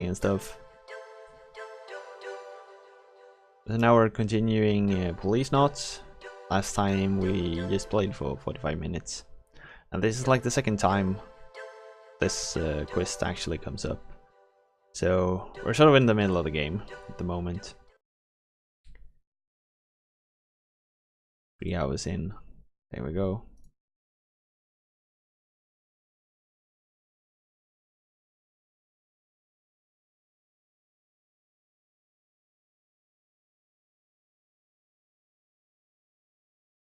and stuff. So now we're continuing Policenauts. Last time we just played for 45 minutes. And this is like the second time this quest actually comes up. So we're sort of in the middle of the game at the moment. 3 hours in. There we go.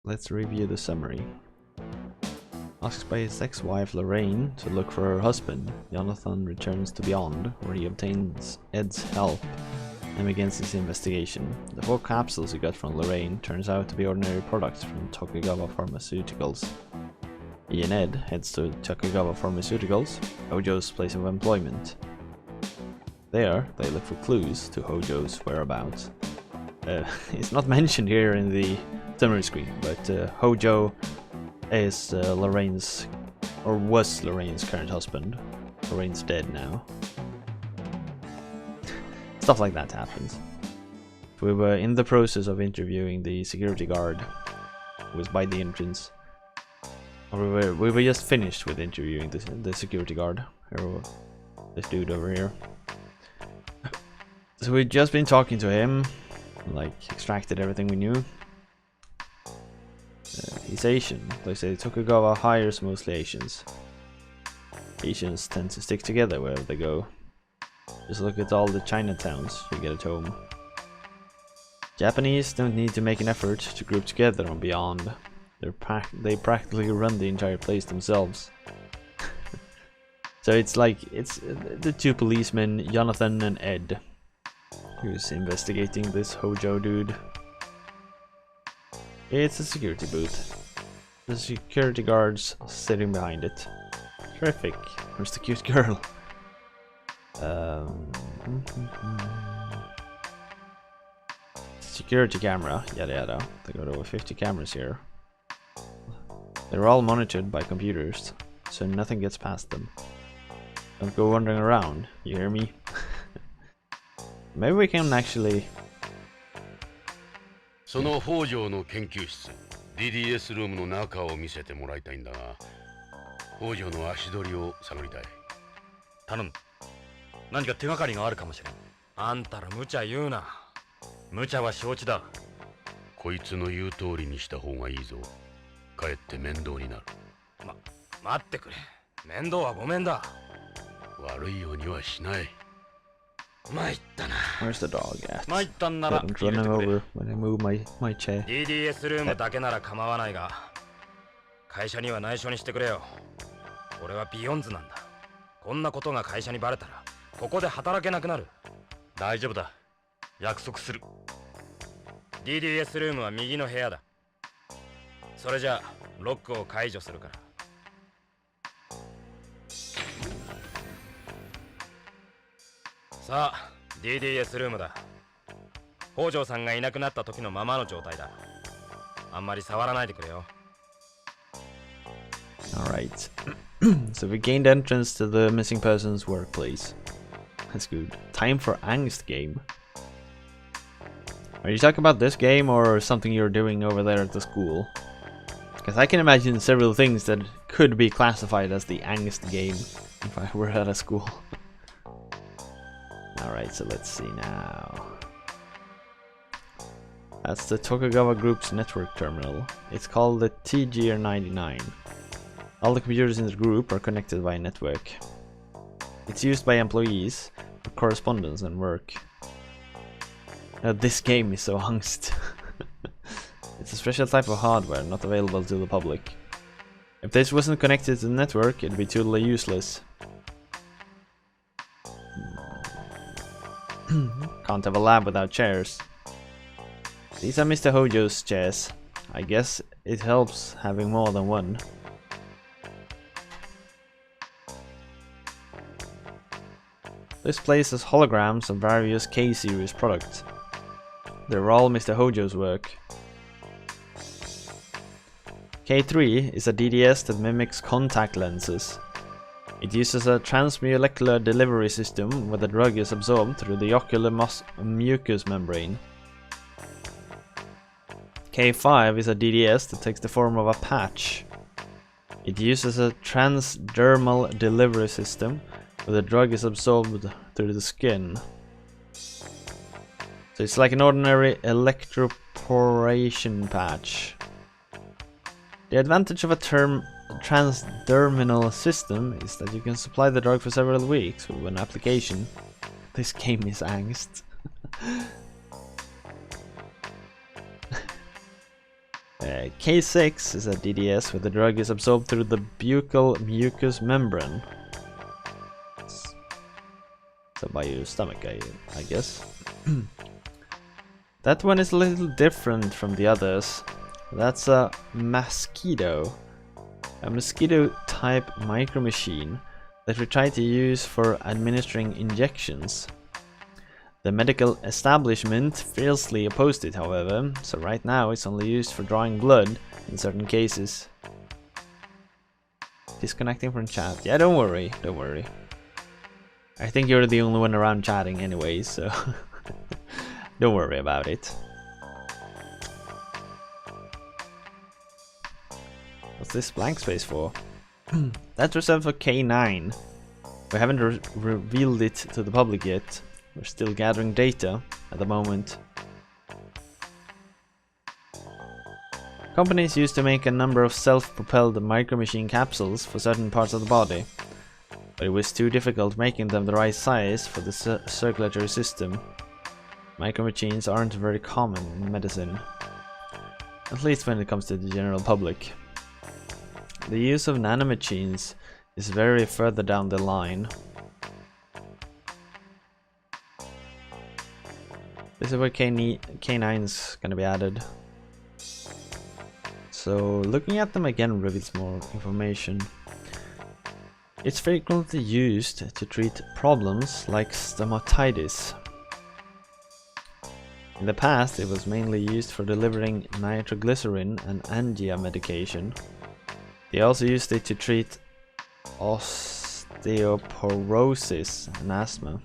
Let's review the summary. Asks by his ex-wife Lorraine to look for her husband, Jonathan returns to Beyond, where he obtains Ed's help and begins his investigation. The 4 capsules he got from Lorraine turns out to be ordinary products from Tokugawa Pharmaceuticals. He and Ed heads to Tokugawa Pharmaceuticals, Hojo's place of employment. There, they look for clues to Hojo's whereabouts. It's not mentioned here in the summary screen, but Hojo is Lorraine's, or was Lorraine's current husband. Lorraine's dead now. Stuff like that happens. We were in the process of interviewing the security guard who was by the entrance. Or we were just finished with interviewing the security guard. This dude over here. So we'd just been talking to him, like extracted everything we knew. He's Asian. They say Tokugawa hires mostly Asians. Asians tend to stick together wherever they go. Just look at all the Chinatowns you get at home. Japanese don't need to make an effort to group together on Beyond. They practically run the entire place themselves. So it's like, it's the 2 policemen, Jonathan and Ed, who's investigating this Hojo dude. It's a security booth. The security guard's sitting behind it. Terrific. Where's the cute girl? Security camera, yada yada. They got over 50 cameras here. They're all monitored by computers, so nothing gets past them. Don't go wandering around, you hear me? Maybe we can actually... その北条の研究室 DDS ルームの中を見せてもらいたいんだが、北条の足取りを探りたい。頼む。何か手がかりがあるかもしれん。あんたら無茶言うな。無茶は承知だ。こいつの言う通りにした方がいいぞ。かえって面倒になる。待ってくれ。面倒はごめんだ。悪いようにはしない。 Where's the dog at? 参ったんなら I'm running over when I move my chair. DDS ルームだけなら構わないが、会社には内緒にしてくれよ。俺はビヨンズなんだ。こんなことが会社にバレたら、ここで働けなくなる。大丈夫だ。約束する。DDS ルームは右の部屋だ。それじゃあ、ロックを解除するから。さあ、DDS ルームだ。北条さんがいなくなった時のままの状態だ。あんまり触らないでくれよ。Alright. So we gained entrance to the missing person's workplace. That's good. Time for angst game. Are you talking about this game or something you're doing over there at the school? Because I can imagine several things that could be classified as the angst game if I were at a school. Alright, so let's see now. That's the Tokugawa Group's network terminal. It's called the TGR99. All the computers in the group are connected by a network. It's used by employees for correspondence and work. This game is so angst. It's a special type of hardware not available to the public. If this wasn't connected to the network, it'd be totally useless. Can't have a lab without chairs. These are Mr. Hojo's chairs. I guess it helps having more than one. This place has holograms of various K-series products. They're all Mr. Hojo's work. K3 is a DDS that mimics contact lenses. It uses a transmolecular delivery system where the drug is absorbed through the ocular mucous membrane. K5 is a DDS that takes the form of a patch. It uses a transdermal delivery system where the drug is absorbed through the skin. So it's like an ordinary electroporation patch. The advantage of a transdermal system is that you can supply the drug for several weeks with one application. This game is angst. K6 is a DDS where the drug is absorbed through the buccal mucous membrane. So by your stomach, I guess. That one is a little different from the others. That's a mosquito type micro machine that we try to use for administering injections. The medical establishment fiercely opposed it, however, so right now it's only used for drawing blood in certain cases. Disconnecting from chat. Yeah, don't worry. I think you're the only one around chatting anyway, so don't worry about it. What's this blank space for? That's reserved for K9. We haven't revealed it to the public yet. We're still gathering data at the moment. Companies used to make a number of self-propelled micro-machine capsules for certain parts of the body, but it was too difficult making them the right size for the circulatory system. Micro-machines aren't very common in medicine, at least when it comes to the general public. The use of nanomachines is very further down the line. This is where K9 is gonna be added. So looking at them again reveals more information. It's frequently used to treat problems like stomatitis. In the past it was mainly used for delivering nitroglycerin and angina medication. They also used it to treat osteoporosis and asthma.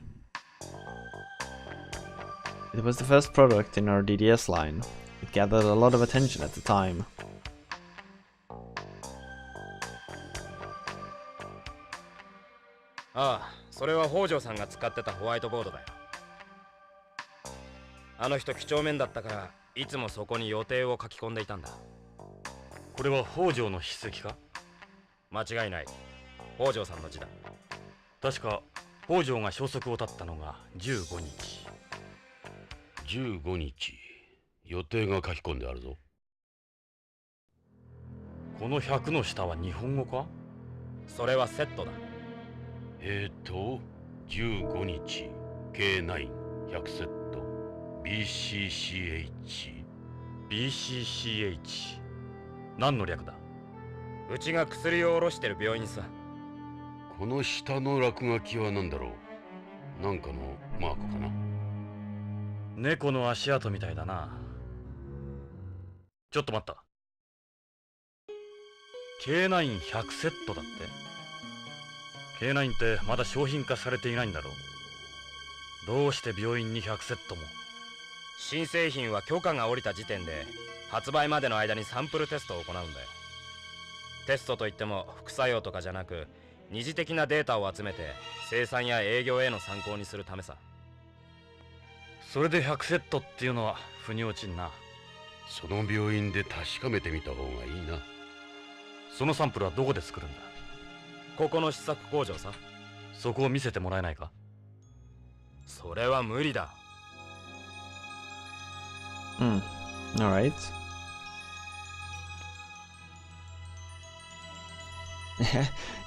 It was the first product in our DDS line. It gathered a lot of attention at the time. Ah, それは北条さんが使ってたホワイトボードだよ。あの人几帳面だったからいつもそこに予定を書き込んでいたんだ。これは北条の筆跡か？間違いない。北条さんの字だ。確か北条が消息を絶ったのが15日。15日。予定が書き込んであるぞ。この100の下は日本語か？それはセットだ。15日 K9 100セット BCCH 何の略だ？うちが薬を卸してる病院さ。この下の落書きは何だろう？なんかのマークかな？猫の足跡みたいだな。ちょっと待った。K9100 セットだって。K9 ってまだ商品化されていないんだろう。どうして病院に100セットも？新製品は許可が下りた時点で発売までの間にサンプルテストを行うんだよ。テストといっても副作用とかじゃなく二次的なデータを集めて生産や営業への参考にするためさ。それで100セットっていうのは腑に落ちんな。その病院で確かめてみた方がいいな。そのサンプルはどこで作るんだ？ここの試作工場さ。そこを見せてもらえないか？それは無理だ。Alright.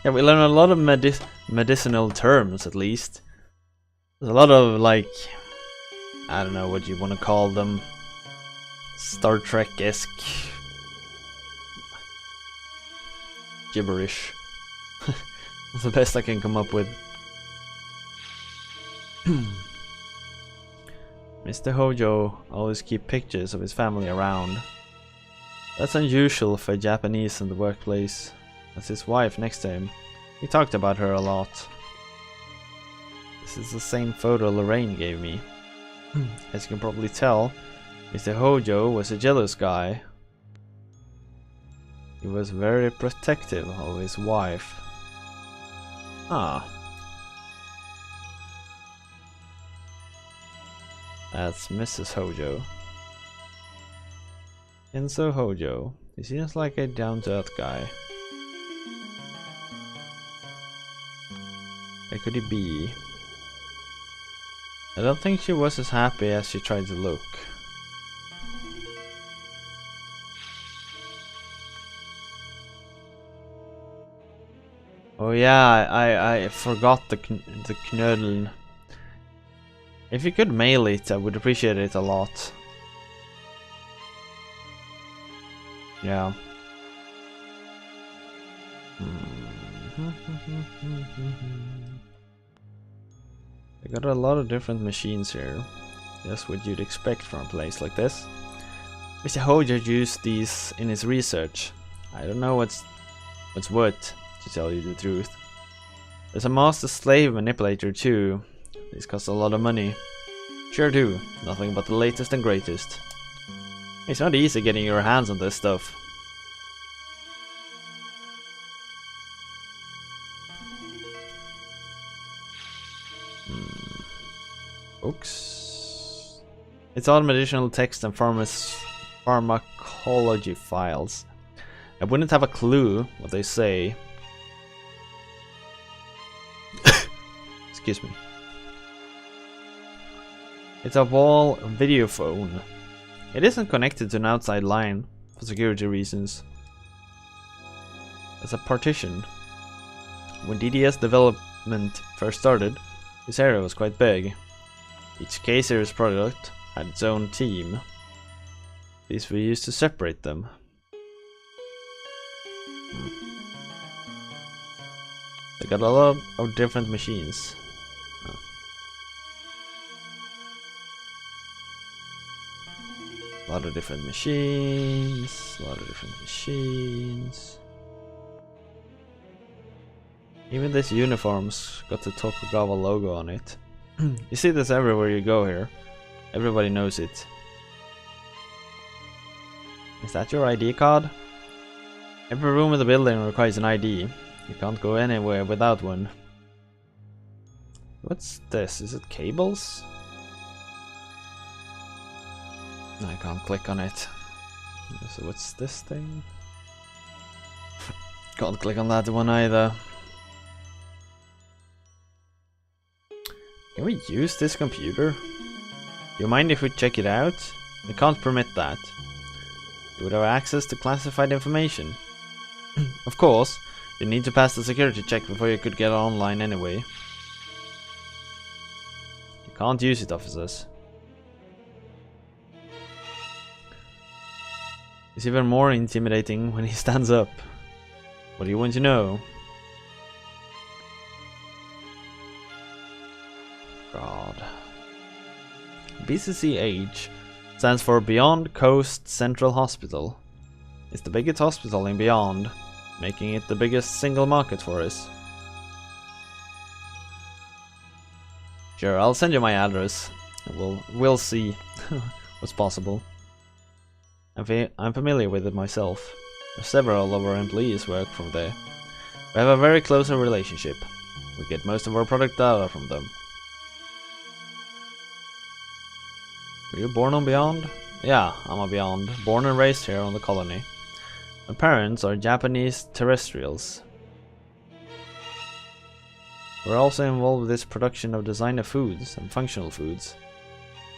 Yeah, we learn a lot of medicinal terms, at least. There's a lot of, like, I don't know what you want to call them, Star Trek-esque gibberish. That's the best I can come up with. Mr. Hojo always keep pictures of his family around. That's unusual for a Japanese in the workplace. That's his wife next to him. We talked about her a lot. This is the same photo Lorraine gave me. As you can probably tell, Mr. Hojo was a jealous guy. He was very protective of his wife. Ah. That's Mrs. Hojo. Enzo Hojo. He seems like a down-to-earth guy. Where could he be? I don't think she was as happy as she tried to look. Oh yeah, I forgot the knödeln. If you could mail it, I would appreciate it a lot. Yeah. I got a lot of different machines here. Just what you'd expect from a place like this. Mr. Hojo used these in his research. I don't know what's what, to tell you the truth. There's a master slave manipulator too. These cost a lot of money. Sure do. Nothing but the latest and greatest. It's not easy getting your hands on this stuff. Books. It's all medicinal text and pharmacology files. I wouldn't have a clue what they say. Excuse me. It's a wall video phone. It isn't connected to an outside line for security reasons. It's a partition. When DDS development first started, this area was quite big. Each K-series product had its own team. These were used to separate them. They got a lot of different machines. A lot of different machines. Even this uniform's got the Tokugawa logo on it. You see this everywhere you go here. Everybody knows it. Is that your ID card? Every room in the building requires an ID. You can't go anywhere without one. What's this? Is it cables? I can't click on it. So what's this thing? Can't click on that one either. Can we use this computer? Do you mind if we check it out? We can't permit that. You would have access to classified information. Of course, you need to pass the security check before you could get online anyway. You can't use it, officers. It's even more intimidating when he stands up. What do you want to know? God. BCCH stands for Beyond Coast Central Hospital. It's the biggest hospital in Beyond, making it the biggest single market for us. Sure, I'll send you my address. We'll see what's possible. I'm familiar with it myself. Several of our employees work from there. We have a very close relationship. We get most of our product data from them. Were you born on Beyond? Yeah, I'm a Beyond. Born and raised here on the colony. My parents are Japanese terrestrials. We're also involved with this production of designer foods and functional foods.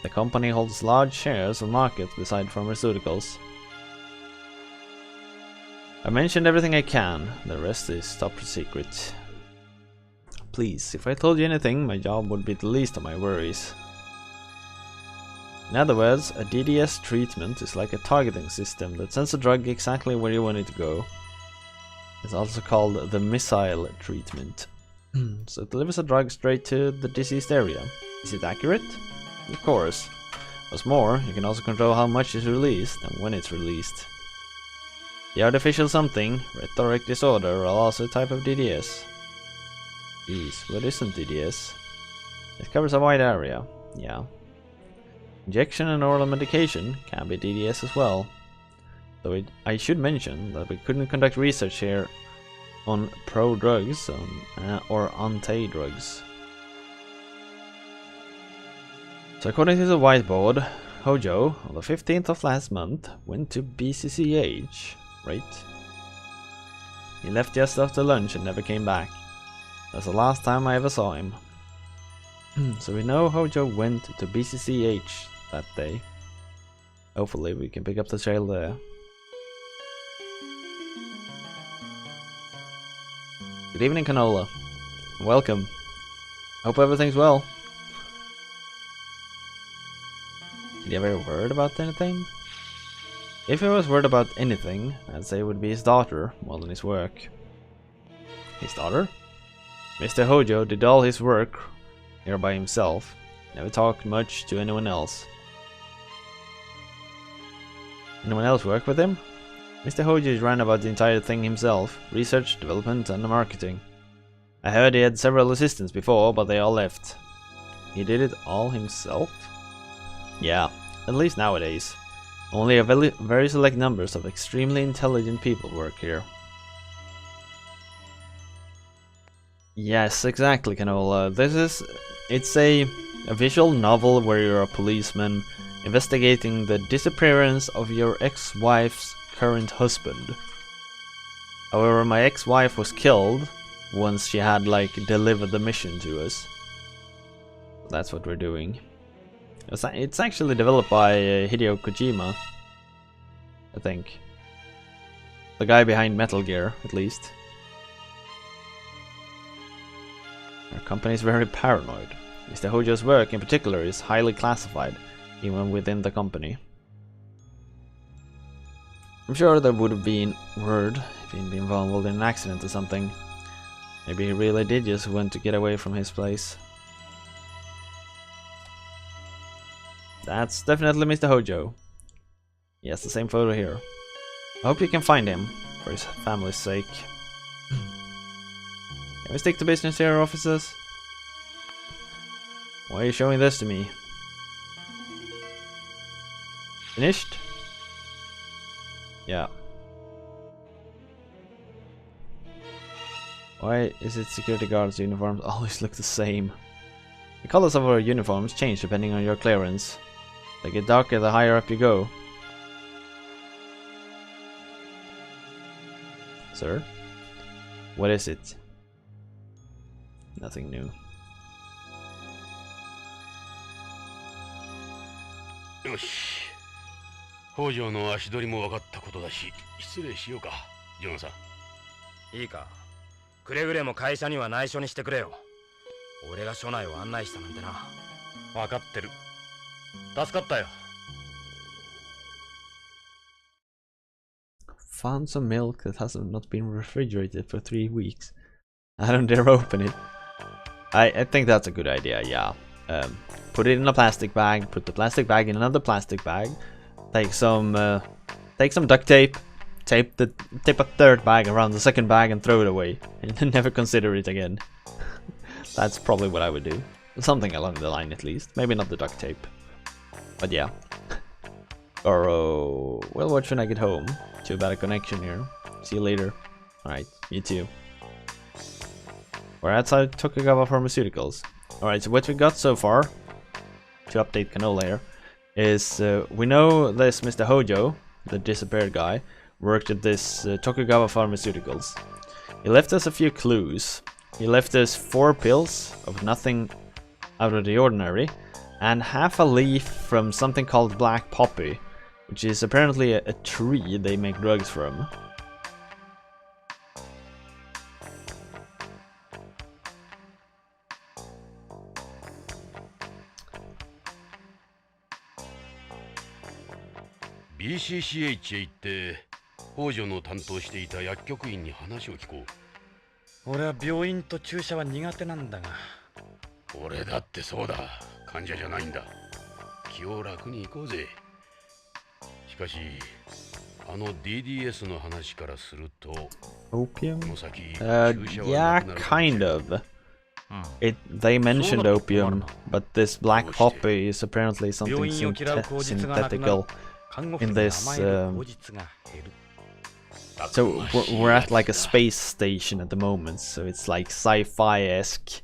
The company holds large shares of market beside pharmaceuticals. I mentioned everything I can, the rest is top secret. Please, if I told you anything, my job would be the least of my worries. In other words, a DDS treatment is like a targeting system that sends a drug exactly where you want it to go. It's also called the missile treatment. So it delivers a drug straight to the diseased area. Is it accurate? Of course. What's more, you can also control how much is released and when it's released. The artificial something, rhetoric disorder, are also a type of DDS. Jeez, what isn't DDS? It covers a wide area, yeah. Injection and oral medication can be DDS as well. Though I should mention that we couldn't conduct research here on pro drugs or anti drugs. So according to the whiteboard, Hojo, on the 15th of last month, went to BCCH, right? He left just after lunch and never came back. That's the last time I ever saw him. So we know Hojo went to BCCH that day. Hopefully we can pick up the trail there. Good evening, Canola. Welcome. Hope everything's well. Did he ever word about anything? If he was worried about anything, I'd say it would be his daughter more than his work. His daughter? Mr. Hojo did all his work here by himself. Never talked much to anyone else. Anyone else work with him? Mr. Hojo ran about the entire thing himself. Research, development and marketing. I heard he had several assistants before, but they all left. He did it all himself? Yeah, at least nowadays. Only a very select numbers of extremely intelligent people work here. Yes, exactly, Canola. It's a visual novel where you're a policeman investigating the disappearance of your ex-wife's current husband. However, my ex-wife was killed once she had delivered the mission to us. That's what we're doing. It's actually developed by Hideo Kojima, I think. The guy behind Metal Gear, at least. Our company is very paranoid. Mr. Hojo's work in particular is highly classified, even within the company. I'm sure there would have been word if he'd been involved in an accident or something. Maybe he really did just want to get away from his place. That's definitely Mr. Hojo. He has the same photo here. I hope you can find him, for his family's sake. Can we stick to business here, officers? Why are you showing this to me? Finished? Yeah. Why is it security guards' uniforms always look the same? The colors of our uniforms change depending on your clearance. They get darker the higher up you go. Sir? What is it? Nothing new. よし。北条の足取りも分かったことだし、失礼しようか、ジョナさん。いいか、くれぐれも会社には内緒にしてくれよ。俺が署内を案内したなんてな。分かってる。助かったよ。Found some milk that has not been refrigerated for 3 weeks. I don't dare open it. I think that's a good idea, yeah. Put it in a plastic bag, put the plastic bag in another plastic bag, take some duct tape, tape a third bag around the second bag and throw it away, and never consider it again. That's probably what I would do. Something along the line at least. Maybe not the duct tape. But yeah. Or, well, what should I get home? Too bad a connection here. See you later. Alright, you too. We're outside Tokugawa Pharmaceuticals. Alright, so what we got so far, to update Canola here, is we know this Mr. Hojo, the disappeared guy, worked at this Tokugawa Pharmaceuticals. He left us a few clues. He left us 4 pills of nothing out of the ordinary, and half a leaf from something called black poppy, which is apparently a tree they make drugs from. BCCH へ行って北条の担当していた薬局員に話を聞こう。俺は病院と注射は苦手なんだが。俺だってそうだ。患者じゃないんだ。気を楽に行こうぜ。しかしあの DDS の話からすると Opium? この先 Yeah, kind of. They mentioned opium, but this black poppy is apparently something synthetical in this. So we're at like a space station at the moment, so it's like sci-fi-esque.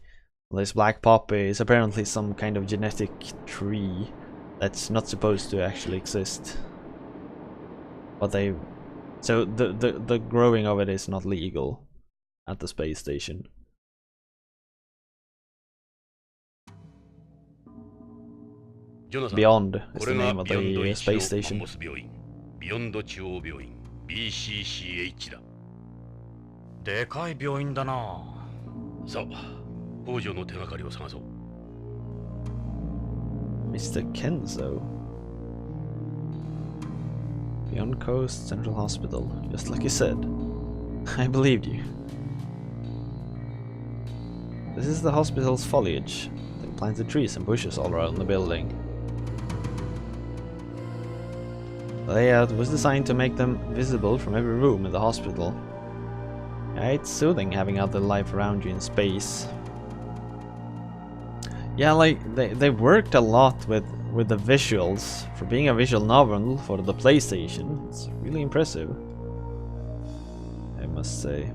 This black poppy is apparently some kind of genetic tree that's not supposed to actually exist. But so the growing of it is not legal at the space station. Beyond is the name of the space station. Beyond 中央病院 PSX だ。でかい病院だな。さあ、北条の手がかりを探そう。Mr. Kenzo. Beyond Coast Central Hospital, just like you said. I believed you. This is the hospital's foliage. They planted trees and bushes all around the building. The layout was designed to make them visible from every room in the hospital. Yeah, it's soothing having other life around you in space. Yeah, like they worked a lot with the visuals for being a visual novel for the PlayStation. It's really impressive, I must say.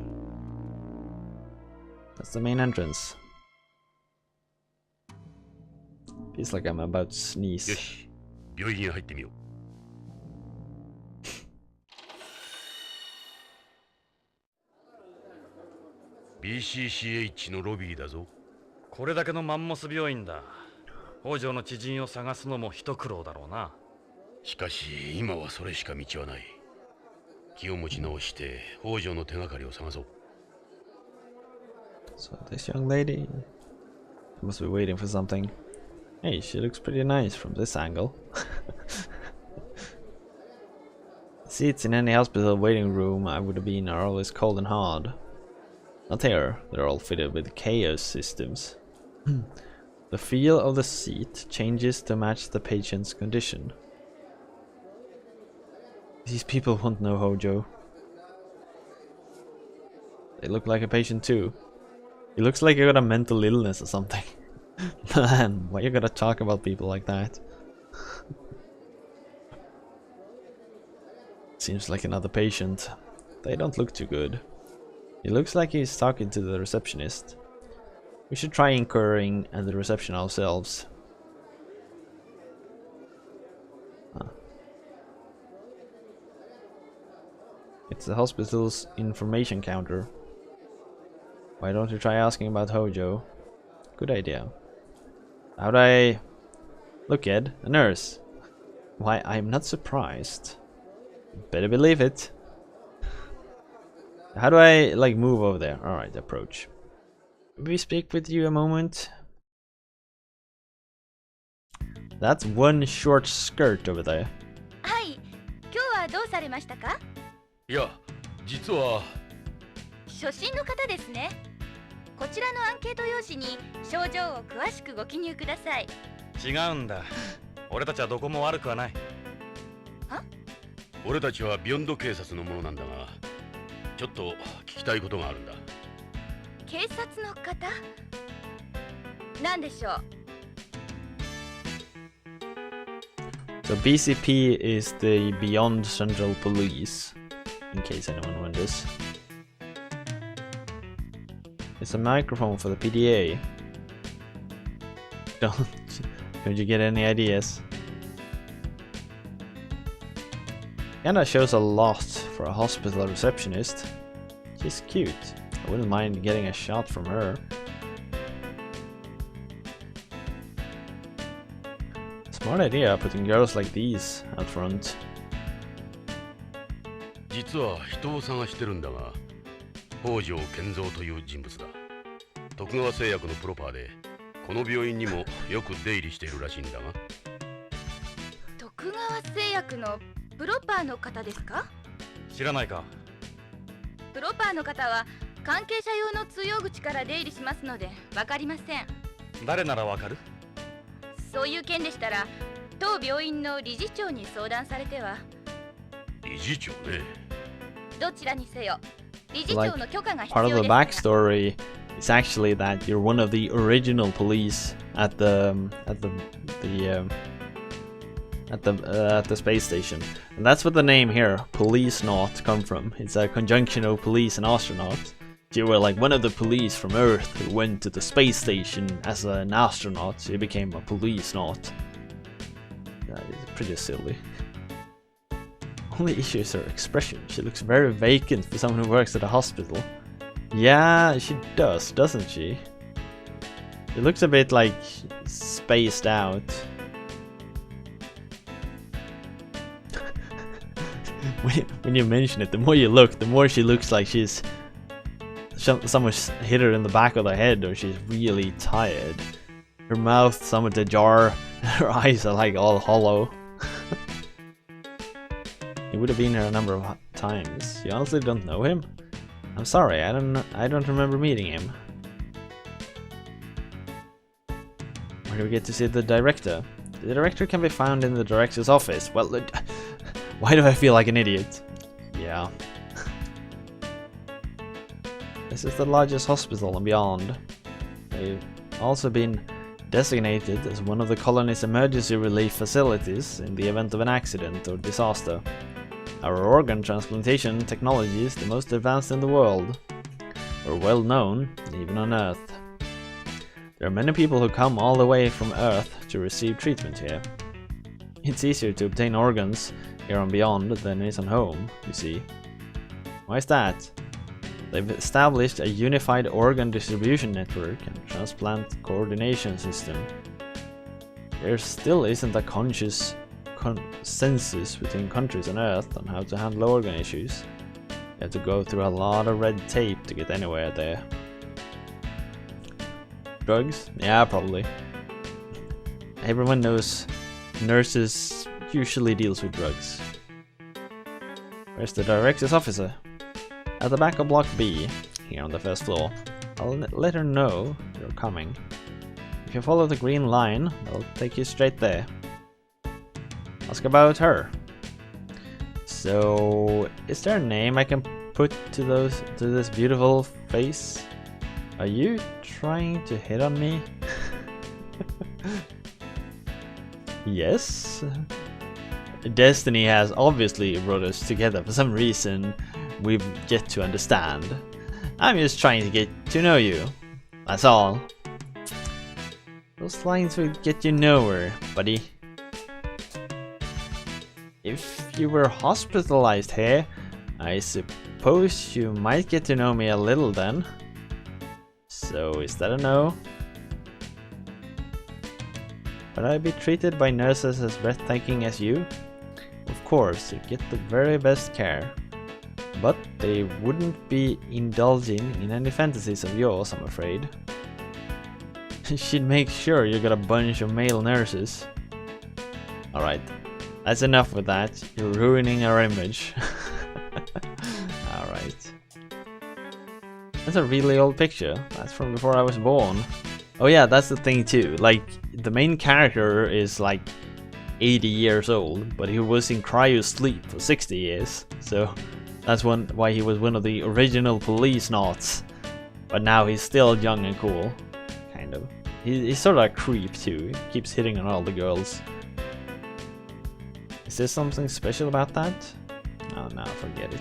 That's the main entrance. Feels like I'm about to sneeze. よし、病院へ入ってみよう。PSX のロビーだぞ。これだけのマンモス病院だ。北条の知人を探すのも一苦労だろうな。しかし今はそれしか道はない。気を持ち直して北条の手がかりを探そう。So this young lady must be waiting for something. Hey, she looks pretty nice from this angle. Seats in any hospital waiting room I would have been are always cold and hard. Not here, they're all fitted with chaos systems. The feel of the seat changes to match the patient's condition. These people won't know Hojo. They look like a patient too. He looks like he got a mental illness or something. Man, why you gotta talk about people like that? Seems like another patient. They don't look too good. He looks like he's talking to the receptionist. We should try inquiring at the reception ourselves. Huh. It's the hospital's information counter. Why don't you try asking about Hojo? Good idea. How'd I... Look, Ed, a nurse. Why, I'm not surprised. Better believe it. How do I, like, move over there? Alright, approach. Can we speak with you a moment? That's one short skirt over there. はい、今日はどうされましたか？いや、実は初診の方ですね。こちらのアンケート用紙に症状を詳しくご記入ください。違うんだ。俺たちはどこも悪くはない。は？俺たちはビヨンド警察のものなんだが、ちょっと聞きたいことがあるんだ。警察の方？何でしょう？ So BCP is the Beyond Central Police, in case anyone wonders. It's a microphone for the PDA. Don't you get any ideas? Kinda shows a lot for a hospital receptionist. She's cute. I wouldn't mind getting a shot from her. Smart idea putting girls like these out front. 実は人を探してるんだが、北条健三という人物だ。徳川製薬のプロパーで、この病院にもよく出入りしているらしいんだが。徳川製薬のプロパーの方ですか？知らないか？プロパーの方は関係者用の通用口から出入りしますのでわかりません。誰ならわかる？そういう件でしたら当病院の理事長に相談されては。理事長ね。どちらにせよ理事長の許可が必 Part of 要 the ですから。 backstory It's actually that you're one of the original police at the space station, and that's what the name here, Policenauts, come from. It's a conjunction of police and astronaut. You were like one of the police from Earth who went to the space station as an astronaut, so you became a Policenaut. That is pretty silly. Only issue is her expression. She looks very vacant for someone who works at a hospital. Yeah, she does, doesn't she? She looks a bit like spaced out. When you mention it, the more you look, the more she looks like she's someone's hit her in the back of the head, or she's really tired. Her mouth somewhat ajar, her eyes are like all hollow. He would have been here a number of times. You honestly don't know him? I'm sorry, I don't remember meeting him. Where do we get to see the director? The director can be found in the director's office. Well, why do I feel like an idiot? Yeah. This is the largest hospital and beyond. They've also been designated as one of the colony's emergency relief facilities in the event of an accident or disaster. Our organ transplantation technology is the most advanced in the world. We're well known, even on Earth. There are many people who come all the way from Earth to receive treatment here. It's easier to obtain organs here on Beyond than it is on home, you see. Why is that? They've established a unified organ distribution network and transplant coordination system. There still isn't a conscious consensus between countries on Earth on how to handle organ issues. You have to go through a lot of red tape to get anywhere there. Drugs? Yeah, probably. Everyone knows nurses usually deals with drugs. Where's the director's officer? At the back of Block B, here on the first floor. I'll let her know you're coming. If you follow the green line, they'll take you straight there. Ask about her. So, is there a name I can put to this beautiful face? Are you trying to hit on me? Yes. Destiny has obviously brought us together for some reason we've yet to understand. I'm just trying to get to know you. That's all. Those lines will get you nowhere, buddy. If you were hospitalized here, I suppose you might get to know me a little then. So is that a no? Would I be treated by nurses as breathtaking as you? Of course, you get the very best care. But they wouldn't be indulging in any fantasies of yours, I'm afraid. She'd make sure you got a bunch of male nurses. Alright, that's enough with that. You're ruining our image. Alright. That's a really old picture. That's from before I was born. Oh yeah, that's the thing too. Like, the main character is like 80 years old, but he was in cryo sleep for 60 years. So that's why he was one of the original Policenauts. But now he's still young and cool. Kind of. He's sort of a creep too. He keeps hitting on all the girls. Is there something special about that? Oh no, forget it.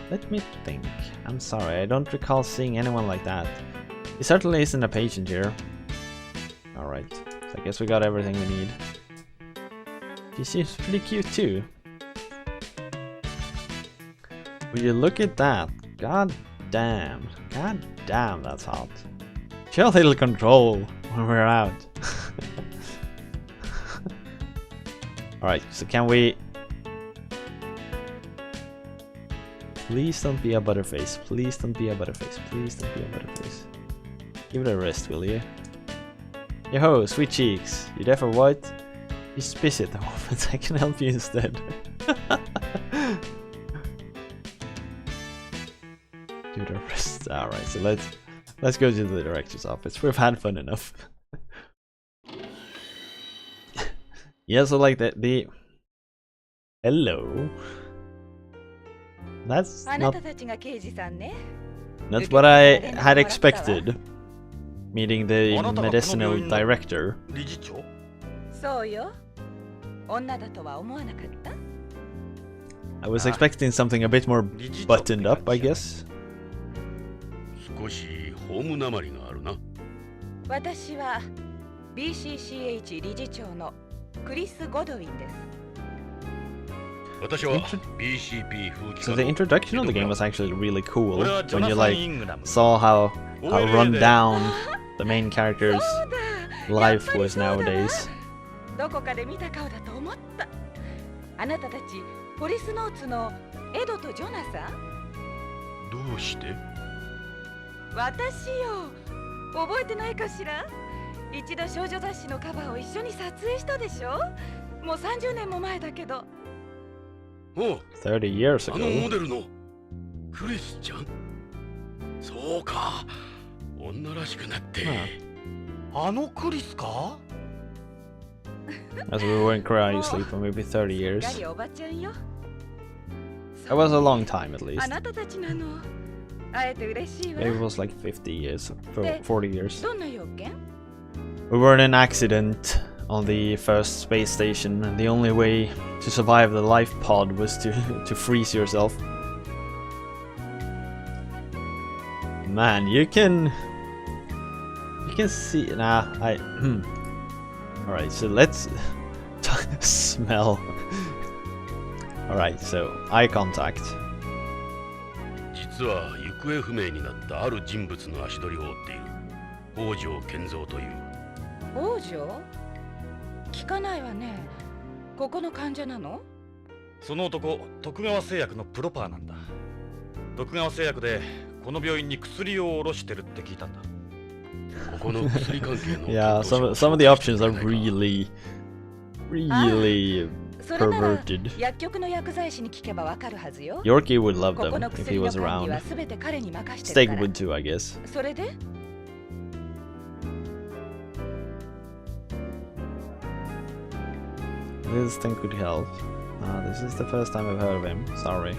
Let me think. I'm sorry, I don't recall seeing anyone like that. He certainly isn't a patient here. Alright, so I guess we got everything we need. He seems pretty cute too. Will you look at that? God damn, that's hot. Show a little control when we're out. Alright, so can we... Please don't be a butterface. Please don't be a butterface. Please don't be a butterface. Give it a rest, will you? Yo-ho, sweet cheeks. You there for what? You spiss it the moment. I can help you instead. Give it a rest. Alright, so let's go to the director's office. We've had fun enough. Yeah, so like the hello. That's not... たちが刑事さんね。That's what I had expected. Meeting the medicinal director. 理事長？そうよ。女だとは思わなかった？ I was expecting something a bit more buttoned up, I guess. 少しホームなまりがあるな。私は BCCH 理事長のクリス・ゴドウィンです。私は BCP 風紀 So 課 the の introduction of the game was actually really cool when you like saw how run down the main character's life was nowadays. どこかで見た顔だと思った。あなたたちポリスノーツのエドとジョナサン？どうして？私よ。覚えてないかしら？一度少女雑誌のカバーを一緒に撮影したでしょ？もう30年も前だけど。おう、 30 years あのモ ago. デルのクリスちゃん。そうか、女らしくなって。あのクリスか？ As we weren't crying for maybe 30 years. すっかりおばちゃんよ。 That was a long time at least. あなたたちなの。会えて嬉しいわ。 Maybe it was like 50 years, 40 years. どんな要件？ We were in an accident on the first space station, and the only way to survive the life pod was to freeze yourself. Man, you can see. Nah, All right, so let's smell. All right, so eye contact. 実は行方不明になったある人物の足取りを追っている。北条健三という。王女？聞かないわね。ここの患者なの？その男、徳川製薬のプロパーなんだ。徳川製薬でこの病院に薬を卸してるって聞いたんだ。ここの薬関係の Yeah, some of the options are really perverted. 薬局の薬剤師に聞けばわかるはずよ。 Yorkie would love ここ them の if he 薬の was 管理 around. はすべて彼に任してる Steg から。 would too, I guess. それで？ This thing could help. This is the first time I've heard of him. Sorry.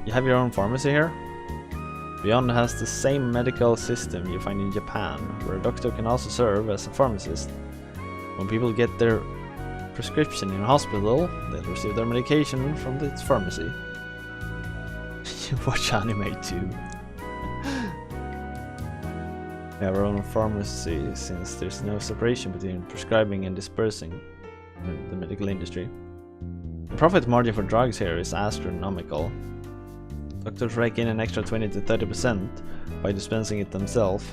You have your own pharmacy here? Beyond has the same medical system you find in Japan, where a doctor can also serve as a pharmacist. When people get their prescription in a hospital, they'll receive their medication from its pharmacy. You watch anime too. We have our own pharmacy since there's no separation between prescribing and dispersing in the medical industry. The profit margin for drugs here is astronomical. Doctors rake in an extra 20 to 30% by dispensing it themselves.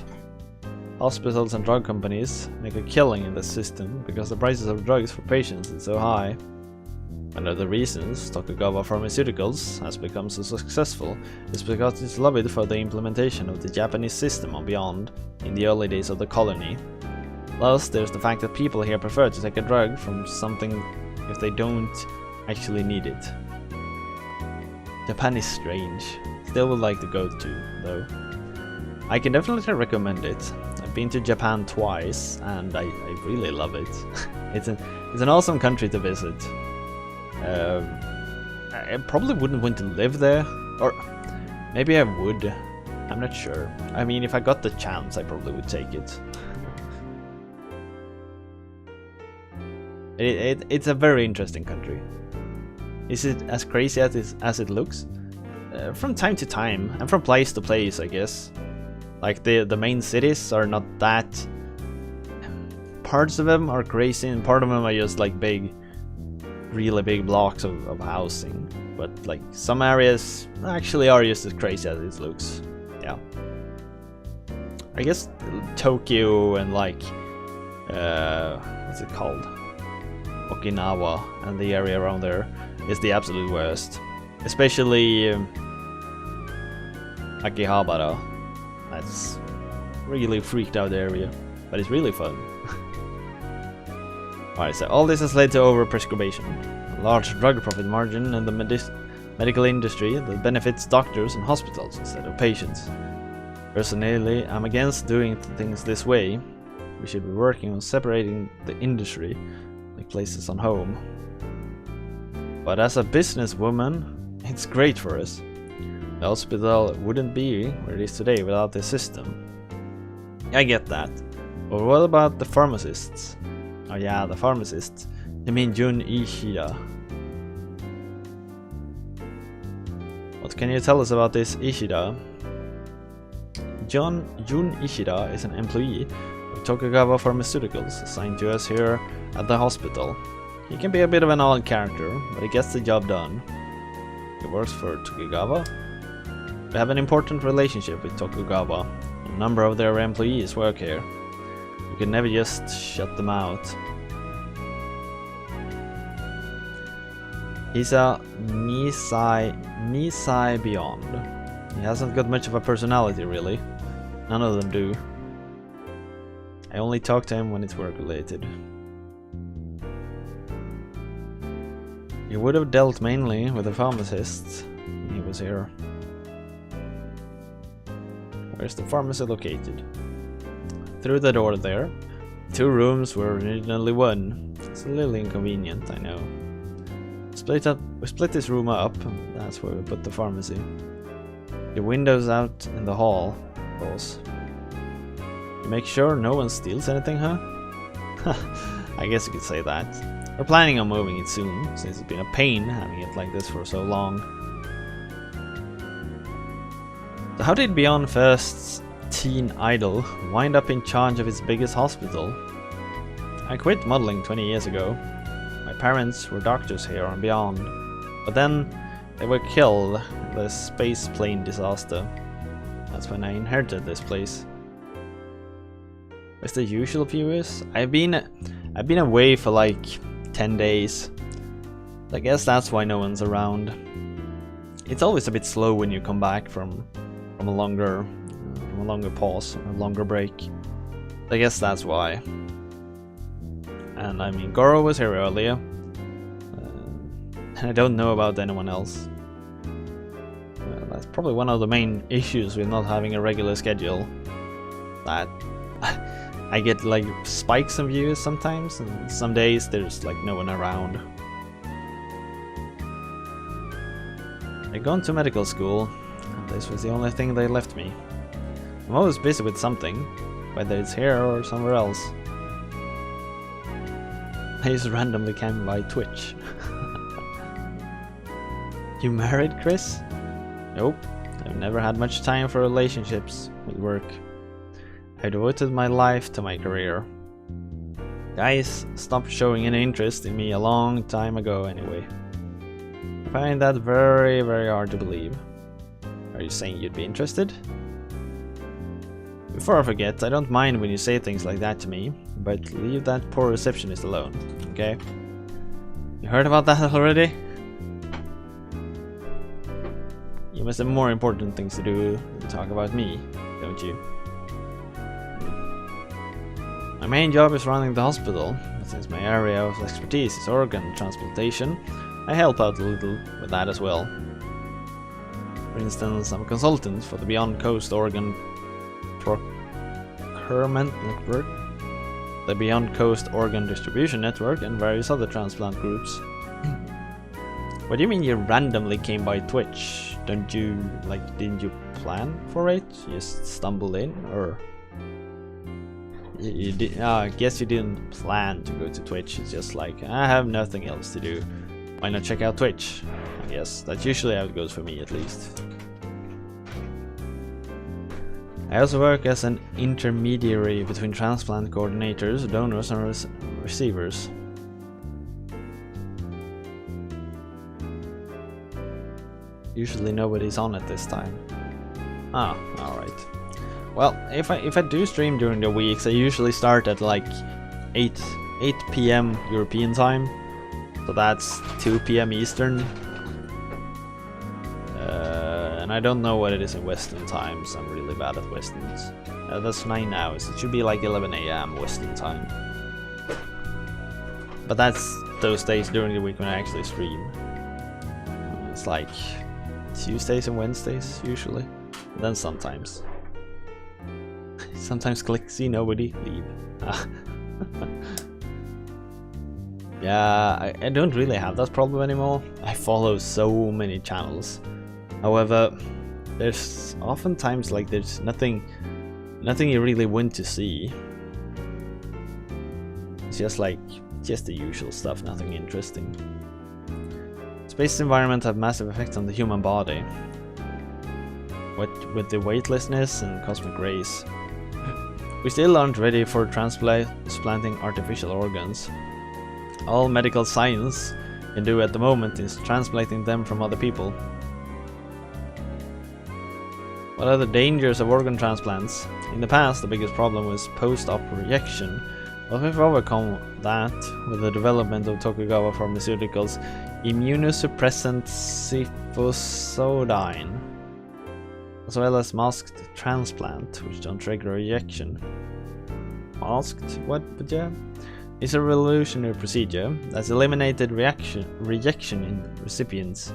Hospitals and drug companies make a killing in the system because the prices of drugs for patients is so high. One of the reasons Tokugawa Pharmaceuticals has become so successful is because it's lobbied for the implementation of the Japanese system on Beyond in the early days of the colony. Plus, there's the fact that people here prefer to take a drug from something if they don't actually need it. Japan is strange. Still would like to go to, though. I can definitely recommend it. I've been to Japan twice, and I really love it. It's an awesome country to visit. I probably wouldn't want to live there, or maybe I would. I'm not sure. I mean, if I got the chance, I probably would take it. It's a very interesting country. Is it as crazy as it looks? From time to time, and from place to place, I guess. Like the main cities are not that. Parts of them are crazy, and part of them are just like big, really big blocks of housing. But like some areas actually are just as crazy as it looks. Yeah. I guess Tokyo and like what's it called? Okinawa and the area around there is the absolute worst. Especially Akihabara. That's really freaked out area, but it's really fun. Alright, so all this has led to overprescription, a large drug profit margin in the medical industry that benefits doctors and hospitals instead of patients. Personally, I'm against doing things this way. We should be working on separating the industry, like places on home. But as a businesswoman, it's great for us. The hospital wouldn't be where it is today without this system. I get that. But what about the pharmacists? Oh yeah, the pharmacists. You mean Jun Ishida? What can you tell us about this Ishida? Jun Ishida is an employee of Tokugawa Pharmaceuticals assigned to us here at the hospital. He can be a bit of an odd character, but he gets the job done. He works for Tokugawa. We have an important relationship with Tokugawa. A number of their employees work here. We can never just shut them out. He's a Nisai beyond. He hasn't got much of a personality, really. None of them do. I only talk to him when it's work related. He would have dealt mainly with the pharmacists when he was here. Where's the pharmacy located? Through the door there. 2 rooms were originally 1. It's a little inconvenient, I know. We split this room up, and that's where we put the pharmacy. The window's out in the hall, boss. You make sure no one steals anything, huh? I guess you could say that. We're planning on moving it soon, since it's been a pain having it like this for so long. So how did Beyond First's teen idol wind up in charge of its biggest hospital? I quit modeling 20 years ago. My parents were doctors here on Beyond, but then they were killed in the space plane disaster. That's when I inherited this place. Where's the usual viewers? I've been away for like 10 days. I guess that's why no one's around. It's always a bit slow when you come back from a longer pause, a longer break. I guess that's why. And I mean, Goro was here earlier. I don't know about anyone else. That's probably one of the main issues with not having a regular schedule. That I get like spikes in views sometimes, and some days there's like no one around. I'd gone to medical school, and this was the only thing they left me. I'm always busy with something, whether it's here or somewhere else. I just randomly came by Twitch. You married, Chris? Nope. I've never had much time for relationships with work. I devoted my life to my career. Guys stopped showing any interest in me a long time ago anyway. I find that very, very hard to believe. Are you saying you'd be interested? Before I forget, I don't mind when you say things like that to me, but leave that poor receptionist alone, okay? You heard about that already? You must have more important things to do than talk about me, don't you? My main job is running the hospital, but since my area of expertise is organ transplantation, I help out a little with that as well. For instance, I'm a consultant for the Beyond Coast Organ Procurement Network, the Beyond Coast Organ Distribution Network, and various other transplant groups. What do you mean you randomly came by Twitch? Didn't you plan for it? You just stumbled in, or you did? I guess you didn't plan to go to Twitch. It's just like, I have nothing else to do. Why not check out Twitch? I guess that's usually how it goes for me, at least. I also work as an intermediary between transplant coordinators, donors, and receivers. Usually nobody's on at this time. Ah, alright. Well, if I do stream during the weeks, I usually start at like 8 PM European time. So that's 2 PM Eastern. And I don't know what it is in Western times. I'm really bad at Westerns. That's 9 hours. It should be like 11 AM Western time. But that's those days during the week when I actually stream. It's like Tuesdays and Wednesdays usually. And then sometimes. Sometimes click see nobody, leave. Yeah, I don't really have that problem anymore. I follow so many channels. However, there's oftentimes like there's nothing you really want to see. It's just the usual stuff, nothing interesting. Space environment have massive effects on the human body. What with the weightlessness and cosmic rays. We still aren't ready for transplanting artificial organs. All medical science can do at the moment is transplanting them from other people. What are the dangers of organ transplants? In the past, the biggest problem was post-op rejection, but we've overcome that with the development of Tokugawa Pharmaceuticals' immunosuppressant cifosodine, as well as masked transplant, which don't trigger rejection. Masked? What? But yeah. It's a revolutionary procedure that's eliminated rejection in recipients.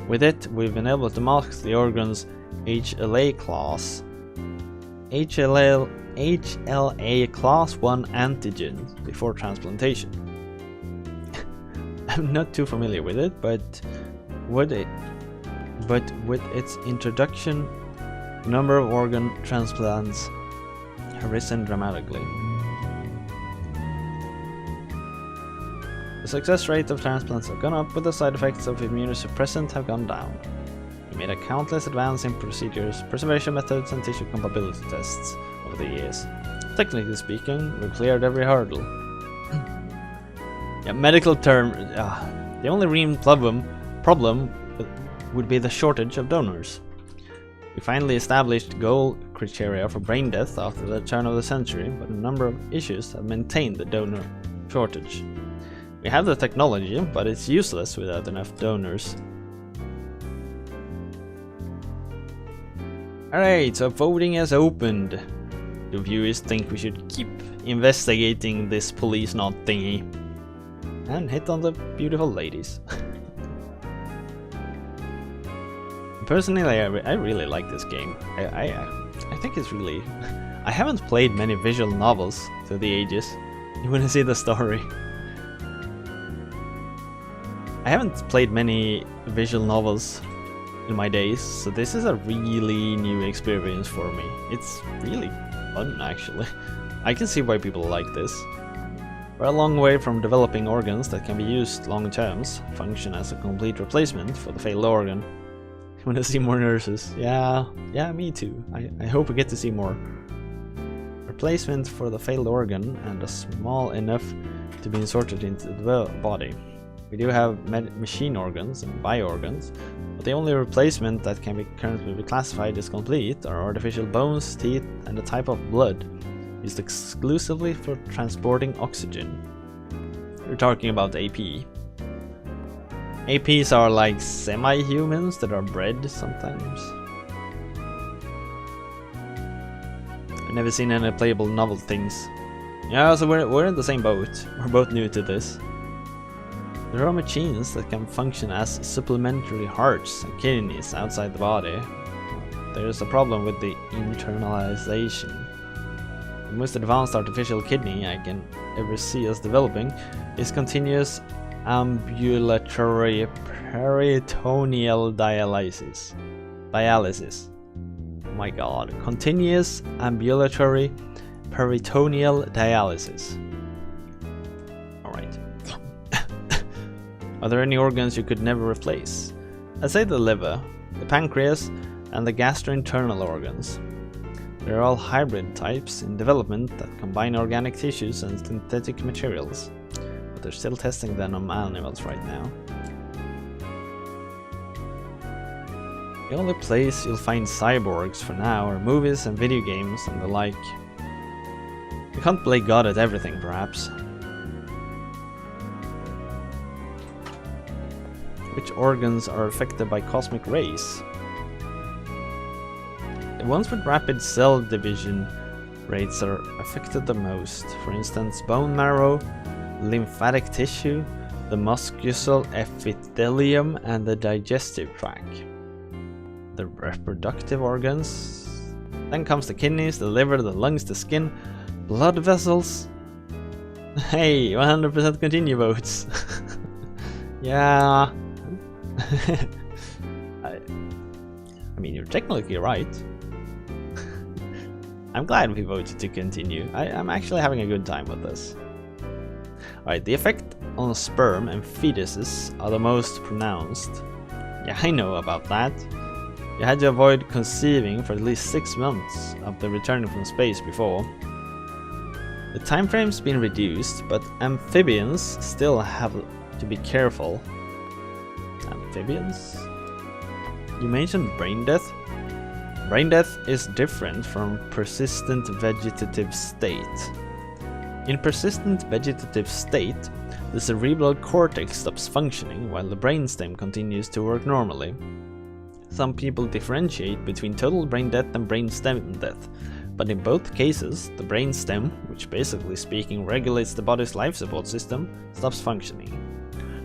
With it, we've been able to mask the organ's HLA class class 1 antigen before transplantation. I'm not too familiar with it, but with its introduction, the number of organ transplants have risen dramatically. The success rate of transplants have gone up, but the side effects of immunosuppressant have gone down. We made a countless advance in procedures, preservation methods, and tissue compatibility tests over the years. Technically speaking, we've cleared every hurdle. Yeah, medical term. The only real problem would be the shortage of donors. We finally established goal criteria for brain death after the turn of the century, but a number of issues have maintained the donor shortage. We have the technology, but it's useless without enough donors. Alright, so voting has opened. Do viewers think we should keep investigating this Policenauts thingy? And hit on the beautiful ladies. Personally, I really like this game. I think it's really... I haven't played many visual novels through the ages. You wanna see the story? I haven't played many visual novels in my days, so this is a really new experience for me. It's really fun, actually. I can see why people like this. We're a long way from developing organs that can be used long terms, function as a complete replacement for the failed organ. You wanna see more nurses? Yeah, me too. I hope we get to see more. Replacement for the failed organ and a small enough to be inserted into the body. We do have machine organs and bio-organs, but the only replacement that can currently be classified as complete are artificial bones, teeth, and a type of blood used exclusively for transporting oxygen. We're talking about AP. APs are like semi-humans that are bred sometimes. I've never seen any playable novel things. Yeah, so we're in the same boat. We're both new to this. There are machines that can function as supplementary hearts and kidneys outside the body. There is a problem with the internalization. The most advanced artificial kidney I can ever see us developing is continuous ambulatory peritoneal dialysis. Oh my god. Continuous ambulatory peritoneal dialysis. Alright. Are there any organs you could never replace? I'd say the liver, the pancreas, and the gastrointestinal organs. They're all hybrid types in development that combine organic tissues and synthetic materials, but they're still testing them on animals right now. The only place you'll find cyborgs for now are movies and video games and the like. You can't play God at everything, perhaps. Which organs are affected by cosmic rays? The ones with rapid cell division rates are affected the most. For instance, bone marrow, lymphatic tissue, the muscular epithelium, and the digestive tract. The reproductive organs. Then comes the kidneys, the liver, the lungs, the skin, blood vessels. Hey, 100% continue votes. I mean, you're technically right. I'm glad we voted to continue. I'm actually having a good time with this. Alright, the effect on sperm and fetuses are the most pronounced. Yeah, I know about that. You had to avoid conceiving for at least 6 months after returning from space before. The time frame's been reduced, but amphibians still have to be careful. Amphibians? You mentioned brain death? Brain death is different from persistent vegetative state. In persistent vegetative state, the cerebral cortex stops functioning while the brainstem continues to work normally. Some people differentiate between total brain death and brainstem death, but in both cases, the brainstem, which basically speaking regulates the body's life support system, stops functioning.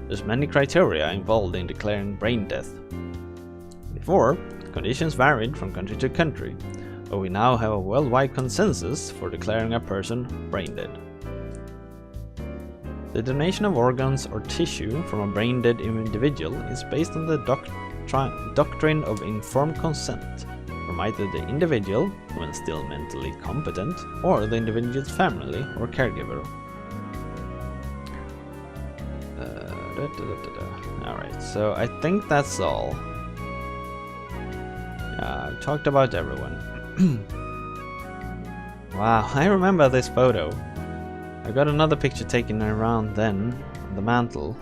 There's many criteria involved in declaring brain death. Before, conditions varied from country to country, but we now have a worldwide consensus for declaring a person brain dead. The donation of organs or tissue from a brain dead individual is based on the doctrine of informed consent from either the individual, when still mentally competent, or the individual's family or caregiver. Alright, so I think that's all. I've talked about everyone. Wow, I remember this photo. I got another picture taken around then, on the mantle.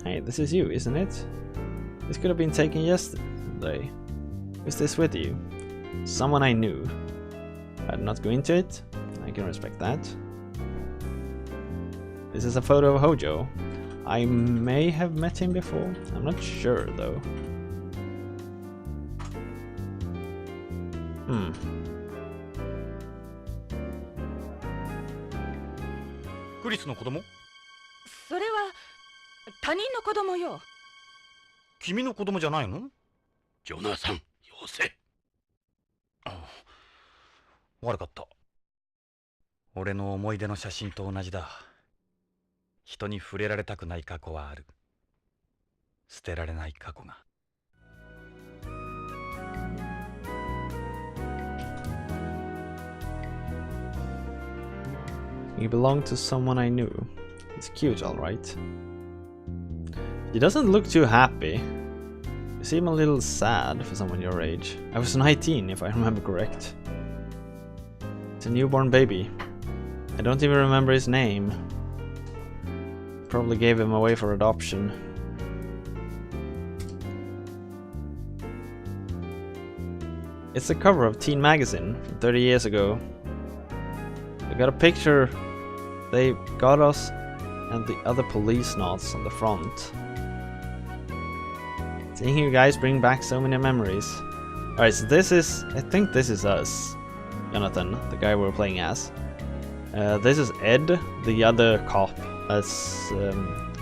Hey, this is you, isn't it? This could have been taken yesterday. Who's this with you? Someone I knew. I'd not go into it. I can respect that. This is a photo of Hojo. I may have met him before. I'm not sure though. クリスの子供？それは他人の子供よ。君の子供じゃないの？ジョナサン、よせ。悪かった。俺の思い出の写真と同じだ。人に触れられたくない過去はある。捨てられない過去が。He belonged to someone I knew. He's cute, alright. He doesn't look too happy. You seem a little sad for someone your age. I was 19, if I remember correct. It's a newborn baby. I don't even remember his name. Probably gave him away for adoption. It's the cover of Teen Magazine from 30 years ago. I got a picture. They got us and the other Policenauts on the front. Seeing you guys bring back so many memories. Alright, so this is... I think this is us. Jonathan, the guy we're playing as. This is Ed, the other cop that's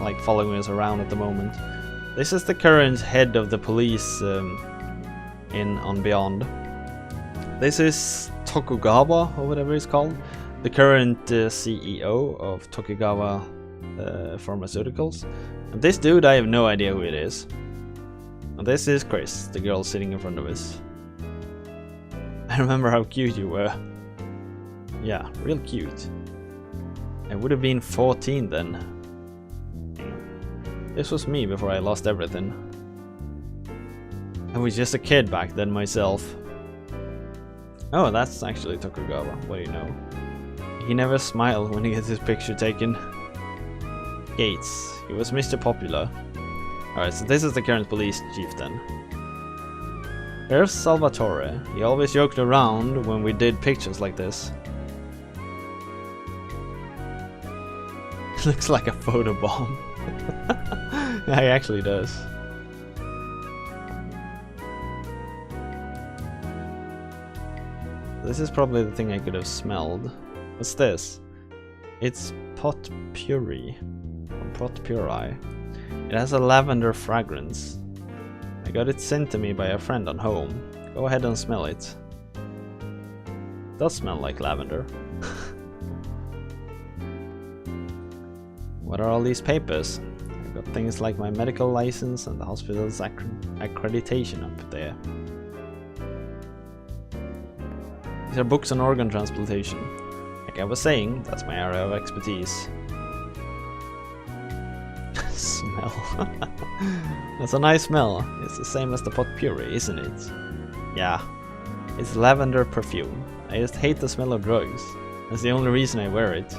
like following us around at the moment. This is the current head of the police on Beyond. This is Tokugawa, or whatever he's called. The current CEO of Tokugawa Pharmaceuticals. And this dude, I have no idea who it is. And this is Chris, the girl sitting in front of us. I remember how cute you were. Yeah, real cute. I would have been 14 then. This was me before I lost everything. I was just a kid back then myself. Oh, that's actually Tokugawa. What do you know? He never smiled when he gets his picture taken. Gates. He was Mr. Popular. Alright, so this is the current police chief then. Here's Salvatore. He always joked around when we did pictures like this. Looks like a photobomb. Yeah, he actually does. This is probably the thing I could have smelled. What's this? It's pot puree. From pot puree. It has a lavender fragrance. I got it sent to me by a friend on home. Go ahead and smell it. It does smell like lavender. What are all these papers? I Got things like my medical license and the hospital's accreditation up there. These are books on organ transplantation. Like I was saying, that's my area of expertise. Smell. That's a nice smell. It's the same as the pot puree, isn't it? Yeah. It's lavender perfume. I just hate the smell of drugs. That's the only reason I wear it.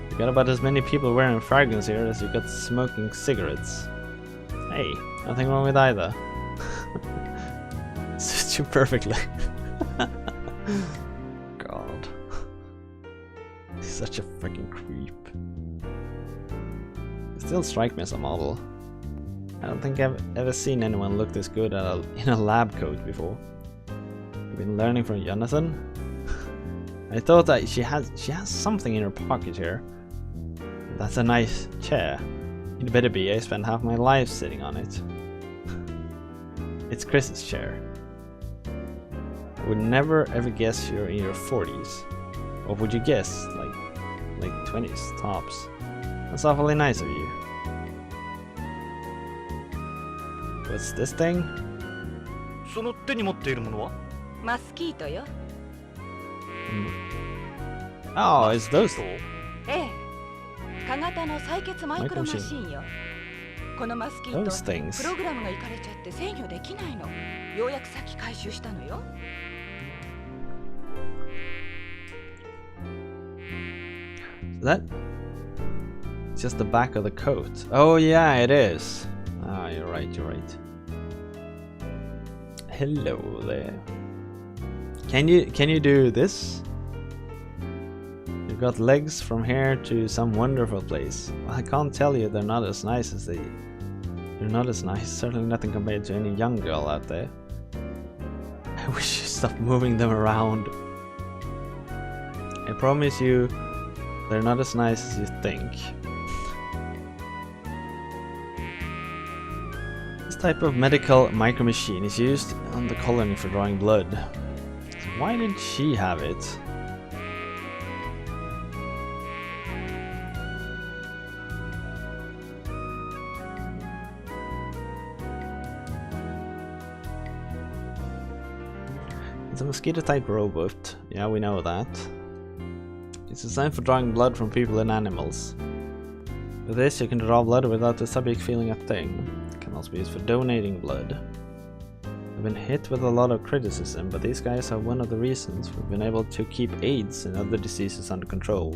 You got about as many people wearing fragrance here as you got smoking cigarettes. Hey, nothing wrong with either. Suits you perfectly. God. He's such a freaking creep. Still strike me as a model. I don't think I've ever seen anyone look this good in a lab coat before. I've been learning from Jonathan. I thought that she has something in her pocket here. That's a nice chair. It better be. I spent half my life sitting on it. It's Chris's chair. I would never ever guess you're in your 40s. What would you guess? Like 20s tops. That's awfully nice of you. What's this thing? その手に持っているものは？マスキートよ。Oh, it's those. ええ。小型の採血マイクロマシーンよ。このマスキー Those ト things. プログラムがいかれちゃって制御できないの。ようやくさっき回収したのよ。That? It's just the back of the coat. Oh yeah, it is. Ah, you're right, you're right. Hello there. Can you do this? You've got legs from here to some wonderful place. Well, I can't tell you they're not as nice as they're not as nice. Certainly nothing compared to any young girl out there. I wish you stopped moving them around. I promise you, they're not as nice as you think. This type of medical micro machine is used on the colony for drawing blood. So why did she have it? It's a mosquito-type robot. Yeah, we know that. It's designed for drawing blood from people and animals. With this, you can draw blood without the subject feeling a thing. It can also be used for donating blood. I've been hit with a lot of criticism, but these guys are one of the reasons we've been able to keep AIDS and other diseases under control.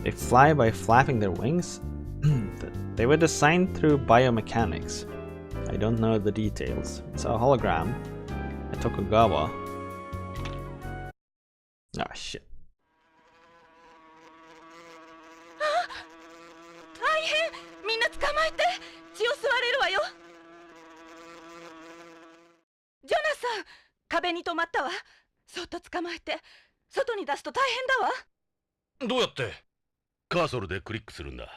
They fly by flapping their wings? They were designed through biomechanics. I don't know the details. It's a hologram at Tokugawa. Ah, shit. 大変みんな捕まえて血を吸われるわよジョナサン壁に止まったわそっと捕まえて外に出すと大変だわどうやって？カーソルでクリックするんだ。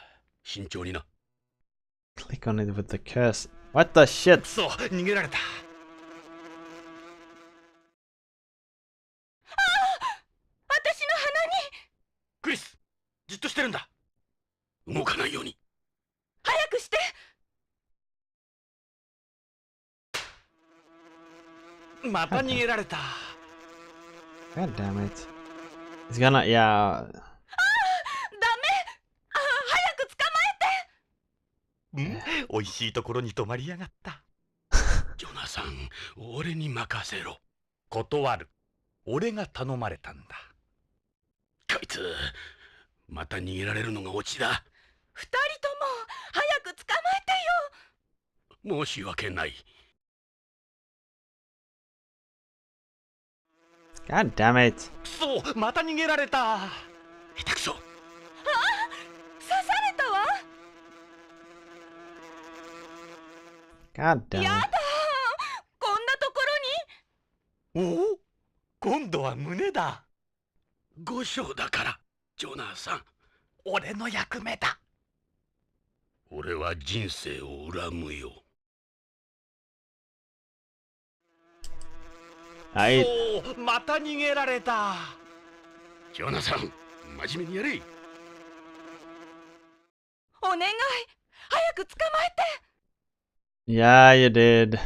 慎重にな。Click on it with the curse. What the shit? そう、逃げられた。私の鼻にクリス、じっとしてるんだ。動かないように。早くしてまた逃げられた。God damn it. He's gonna, yeah. ダメ早く捕まえて美味しいところに泊まりやがった。ジョナサン、俺に任せろ。断る。俺が頼まれたんだ。こいつ、また逃げられるのがオチだ。二人とも早く捕まえてよ申し訳ない。God damn it. そう、また逃げられた。下手くそ。刺されたわ God damn や it. だこんなところにおお、今度は胸だ。5章だから、ジョナサン。俺の役目だ。俺は人生を恨むよ。I そう、また逃げられた。ジョナサン、真面目にやれ。お願い早く捕まえて。 Yeah, you did.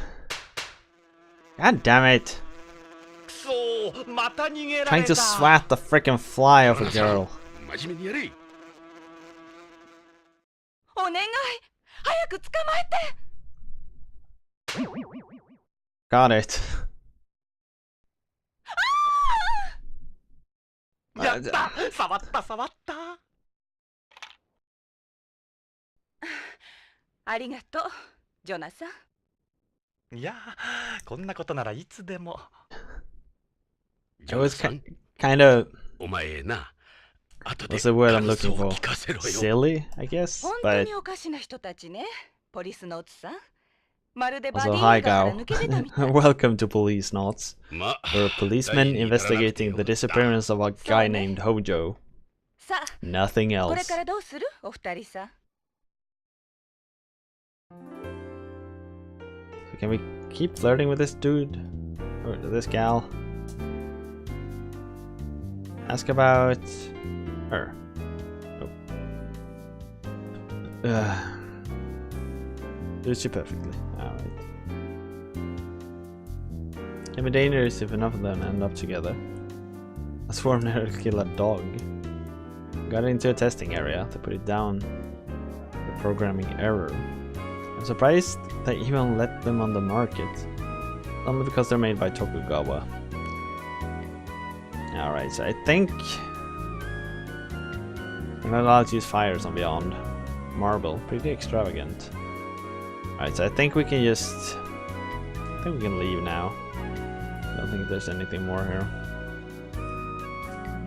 God damn it. くそー、また逃げら Trying れ to た。 swat the freaking fly off a girl. 真面目にやれ。お願い、早く捕まえて。 Got it. やった、触った触った。ありがとう、ジョナサン。いやー、こんなことならいつでも。It was kind of, お前な、後で what's the word I'm 感 looking 想を for? 聞かせろよ。 Silly, I guess. 本当 But におかしな人たちね、ポリスノーツさん。まるでバデ also, ィ hi, 映画から Gao. 抜け出たみたい。 Welcome to Policenauts. ま、 We're policemen 大事に至らなくて investigating よか the った。 disappearance of a guy named Hojo. さあ、 Nothing これ else. からどうするお二人さん。 So can we keep flirting with this dude? Or this gal? Ask about her. Oh. Do she perfectly. Alright. Can be dangerous if enough of them end up together. A swarm nearly killed a dog. Got into a testing area to put it down. The programming error. I'm surprised they even let them on the market. Only because they're made by Tokugawa. Alright, so I think we're not allowed to use fires on Beyond. Marble, pretty extravagant. Alright, so I think we can just... I think we can leave now. I don't think there's anything more here.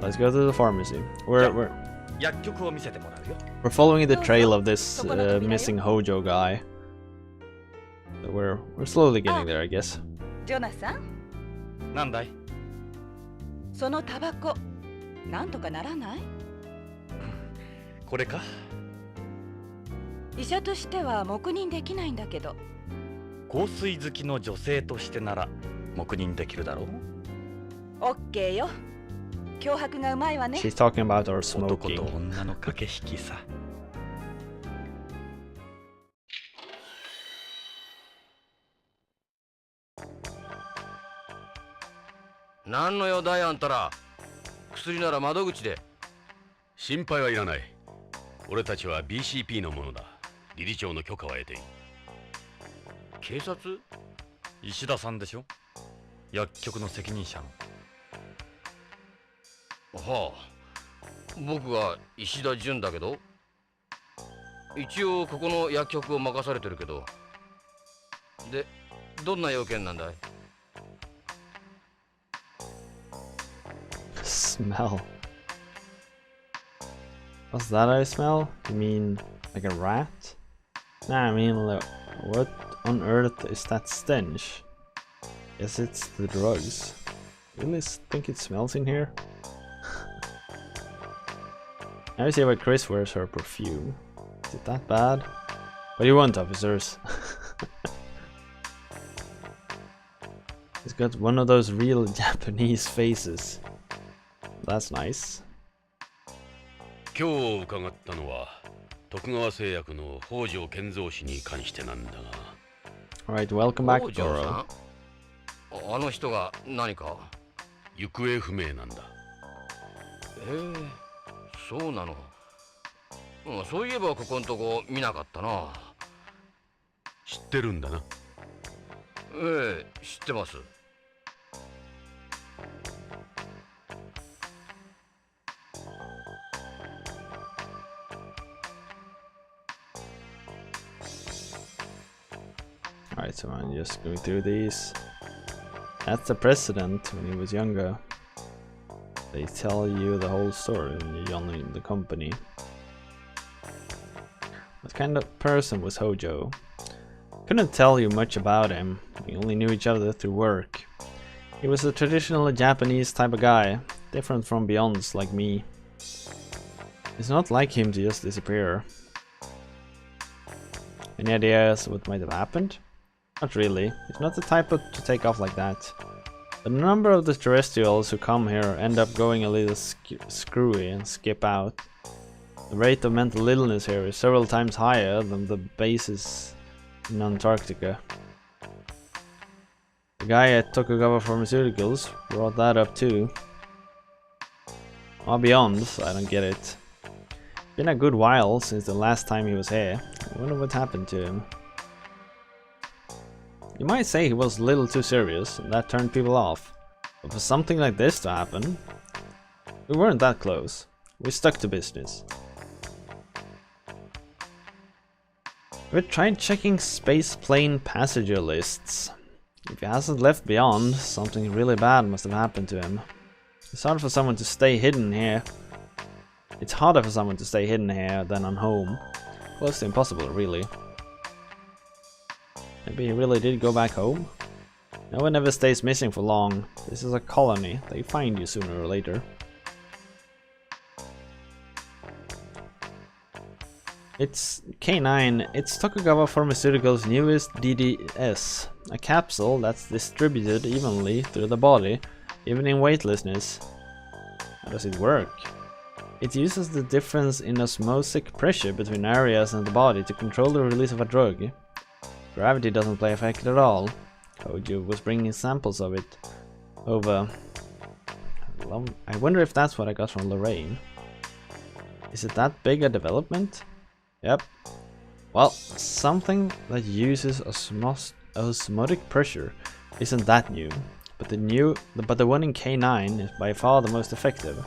Let's go to the pharmacy. We're 薬局を見せてもらうよ。 we're following the trail of this missing Hojo guy. So we're slowly getting there, I guess. ジョナサン、なんだい？そのタバコ、なんとかならない？これか？医者としては黙認できないんだけど。香水好きの女性としてなら黙認できるだろう。オッケーよ。脅迫がうまいわね。 She's talking about our 男 smoking. と女の駆け引きさ。なんの用だいあんたら。薬なら窓口で。心配はいらない。俺たちは BCP のものだ。理事長の許可は得ている。警察？石田さんでしょ？薬局の責任者の。はあ、僕が石田純だけど、一応ここの薬局を任されてるけど。で、どんな要件なんだい？ Smell. What's that I smell? You mean like a rat? Nah, I mean like, what on earth is that stench? Guess it's the drugs. Really think it smells in here? Now you see why Chris wears her perfume. Is it that bad? What do you want, officers? He's got one of those real Japanese faces. That's nice. 今日伺ったのは徳川製薬の北条健三氏に関してなんだが。 Alright, welcome back, 北条 Goro. さん？あの人が何か？行方不明なんだ。そうなの。そういえばここんとこ見なかったな。知ってるんだな。ええ、知ってます。Alright, so I'm just going through these. That's the president when he was younger. They tell you the whole story when you're young in the company. What kind of person was Hojo? Couldn't tell you much about him. We only knew each other through work. He was a traditional Japanese type of guy, different from Beyonds like me. It's not like him to just disappear. Any ideas what might have happened? Not really. He's not the type to take off like that. But a number of the terrestrials who come here end up going a little screwy and skip out. The rate of mental illness here is several times higher than the bases in Antarctica. The guy at Tokugawa Pharmaceuticals brought that up too. I'll be honest, I don't get it. Been a good while since the last time he was here. I wonder what happened to him. You might say he was a little too serious and that turned people off. But for something like this to happen, we weren't that close. We stuck to business. We tried checking space plane passenger lists. If he hasn't left beyond, something really bad must have happened to him. It's hard for someone to stay hidden here. It's harder for someone to stay hidden here than on home. Close to impossible, really. Maybe he really did go back home? No one ever stays missing for long. This is a colony. They find you sooner or later. It's K9. It's Tokugawa Pharmaceuticals' newest DDS. A capsule that's distributed evenly through the body, even in weightlessness. How does it work? It uses the difference in osmotic pressure between areas in the body to control the release of a drug. Gravity doesn't play a factor at all. Hojo was bringing samples of it over. Well, I wonder if that's what I got from Lorraine. Is it that big a development? Yep. Well, something that uses osmotic pressure isn't that new, but the one in K9 is by far the most effective.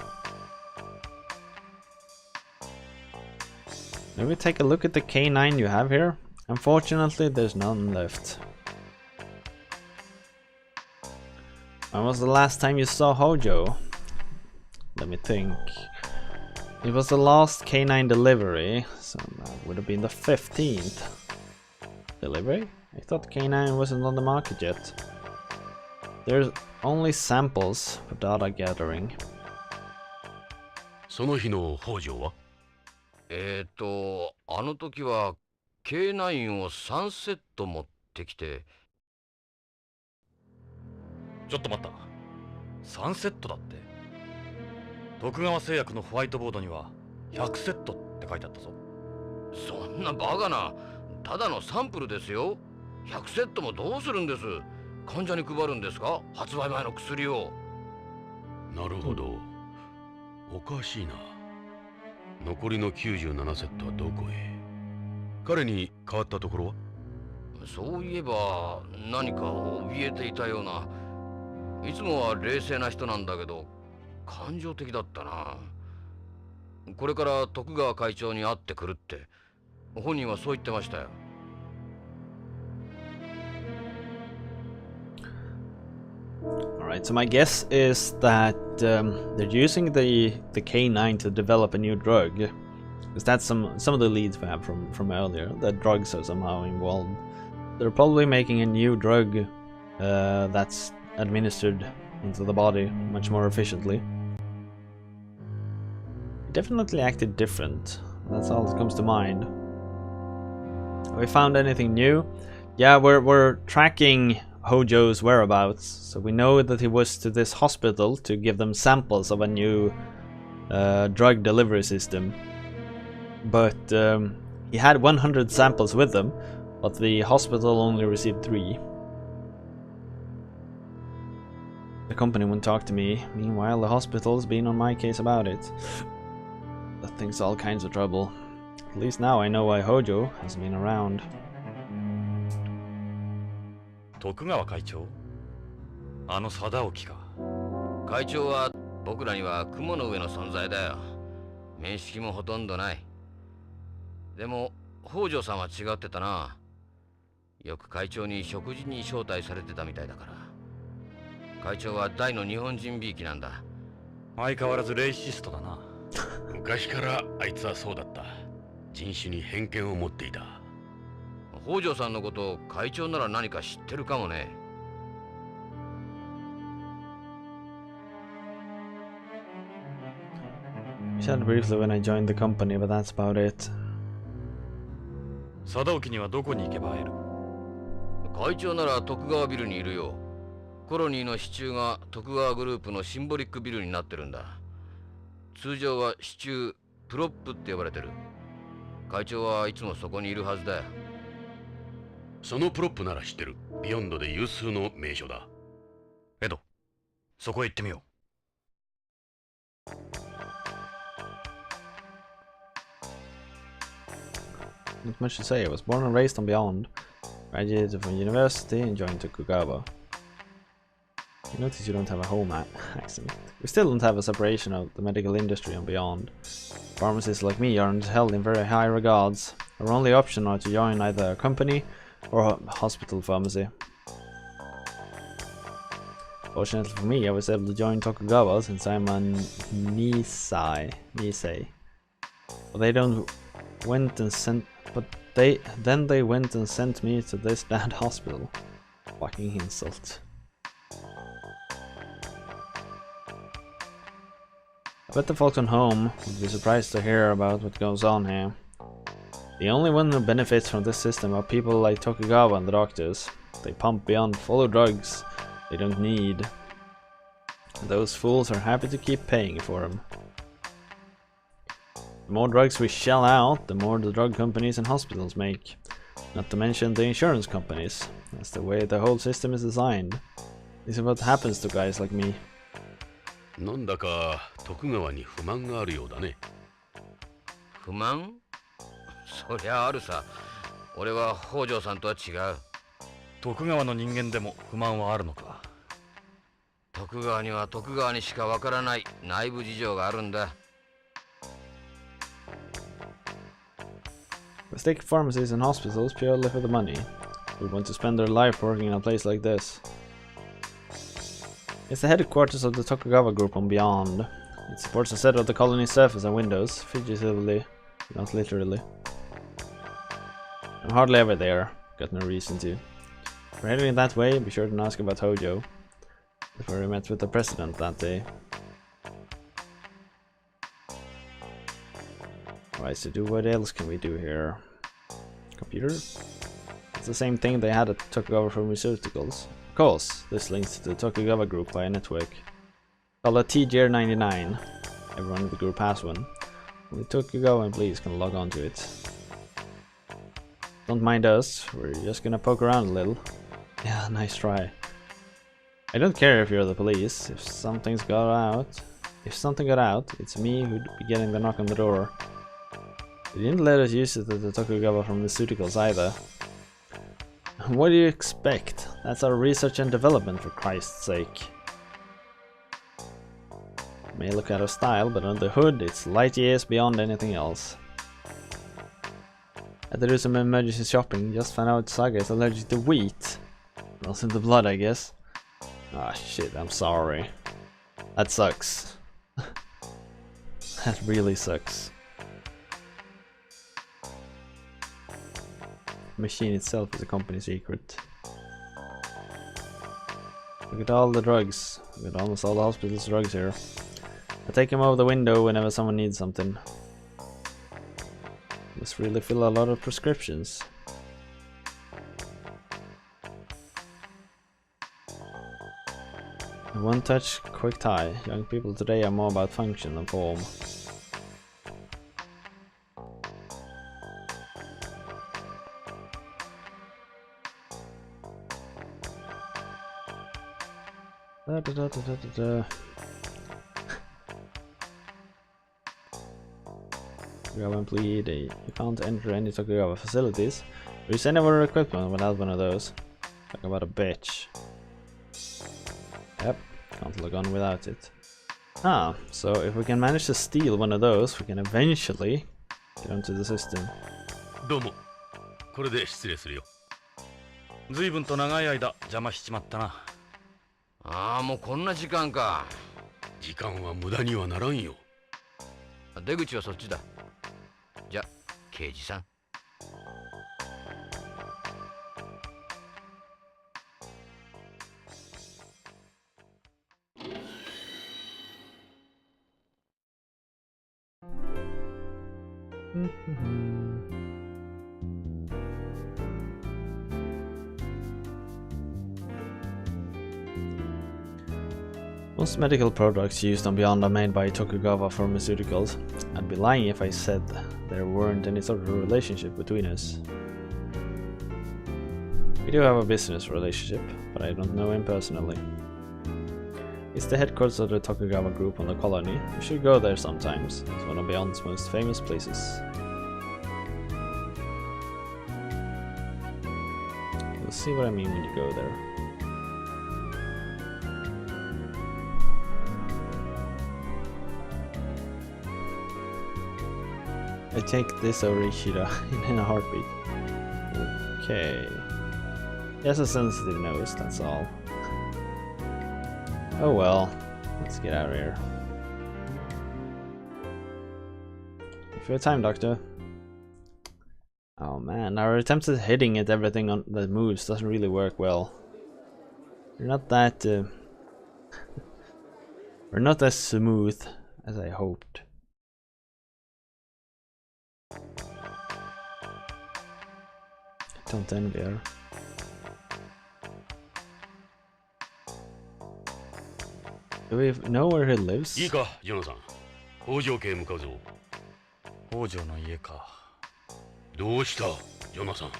Maybe take a look at the K9 you have here. Unfortunately, there's none left. When was the last time you saw Hojo? Let me think. It was the last K9 delivery, so that would have been the 15th. Delivery? I thought K9 wasn't on the market yet. There's only samples for data gathering. その日の北条はあの時は K9 を3セット持ってきて。ちょっと待った。3セットだって。徳川製薬のホワイトボードには100セットって書いてあったぞ。そんなバカな。ただのサンプルですよ。100セットもどうするんです。患者に配るんですか、発売前の薬を。なるほど。おかしいな。残りの97セットはどこへ。彼に変わったところは。そういえば何か怯えていたような。いつもは冷静な人なんだけど感情的だったな。これから徳川会長に会ってくるって本人はそう言ってましたよ。Alright, so my guess is that they're using the K9 to develop a new drug. Because that's some of the leads we have from earlier, that drugs are somehow involved. They're probably making a new drug that's administered into the body much more efficiently. It definitely acted different. That's all that comes to mind. Have we found anything new? Yeah, we're tracking Hojo's whereabouts, so we know that he was to this hospital to give them samples of a new drug delivery system. But he had 100 samples with them, but the hospital only received 3. The company wouldn't talk to me. Meanwhile, the hospital's been on my case about it. That thing's all kinds of trouble. At least now I know why Hojo has been around. 徳川会長？あの貞興か。会長は僕らには雲の上の存在だよ。面識もほとんどない。でも北条さんは違ってたな。よく会長に食事に招待されてたみたいだから。会長は大の日本人びいきなんだ。相変わらずレイシストだな。昔からあいつはそうだった。人種に偏見を持っていた。北条さんのこと会長なら何か知ってるかもね。We chatted briefly when I joined the company, but that's about it. 貞興にはどこに行けば会える？会長なら徳川ビルにいるよ。コロニーの支柱が徳川グループのシンボリックビルになってるんだ。通常は支柱プロップって呼ばれてる。会長はいつもそこにいるはずだよ。そのプロップなら知ってる。ビヨンドで有数の名所だ。エド、そこへ行ってみよう。Not much to say. I was born and raised on Beyond. Graduated from university and joined Tokugawa. You notice you don't have a home accent. We still don't have a separation of the medical industry and beyond. Pharmacists like me aren't held in very high regards. Our only option are to join either a company or a hospital pharmacy. Fortunately for me, I was able to join Tokugawa since I'm a Nisei. But they went and sent me to this damned hospital. Fucking insult. I bet the folks on home would be surprised to hear about what goes on here. The only one who benefits from this system are people like Tokugawa and the doctors. They pump Beyond full of drugs they don't need. Those fools are happy to keep paying for them. The more drugs we shell out, the more the drug companies and hospitals make. Not to mention the insurance companies. That's the way the whole system is designed. This is what happens to guys like me. なんだか徳川に不満があるようだね。不満？そりゃあるさ。俺は北条さんとは違う。徳川の人間でも不満はあるのか。徳川には徳川にしかわからない内部事情があるんだ。Mistake pharmacies and hospitals purely for the money. Who want to spend their life working in a place like this. It's the headquarters of the Tokugawa group on Beyond. It supports a set of the colony's surface and windows, figuratively, not literally. I'm hardly ever there, got no reason to. If we're heading that way, be sure to ask about Hojo. Before we met with the president that day. Alright, so what else can we do here? Computer? It's the same thing they had at Tokugawa Pharmaceuticals. Of course, this links to the Tokugawa group by a network. Called a TGR99. Everyone in the group has one. Only Tokugawa employees can log on to it. Don't mind us, we're just gonna poke around a little. Yeah, nice try. I don't care if you're the police. If something got out, it's me who'd be getting the knock on the door. They didn't let us use it at the Tokugawa Pharmaceuticals either. What do you expect? That's our research and development, for Christ's sake. May look out of style, but under the hood it's light years beyond anything else. Had to do some emergency shopping, just found out Saga is allergic to wheat. Runs in the blood, I guess. Ah shit, I'm sorry. That sucks. That really sucks. The machine itself is a company secret. Look at all the drugs. Look at almost all the hospital's drugs here. I take them over the window whenever someone needs something. Must really fill a lot of prescriptions. A one-touch, quick tie. Young people today are more about function than form. Tokugawa employee, you can't enter any Tokugawa facilities. Use any of our equipment without one of those. Talk about a bitch. Yep, can't log on without it. Ah, so if we can manage to steal one of those, we can eventually get onto the system. どうも。これで失礼するよ。随分と長い間邪魔しちまったな。ああ、もうこんな時間か。時間は無駄にはならんよ。出口はそっちだ。じゃ、刑事さん。Most medical products used on Beyond are made by Tokugawa Pharmaceuticals. I'd be lying if I said there weren't any sort of relationship between us. We do have a business relationship, but I don't know him personally. It's the headquarters of the Tokugawa group on the colony. You should go there sometimes. It's one of Beyond's most famous places. You'll see what I mean when you go there. I take this over Ishida in a heartbeat. Okay. He has a sensitive nose, that's all. Oh well, let's get out of here. If you have time, Doctor. Oh man, our attempts at hitting at everything on that moves doesn't really work well. We're not that... we're not as smooth as I hoped. Don't envy her. Do we know where he lives? いいか、ジョナサン。北条家へ向かうぞ。北条の家か。どうした、ジョナサン。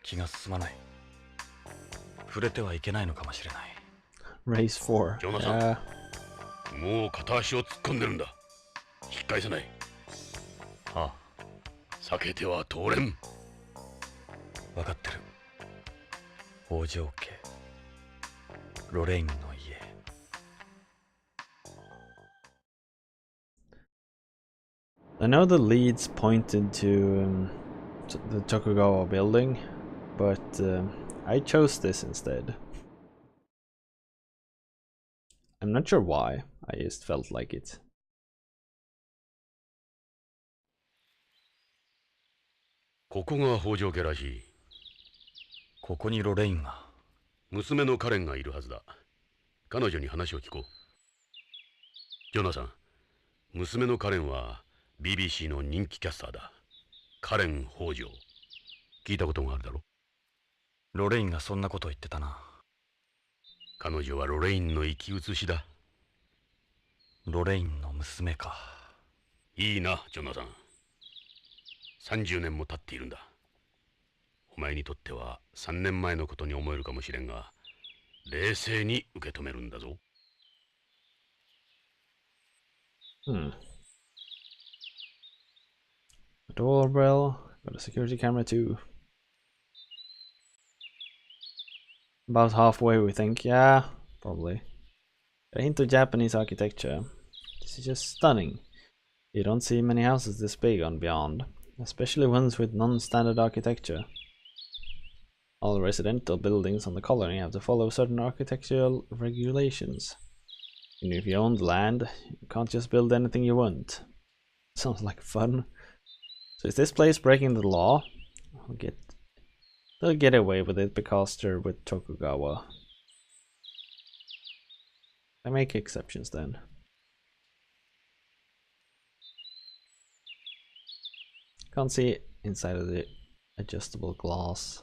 気が進まない。触れてはいけないのかもしれない。Race 4. ジョナサン。もう片足を突っ込んでるんだ。引き返せない。ああ。避けては通れん。分かってる。北条家。ロレインの家。I know the leads pointed to the Tokugawa building, but I chose this instead. I'm not sure why, I just felt like it. ここが北条家らしい。ここにロレインが。娘のカレンがいるはずだ。彼女に話を聞こう。ジョナサン、娘のカレンは BBC の人気キャスターだ。カレン北条。聞いたことがあるだろ？ロレインがそんなこと言ってたな。彼女はロレインの生き写しだ。ロレインの娘か。いいな、ジョナサン。30年も経っているんだ。お前にとっては3年前のことに思えるかもしれんが、冷静に受け止めるんだぞ。A doorbell, got a security camera too. About halfway we think, yeah, probably. A hint of Japanese architecture. This is just stunning. You don't see many houses this big on Beyond, especially ones with non-standard architecture. All residential buildings on the colony have to follow certain architectural regulations. And if you own the land, you can't just build anything you want. Sounds like fun. So is this place breaking the law? They'll get away with it because they're with Tokugawa. I make exceptions then. Can't see inside of the adjustable glass.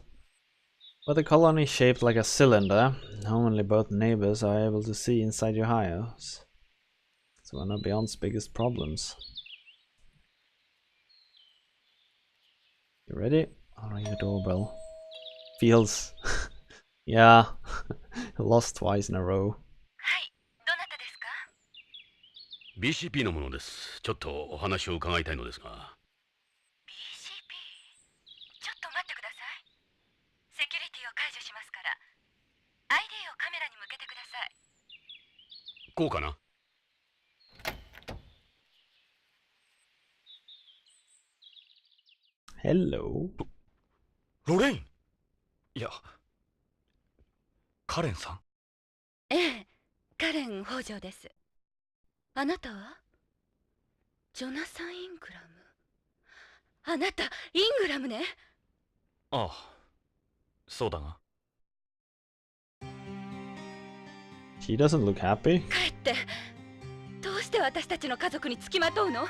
But the colony is shaped like a cylinder. Only both neighbors are able to see inside your house. It's one of Beyond's biggest problems. You ready? I'll ring the doorbell. Feels... yeah. Lost twice in a row. BCP のものです。ちょっとお話を伺いたいのですが。BCP？ ちょっと待ってください。セキュリティを解除しますから、ID をカメラに向けてください。こうかな？Hello. ロレイン。いや、カレンさん。ええ、カレン北条です。あなたはジョナサン・イングラム。あなたイングラムね。ああ、そうだが。She doesn't look happy. 帰って。どうして私たちの家族につきまとうの？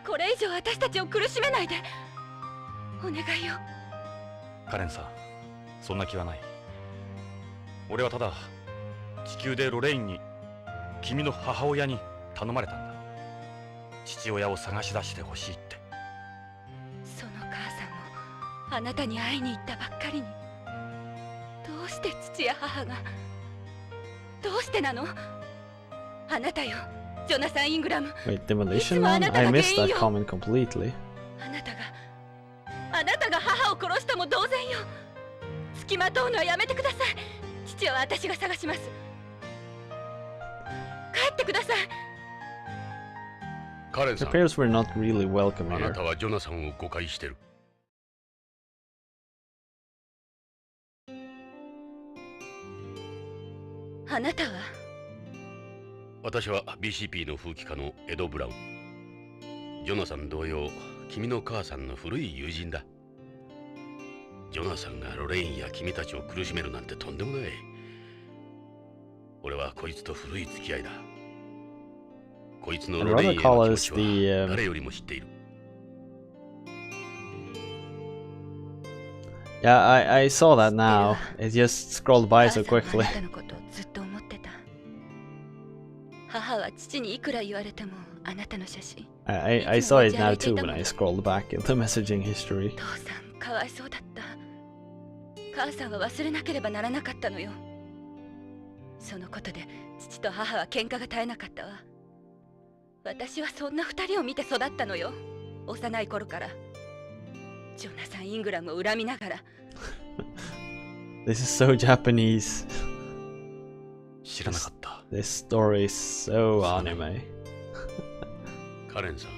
これ以上私たちを苦しめないで。お願いよ。カレンさん、そんな気はない。俺はただ地球でロレインに君の母親に頼まれたんだ。父親を探し出してほしいって。その母さんもあなたに会いに行ったばっかりに、どうして父や母が、どうしてなの？あなたよ、ジョナサン・イングラム。 Wait, demolition man? I missed that comment completely. あなたが母を殺したも同然よ。付きまとうのはやめてください。父は私が探します。帰ってください。カレン The さん、 parents were not really welcome あな here. たはジョナサンを誤解してる。あなたは？私は BCP の風紀家のエド・ブラウン。ジョナサン同様、君の母さんの古い友人だ。ジョナサンがロレインや君たちを苦しめるなんてとんでもない。俺はこいつと古い付き合いだ。こいつの I'd ロレイン rather へ call の気持 us ちは the 誰よりも知っている。Yeah, I saw that now. It just scrolled by so 母さん quickly. はあなたのことをずっと思ってた。母は父にいくら言われてもあなたの写真。 I saw it now too when I scrolled back at the messaging history. 父さんかわいそうだった。母さんは忘れなければならなかったのよ。そのことで父と母は喧嘩が絶えなかったわ。私はそんな二人を見て育ったのよ、幼い頃から。ジョナサン・イングラムを恨みながら。This is so Japanese. 知らなかった。 This story is so anime. カレンさん、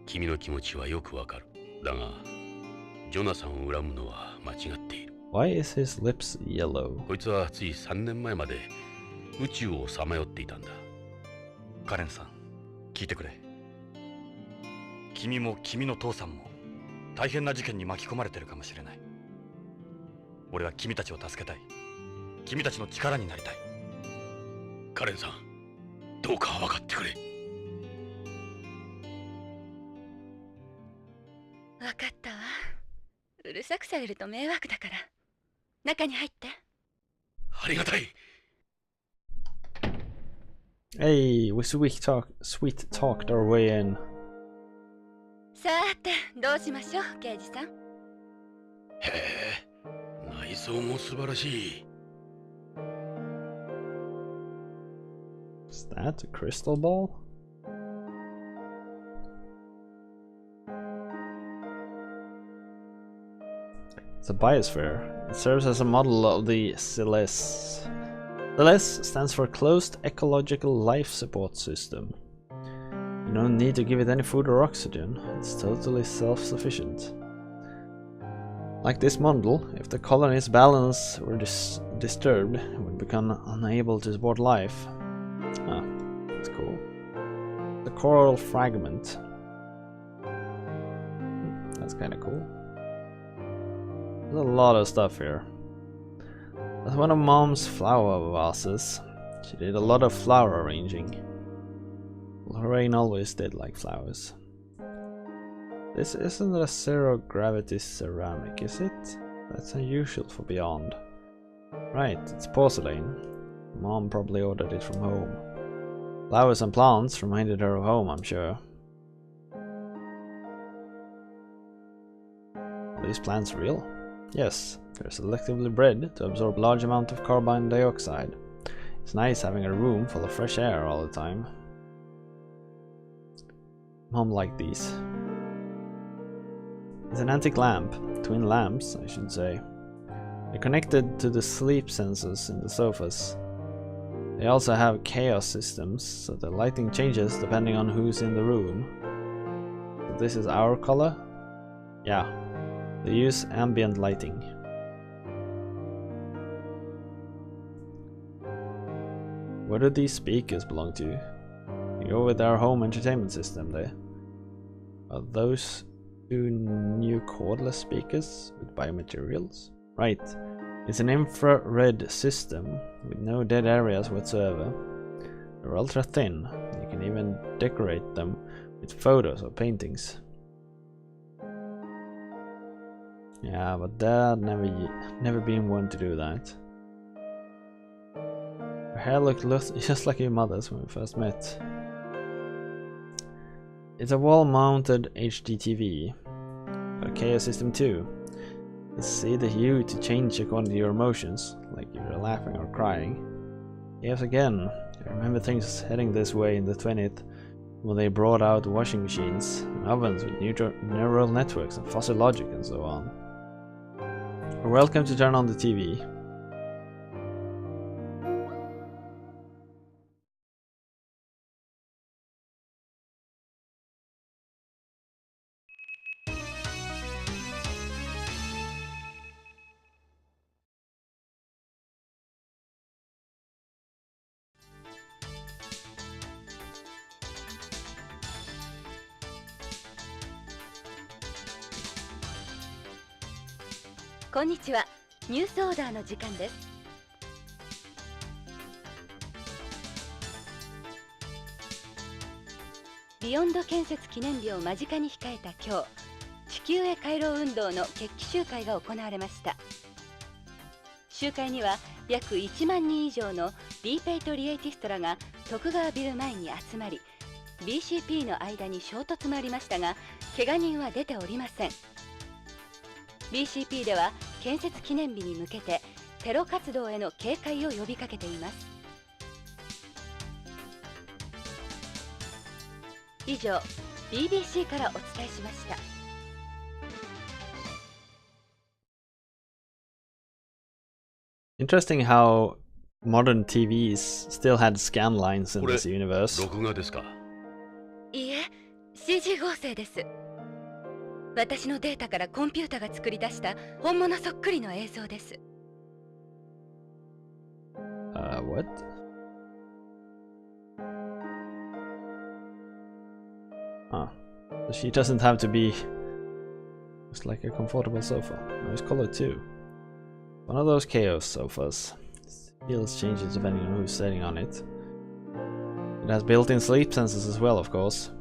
君の気持ちはよくわかる。だが、ジョナサンを恨むのは間違っている。Why is his lips yellow? こいつはつい3年前まで宇宙をさまよっていたんだ。カレンさん、聞いてくれ。君も君の父さんも大変な事件に巻き込まれてるかもしれない。俺は君たちを助けたい。君たちの力になりたい。カレンさん、どうか分かってくれ。わかったわ。うるさくされると迷惑だから。中に入って。ありがたい。Hey, we sweet talked our way in. さーて、どうしましょう、刑事さん。へえ、内装も素晴らしい。Is that a crystal ball? It's a biosphere. It serves as a model of the CELES. CELES stands for Closed Ecological Life Support System. You don't need to give it any food or oxygen. It's totally self-sufficient. Like this model, if the colony's balance were disturbed, it would become unable to support life. Ah, that's cool. The coral fragment. That's kind of cool. There's a lot of stuff here. That's one of Mom's flower vases. She did a lot of flower arranging. Lorraine always did like flowers. This isn't a zero-gravity ceramic, is it? That's unusual for Beyond. Right, it's porcelain. Mom probably ordered it from home. Flowers and plants reminded her of home, I'm sure. Are these plants real? Yes, they're selectively bred to absorb large amounts of carbon dioxide. It's nice having a room full of fresh air all the time. Mom liked these. It's an antique lamp. Twin lamps, I should say. They're connected to the sleep sensors in the sofas. They also have chaos systems, so the lighting changes depending on who's in the room. So this is our color? Yeah. They use ambient lighting. Where do these speakers belong to? They go with our home entertainment system there. Are those two new cordless speakers with biomaterials? Right. It's an infrared system with no dead areas whatsoever. They're ultra thin. You can even decorate them with photos or paintings. Yeah, but Dad never been one to do that. Her hair looked just like your mother's when we first met. It's a wall-mounted HD TV. Got a KO system too. You see the hue to change according to your emotions, like if you're laughing or crying. Yes, again, I remember things heading this way in the 20th when they brought out washing machines and ovens with neural networks and fuzzy logic and so on. You're welcome to turn on the TV.こんにちは。ニュースオーダーの時間です。ビヨンド建設記念日を間近に控えた今日、地球へ帰ろう運動の決起集会が行われました。集会には約1万人以上のリーペイトリエイティストらが徳川ビル前に集まり、BCP の間に衝突もありましたが、怪我人は出ておりません。BCP では建設記念日に向けてテロ活動への警戒を呼びかけています。以上、BBC からお伝えしました。Interesting how modern TVs still had scan lines in this universe. 録画ですか？いいえ、CG 合成です。私のデータからコンピュータが作り出した本物そっくりの映像です。What? Ah, so she doesn't have to be just like a comfortable sofa. No, it's colored too. One of those chaos sofas. Feels changes depending on who's sitting on it. It has built-in sleep sensors as well, of course.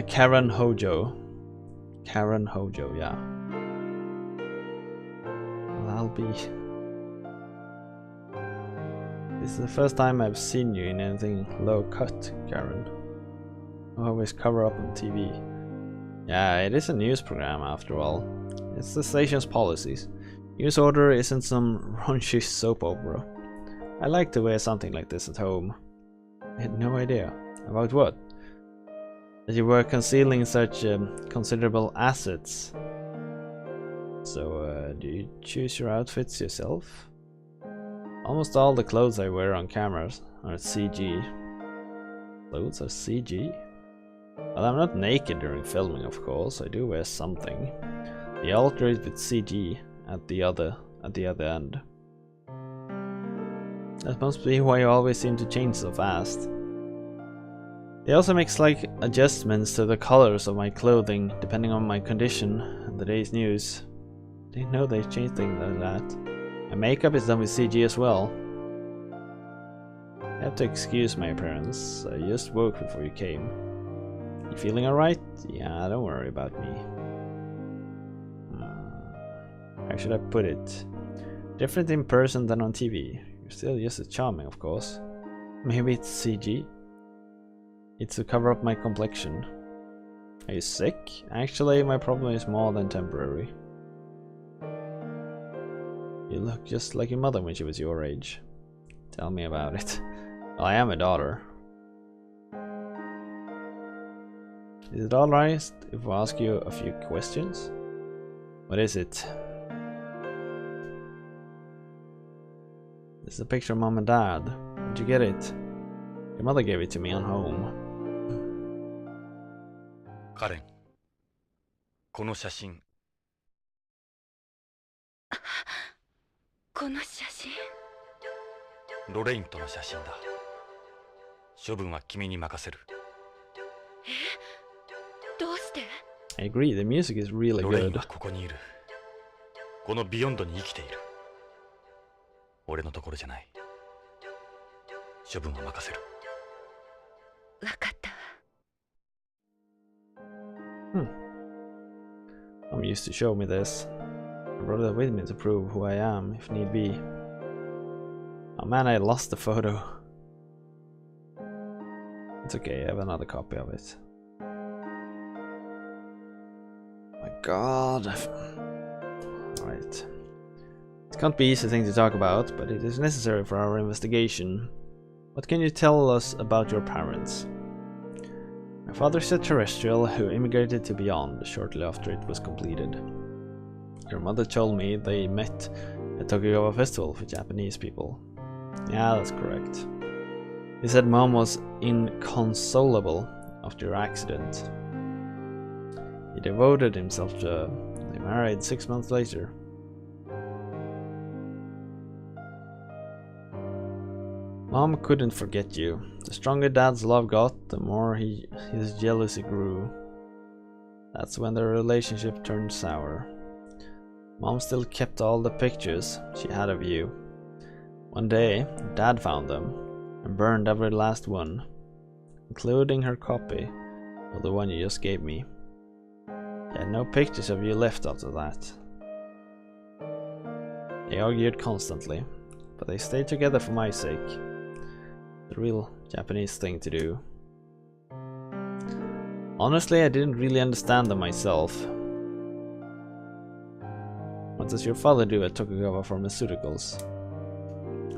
Karen Hojo. Karen Hojo, yeah. Well, I'll be... This is the first time I've seen you in anything low-cut, Karen. I always cover up on TV. Yeah, it is a news program after all. It's the station's policies. News order isn't some raunchy soap opera. I like to wear something like this at home. I had no idea. About what? That you were concealing such considerable assets. So, do you choose your outfits yourself? Almost all the clothes I wear on cameras are CG. Clothes are CG? Well, I'm not naked during filming, of course. I do wear something. They alter it with CG at the other end. That must be why you always seem to change so fast. They also make slight adjustments to the colors of my clothing depending on my condition and the day's news. Didn't know they changed things like that. My makeup is done with CG as well. You have to excuse my appearance. I just woke before you came. You feeling alright? Yeah, don't worry about me. How should I put it? Different in person than on TV. You're still just as charming, of course. Maybe it's CG? It's to cover up my complexion. Are you sick? Actually, my problem is more than temporary. You look just like your mother when she was your age. Tell me about it. Well, I am a daughter. Is it alright if I ask you a few questions? What is it? This is a picture of mom and dad. Where'd you get it? Your mother gave it to me on home. カレン、この写真。この写真。ロレインとの写真だ。処分は君に任せる。どうして？ I agree, the music is really ロレイン good. はここにいる。このビヨンドに生きている。俺のところじゃない。処分は任せる。わかったわ。I'm used to show me this. I brought it with me to prove who I am, if need be. Oh man, I lost the photo. It's okay, I have another copy of it. My god. Alright. It can't be an easy thing to talk about, but it is necessary for our investigation. What can you tell us about your parents? My father is a terrestrial who immigrated to Beyond shortly after it was completed. Your mother told me they met at Tokugawa Festival for Japanese people. Yeah, that's correct. He said Mom was inconsolable after your accident. He devoted himself to her. They married 6 months later. Mom couldn't forget you. The stronger Dad's love got, the more his jealousy grew. That's when their relationship turned sour. Mom still kept all the pictures she had of you. One day, Dad found them and burned every last one, including her copy of the one you just gave me. He had no pictures of you left after that. They argued constantly, but they stayed together for my sake. The real Japanese thing to do. Honestly, I didn't really understand them myself. What does your father do at Tokugawa Pharmaceuticals?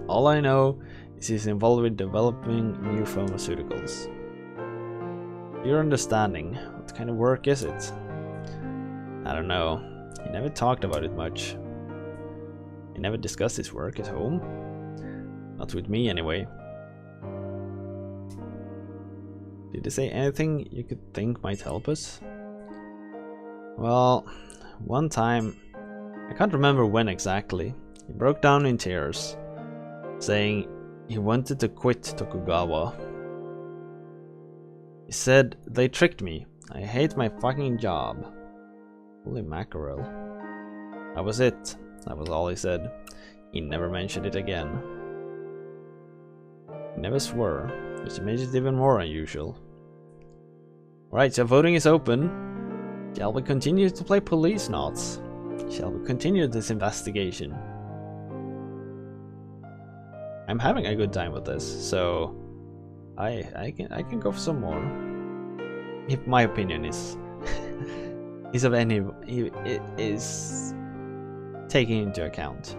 All I know is he's involved with developing new pharmaceuticals. Your understanding, what kind of work is it? I don't know. He never talked about it much. He never discussed his work at home. Not with me anyway. Did he say anything you could think might help us? Well, one time, I can't remember when exactly, he broke down in tears, saying he wanted to quit Tokugawa. He said, they tricked me. I hate my fucking job. Holy mackerel. That was it. That was all he said. He never mentioned it again. He never swore, which made it even more unusual. Alright, so voting is open. Shall we continue to play Policenauts? Shall we continue this investigation? I'm having a good time with this, so I can go for some more. If my opinion is is of any is taken into account.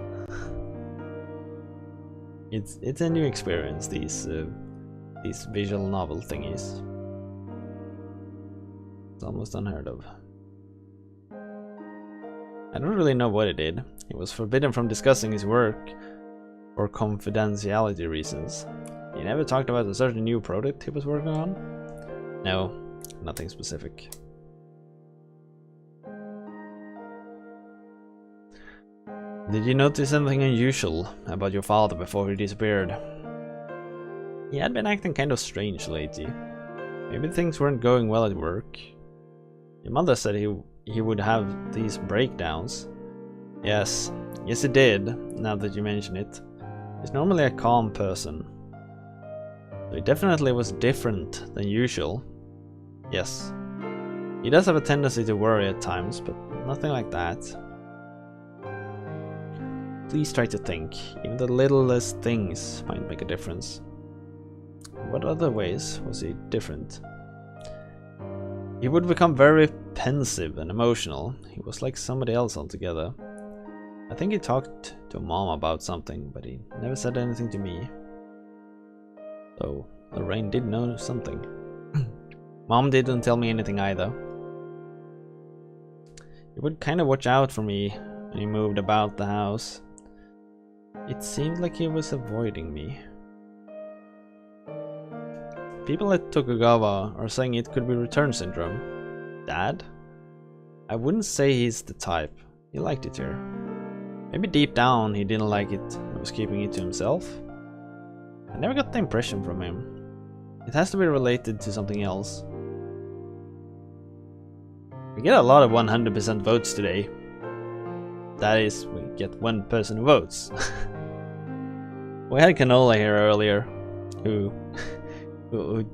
It's a new experience, these visual novel thingies. It's almost unheard of. I don't really know what he did. He was forbidden from discussing his work for confidentiality reasons. He never talked about a certain new product he was working on. No, nothing specific. Did you notice anything unusual about your father before he disappeared? He had been acting kind of strange lately. Maybe things weren't going well at work. Your mother said he would have these breakdowns. Yes he did, now that you mention it. He's normally a calm person. So he definitely was different than usual. Yes. He does have a tendency to worry at times, but nothing like that. Please try to think. Even the littlest things might make a difference. What other ways was he different? He would become very pensive and emotional. He was like somebody else altogether. I think he talked to Mom about something, but he never said anything to me. Though Lorraine did know something. Mom didn't tell me anything either. He would kind of watch out for me when he moved about the house. It seemed like he was avoiding me. People at Tokugawa are saying it could be return syndrome. Dad? I wouldn't say he's the type. He liked it here. Maybe deep down he didn't like it and was keeping it to himself. I never got the impression from him. It has to be related to something else. We get a lot of 100% votes today. That is, we get one person who votes. We had Canola here earlier, who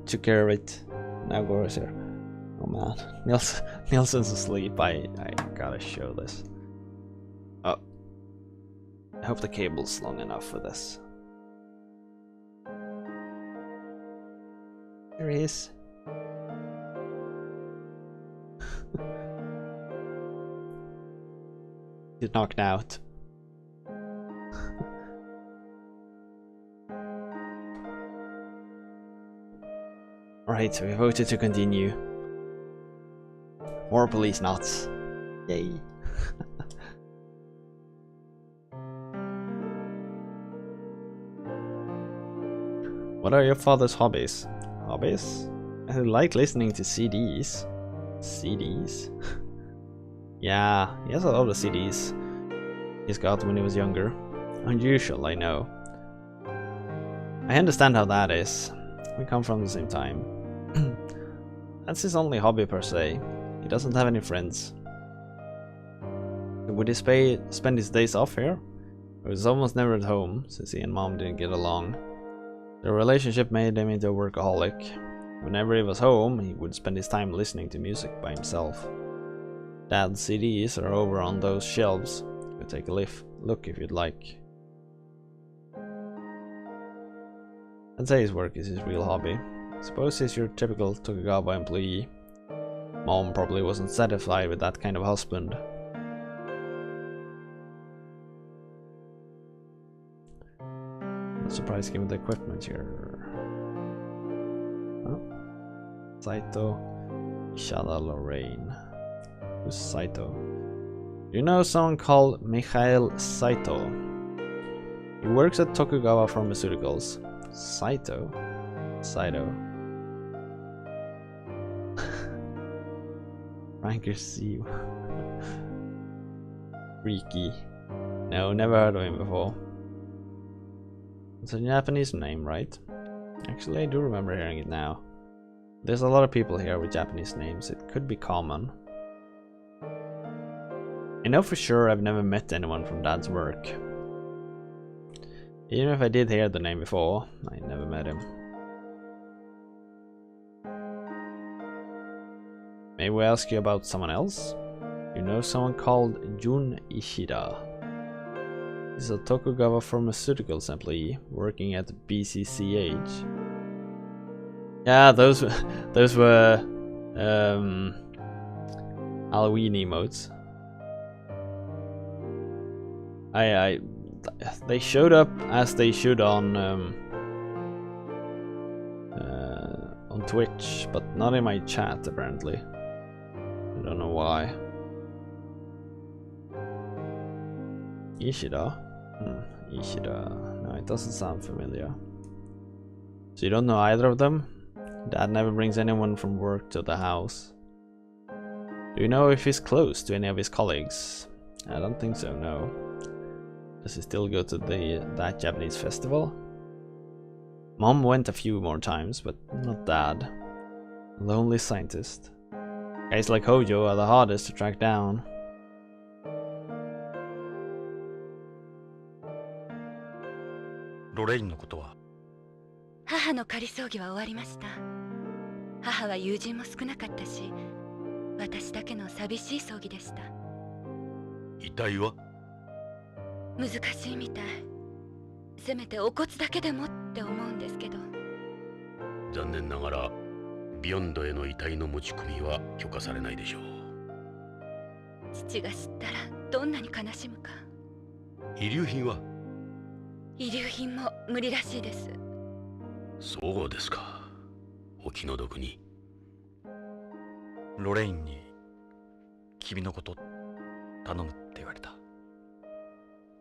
took care of it. Now Gora's here. Oh man, Nielsen's asleep. I gotta show this. Oh. I hope the cable's long enough for this. There he is. He's knocked out. Alright, so we voted to continue. More Policenauts. Yay. What are your father's hobbies? Hobbies? I like listening to CDs. CDs? Yeah, he has a lot of CDs he's got when he was younger. Unusual, I know. I understand how that is. We come from the same time. That's his only hobby per se. He doesn't have any friends. Would he spend his days off here? He was almost never at home, since he and mom didn't get along. Their relationship made him into a workaholic. Whenever he was home, he would spend his time listening to music by himself. Dad's CDs are over on those shelves. You can take a look if you'd like. I'd say his work is his real hobby. Suppose he's your typical Tokugawa employee. Mom probably wasn't satisfied with that kind of husband. Not surprised given the equipment here. Oh. Saito Ishada Lorraine. Who's Saito? You know someone called Mikhail Saito? He works at Tokugawa Pharmaceuticals. Saito? Saito. Franker Sea. Freaky. No, never heard of him before. It's a Japanese name, right? Actually, I do remember hearing it now. There's a lot of people here with Japanese names. It could be common. I know for sure I've never met anyone from Dad's work. Even if I did hear the name before, I never met him. May we ask you about someone else? You know someone called Jun Ishida. He's a Tokugawa Pharmaceuticals employee working at BCCH. Yeah, those were Halloween emotes. They showed up as they should on Twitch, but not in my chat apparently. I don't know why. Ishida? Ishida. No, it doesn't sound familiar. So you don't know either of them? Dad never brings anyone from work to the house. Do you know if he's close to any of his colleagues? I don't think so, no. Does he still go to that Japanese festival? Mom went a few more times, but not Dad. Lonely scientist. Guys like Hojo are the hardest to track down. Lorraine のことは母の仮葬儀は終わりました。母は友人も少なかったし、私だけの寂しい葬儀でした。遺体は難しいみたい。せめてお骨だけでもって思うんですけど。残念ながらビヨンドへの遺体の持ち込みは許可されないでしょう。父が知ったらどんなに悲しむか。遺留品は遺留品も無理らしいです。そうですか。お気の毒に。ロレインに君のこと頼むって言われた。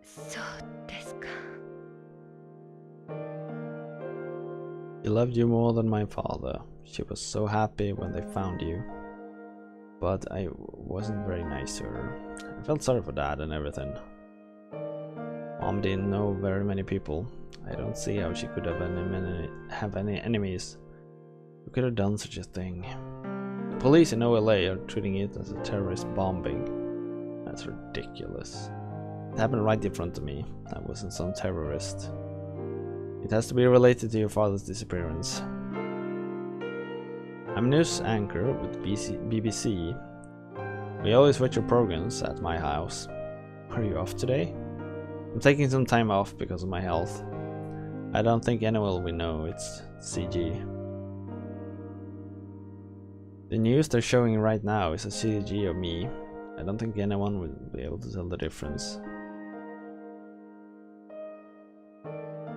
そうですか。She loved you more than my father. She was so happy when they found you. But I wasn't very nice to her. I felt sorry for Dad and everything. Mom didn't know very many people. I don't see how she could have any enemies who could have done such a thing. The police in OLA are treating it as a terrorist bombing. That's ridiculous. It happened right in front of me. I wasn't some terrorist. It has to be related to your father's disappearance. I'm a news anchor with BBC. We always watch your programs at my house. Are you off today? I'm taking some time off because of my health. I don't think anyone will know it's CG. The news they're showing right now is a CG of me. I don't think anyone will be able to tell the difference.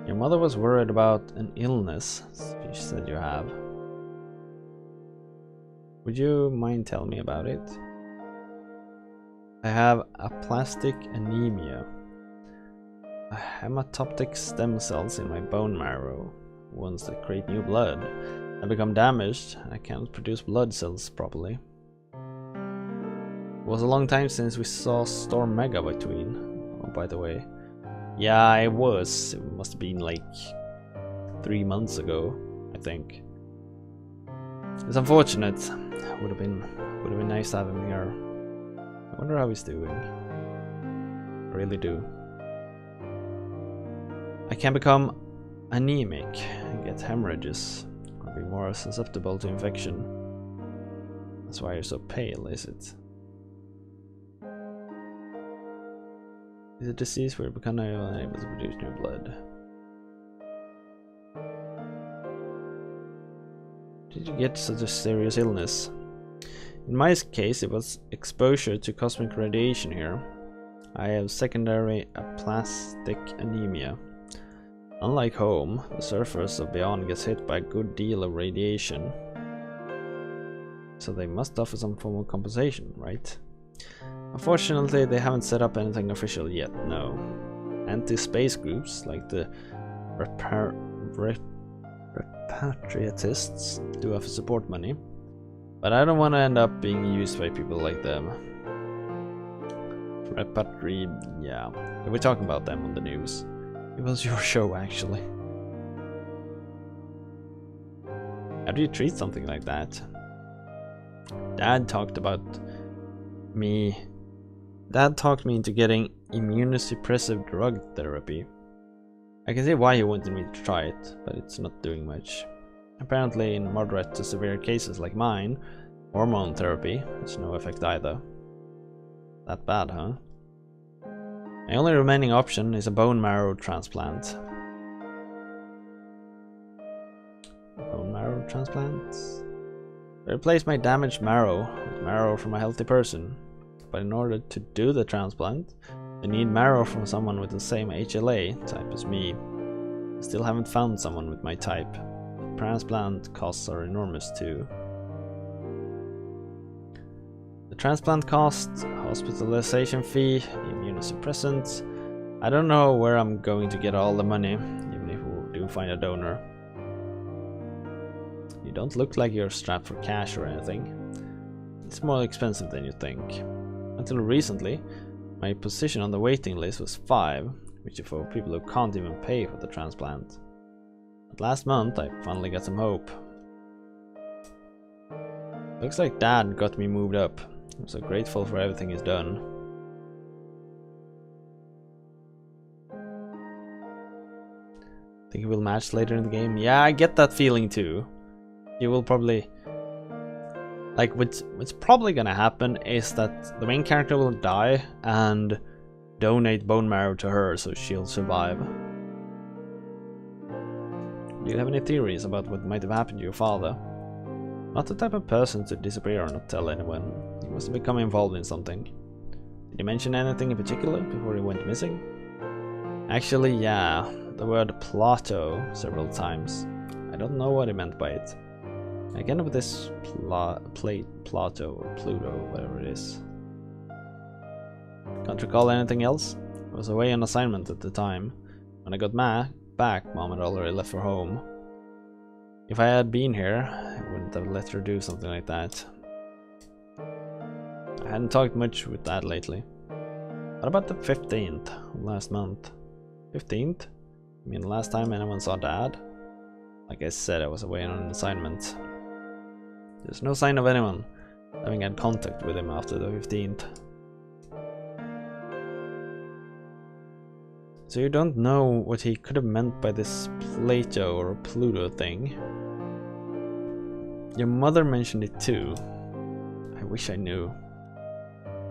Your mother was worried about an illness she said you have. Would you mind telling me about it? I have aplastic anemia. Hematopoietic stem cells in my bone marrow. Ones that create new blood. I become damaged. I can't produce blood cells properly. It was a long time since we saw Storm Mega between. Oh, by the way. Yeah, it was. It must have been like 3 months ago, I think. It's unfortunate. Would have been nice to have him here. I wonder how he's doing. I really do. I can become anemic and get hemorrhages, or be more susceptible to infection. That's why you're so pale, is it? Is a disease where you become unable to produce new blood. Did you get such a serious illness? In my case, it was exposure to cosmic radiation here. I have secondary aplastic anemia. Unlike home, the surface of Beyond gets hit by a good deal of radiation. So they must offer some form of compensation, right? Unfortunately, they haven't set up anything official yet, no. Anti-space groups, like the repatriatists, do offer support money. But I don't want to end up being used by people like them. Yeah. We're talking about them on the news. It was your show, actually. How do you treat something like that? Dad talked me into getting immunosuppressive drug therapy. I can see why he wanted me to try it, but it's not doing much. Apparently in moderate to severe cases like mine, hormone therapy has no effect either. That bad, huh? My only remaining option is a bone marrow transplant. Bone marrow transplants? I replace my damaged marrow with marrow from a healthy person. But in order to do the transplant, I need marrow from someone with the same HLA type as me. I still haven't found someone with my type. The transplant costs are enormous too. The transplant cost, hospitalization fee, immunosuppressants. I don't know where I'm going to get all the money, even if we do find a donor. You don't look like you're strapped for cash or anything. It's more expensive than you think. Until recently, my position on the waiting list was 5, which is for people who can't even pay for the transplant. But last month, I finally got some hope. Looks like Dad got me moved up. I'm so grateful for everything he's done. Think he will match later in the game? Yeah, I get that feeling too. He will probably... Like, what's probably gonna happen is that the main character will die and donate bone marrow to her so she'll survive. Do you have any theories about what might have happened to your father? Not the type of person to disappear or not tell anyone. He must have become involved in something. Did he mention anything in particular before he went missing? Actually, yeah. The word Plato several times. I don't know what he meant by it. I can end with this Plato or Pluto, whatever it is. Can't recall anything else. I was away on assignment at the time. When I got back, Mom had already left for home. If I had been here, I wouldn't have let her do something like that. I hadn't talked much with Dad lately. What about the 15th of last month? 15th? I mean, the last time anyone saw Dad? Like I said, I was away on an assignment. There's no sign of anyone having had contact with him after the 15th. So you don't know what he could have meant by this Plato or Pluto thing? Your mother mentioned it too. I wish I knew.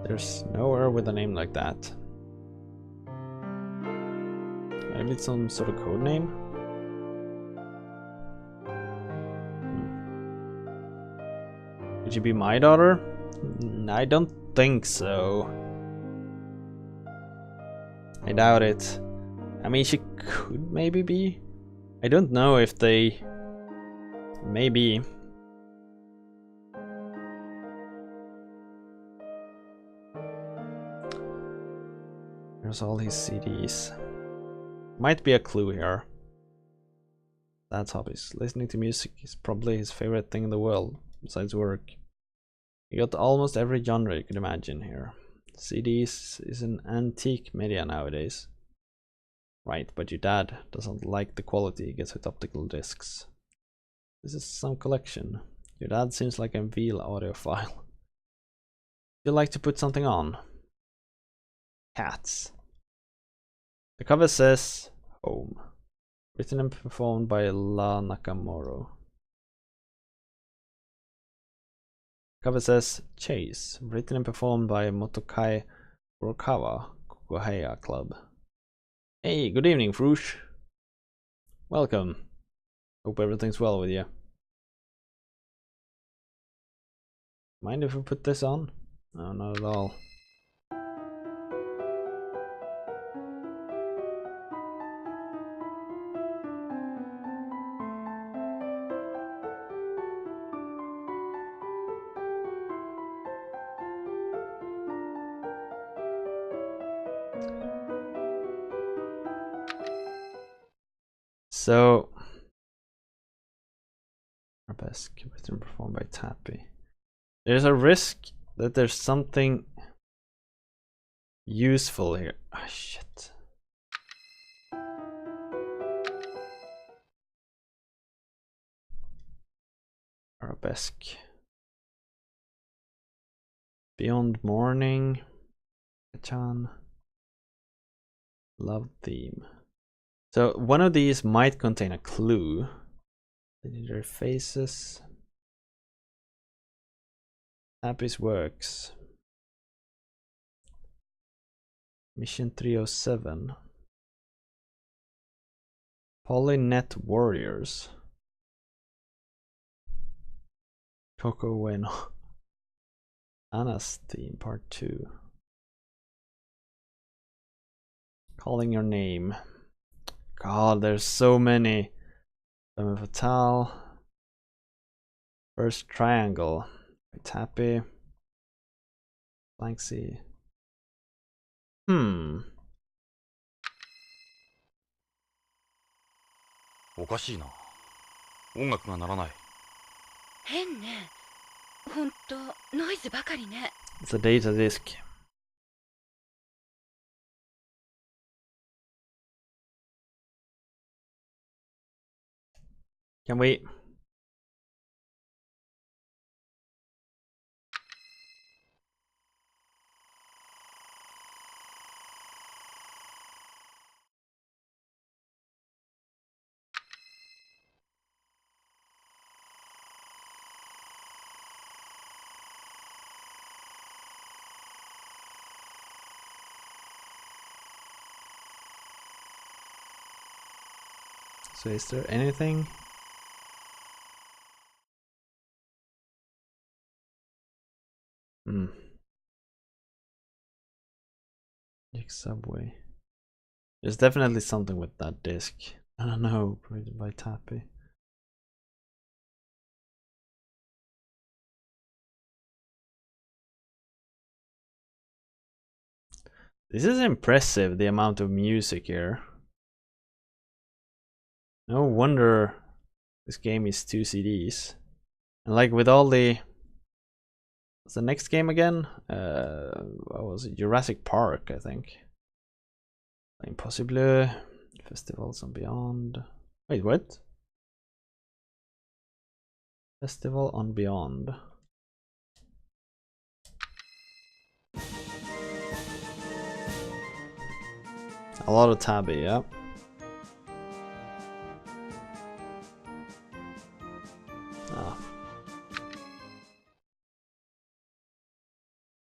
There's nowhere with a name like that. Maybe it's some sort of code name? Could you be my daughter? I don't think so. I doubt it. I mean, she could maybe be. I don't know if they... Maybe. There's all his CDs. Might be a clue here. Dad's hobbies. Listening to music is probably his favorite thing in the world, besides work. You got almost every genre you could imagine here. CDs is an antique media nowadays. Right, but your dad doesn't like the quality he gets with optical discs. This is some collection. Your dad seems like a real audiophile. You'd like to put something on? Cats. The cover says Home. Written and performed by La Nakamura. Cover says Chase. Written and performed by Motokai Furukawa Kokohaya Club. Hey, good evening, Frush. Welcome. Hope everything's well with you. Mind if we put this on? No, not at all. So, Arabesque, written and performed by Tappy. There's a risk that there's something useful here. Ah, shit. Arabesque. Beyond Morning. Chan. Love theme. So one of these might contain a clue. Legendary faces. Tappy's works. Mission 307. Polynet Warriors. Coco Ueno. Anna's theme, part 2. Calling your name. God, there's so many. Femme Fatale. First Triangle. By Tappy. Blank Sea. おかしいな。音楽が鳴らない。変ね。ほんとノイズばかりね。 It's a data disk. Can we? So is there anything? Subway. There's definitely something with that disc. I don't know, written by Tappy. This is impressive, the amount of music here. No wonder this game is 2 CDs. And like with all the... What's the next game again? What was it? Jurassic Park, I think. Impossible. Festivals and Beyond. Wait, what? Festival on Beyond. A lot of Tabby, yeah. Ah.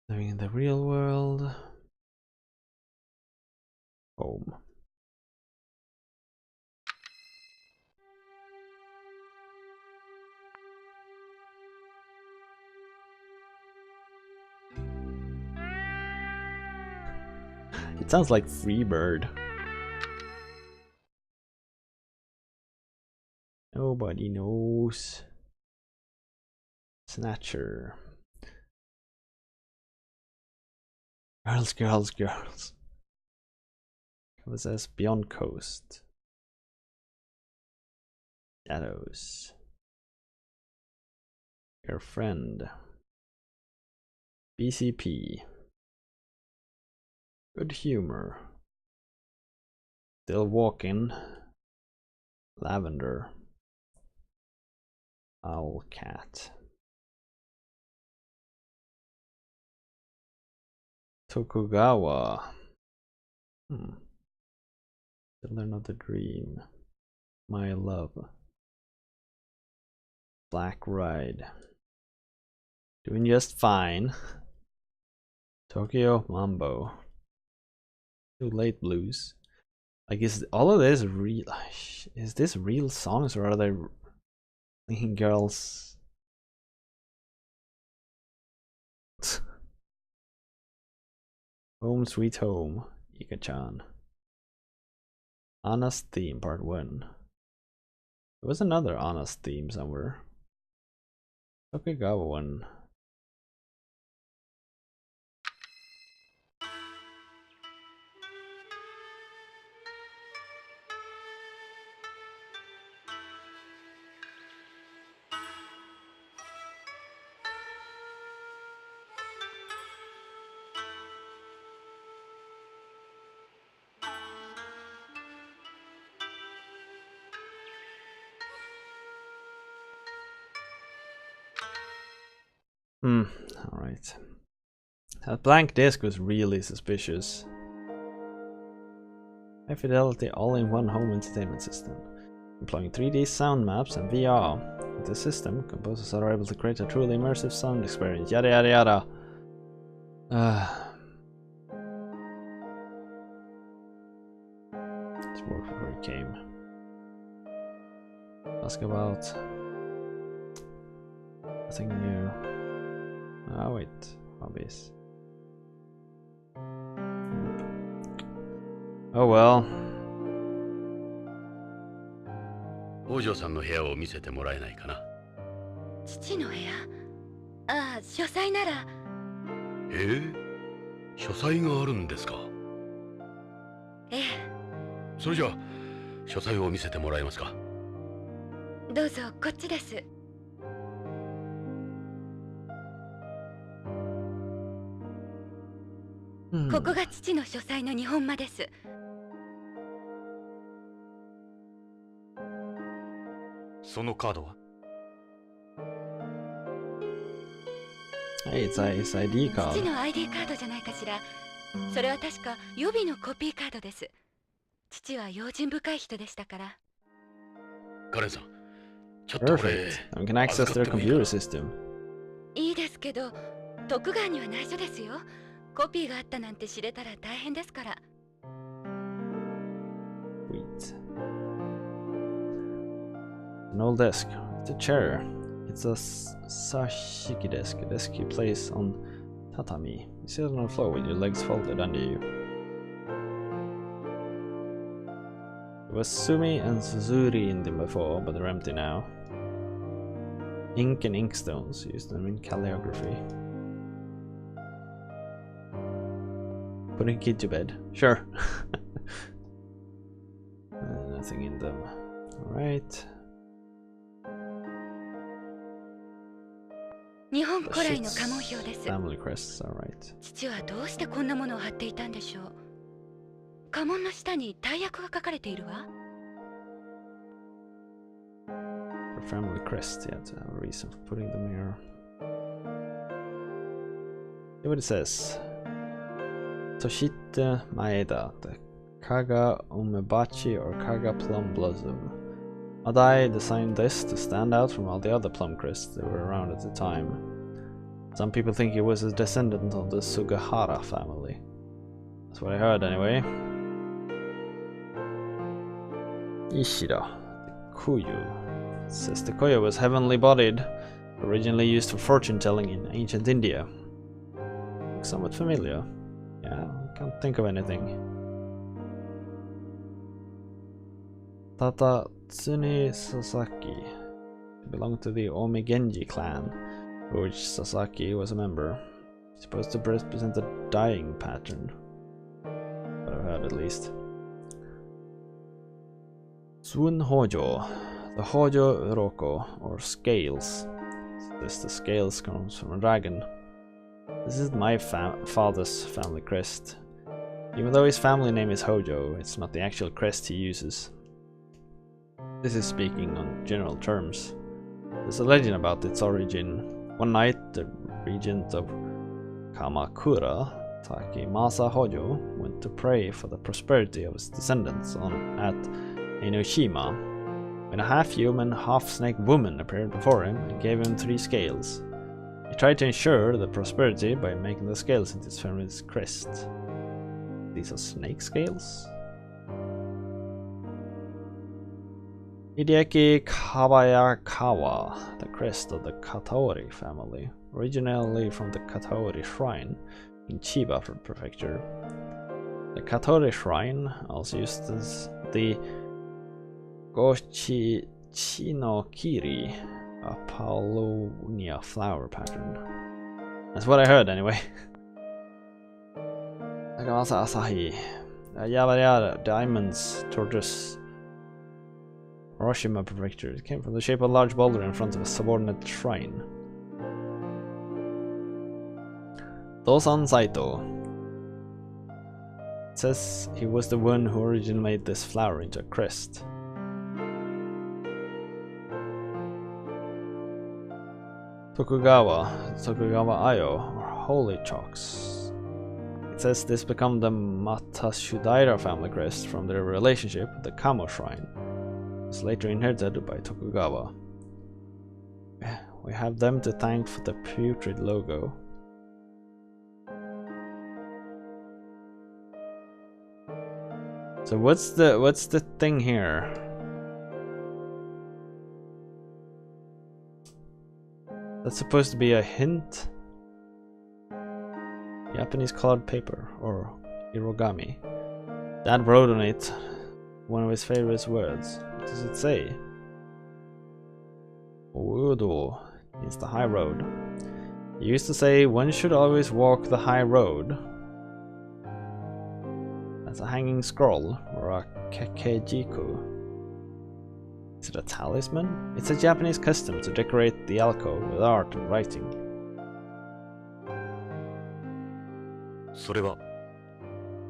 Living in the real world. Home. It sounds like Freebird. Nobody knows. Snatcher. Girls, girls, girls. What says Beyond Coast? Shadows. Your friend. BCP. Good humor. Still walking. Lavender. Owl cat. Tokugawa. Children of the Dream. My Love. Black Ride. Doing just fine. Tokyo Mambo. Too Late Blues. Like, is all of this real? Is this real songs, or are they making girls? Home Sweet Home. Ika-chan. Anna's Theme Part 1. There was another Anna's Theme somewhere. Tokugawa one. Alright. That blank disc was really suspicious. High fidelity all-in-one home entertainment system. Employing 3D sound maps and VR. With the system, composers are able to create a truly immersive sound experience. Yada yada yada. It's worked before it came. Ask about nothing new. Ah, wait. Hobbies. Oh well. 北条さんの部屋を見せてもらえないかな。父の部屋。ああ、書斎なら。書斎があるんですか。ええ。それじゃあ書斎を見せてもらえますか。どうぞ、こっちです。ここが父の書斎の日本間です。そのカードは？ Hey, it's ID card. 父の ID カードじゃないかしら。それは確か予備のコピーカードです。父は用心深い人でしたから。カレンさん、ちょっとこれ Perfect. I can access their computer system. いいですけど、徳川には内緒ですよ。コピーがあったなんて知れたら大変ですから。Sweet. An old desk. It's a chair. It's a sashiki desk, a desk you place on tatami. You sit on the floor with your legs folded under you. There was Sumi and Suzuri in them before, but they're empty now. Ink and inkstones, used them in calligraphy. Putting kid to bed. Sure. Nothing in them. Alright. 日本古来の家紋標です。 Family crests, alright. 父はどうしてこんなものを貼っていたんでしょう。家紋の下に大役が書かれているわ。For family crest, yeah, to have a reason for putting them here. See what it says. Toshite Maeda, the Kaga Umebachi or Kaga Plum Blossom. Adai designed this to stand out from all the other plum crests that were around at the time. Some people think he was a descendant of the Sugahara family. That's what I heard anyway. Ishida, the Kuyu. It says the Kuyu was heavenly bodied, originally used for fortune telling in ancient India. Looks somewhat familiar. Yeah, Can't think of anything. Tatatsune Sasaki belonged to the Omigenji clan, of which Sasaki was a member. He's supposed to represent the dying pattern. What I've heard, at least. Tsun Hojo. The Hojo Uroko, or scales. The scales comes from a dragon. This is my father's family crest. Even though his family name is Hojo, it's not the actual crest he uses. This is speaking on general terms. There's a legend about its origin. One night, the regent of Kamakura, Takemasa Hojo, went to pray for the prosperity of his descendants at Enoshima, when a half-human, half-snake woman appeared before him and gave him 3 scales. He tried to ensure the prosperity by making the scales into his family's crest. These are snake scales? Hideki Kabayakawa, the crest of the Kataori family, originally from the Kataori Shrine in Chiba Prefecture. The Kataori Shrine, also used as the Gochi no Kiri, a Paulownia flower pattern. That's what I heard anyway. Nagamasa Asahi, Yaba diamonds, tortoise. Hiroshima Prefecture. It came from the shape of a large boulder in front of a subordinate shrine. Dosan Saito. It says he was the one who originally made this flower into a crest. Tokugawa Ayo, or Holy Chalks. It says this became the Matashudaira family crest from their relationship with the Kamo Shrine. It was later inherited by Tokugawa. We have them to thank for the putrid logo. So what's the thing here? That's supposed to be a hint? Japanese colored paper, or irogami. Dad wrote on it one of his favorite words. What does it say? Oudo means the high road. He used to say one should always walk the high road. That's a hanging scroll, or a kekejiku. Is it a talisman? It's a Japanese custom to decorate the alcove with art and writing. それは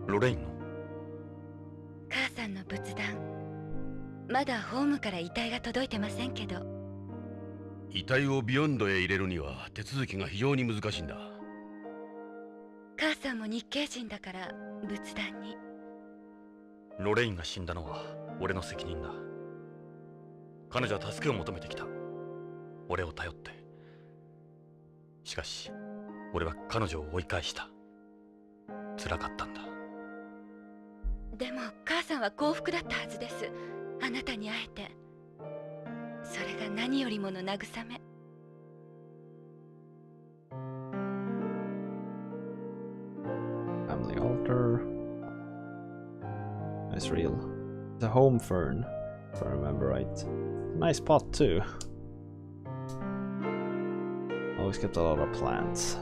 ロレインの母さんの仏壇、まだホームから遺体が届いてませんけど。遺体をビヨンドへ入れるには手続きが非常に難しいんだ。母さんも日系人だから仏壇に。ロレインが死んだのは俺の責任だ。彼女は助けを求めてきた。俺を頼って。しかし俺は彼女を追い返した。辛かったんだ。でも母さんは幸福だったはずです。あなたに会えて。それが何よりもの慰め。Family altar. Nice reel. The home fern, if I remember right. Nice pot too. Always kept a lot of plants.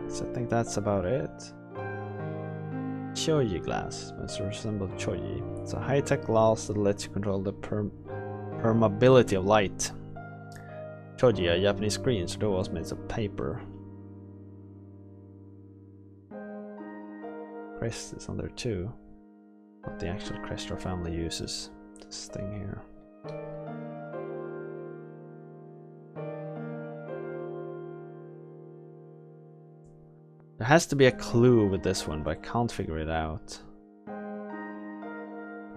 So I think that's about it. Choji glass. Must resemble Choji. It's a high-tech glass that lets you control the permeability of light. Choji, a Japanese screen, so it was made of paper. Crest is on there too. What the actual crest our family uses. This thing here. There has to be a clue with this one, but I can't figure it out.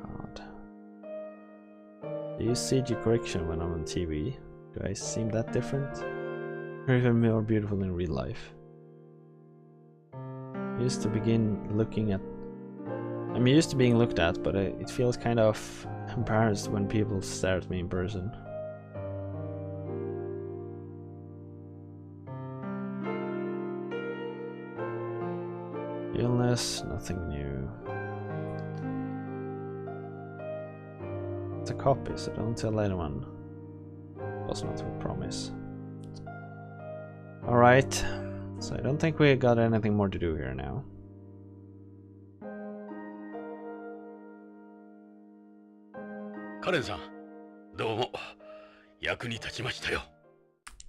God. Do you use CG correction when I'm on TV? Do I seem that different? Or even more beautiful in real life? I'm used to being looked at, but it feels kind of embarrassed when people stare at me in person. illness, nothing new. It's a copy, so don't tell anyone. Was not with promise. Alright, so I don't think we got anything more to do here now. Karen さん、どうも役に立ちましたよ。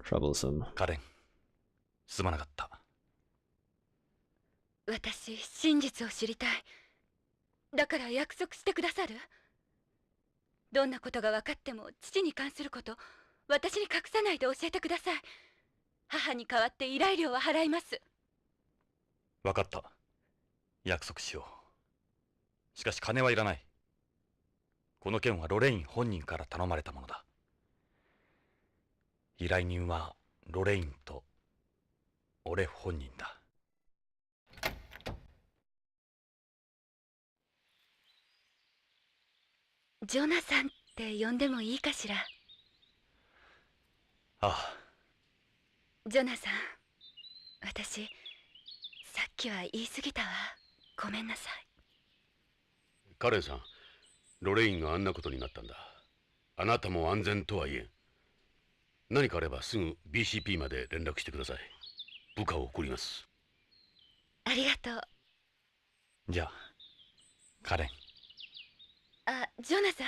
Troublesome. カレン、すまなかった。私、真実を知りたい。だから約束してくださる？どんなことが分かっても父に関すること私に隠さないで教えてください。母に代わって依頼料は払います。分かった。約束しよう。しかし金はいらない。この件はロレイン本人から頼まれたものだ。依頼人はロレインと俺本人だ。ジョナサンって呼んでもいいかしら？ああ。ジョナサン、私さっきは言い過ぎたわ。ごめんなさい。カレンさん、ロレインがあんなことになったんだ。あなたも安全とは言えん。何かあればすぐ BCP まで連絡してください。部下を送ります。ありがとう。じゃあ、カレン。あ、ジョナサン。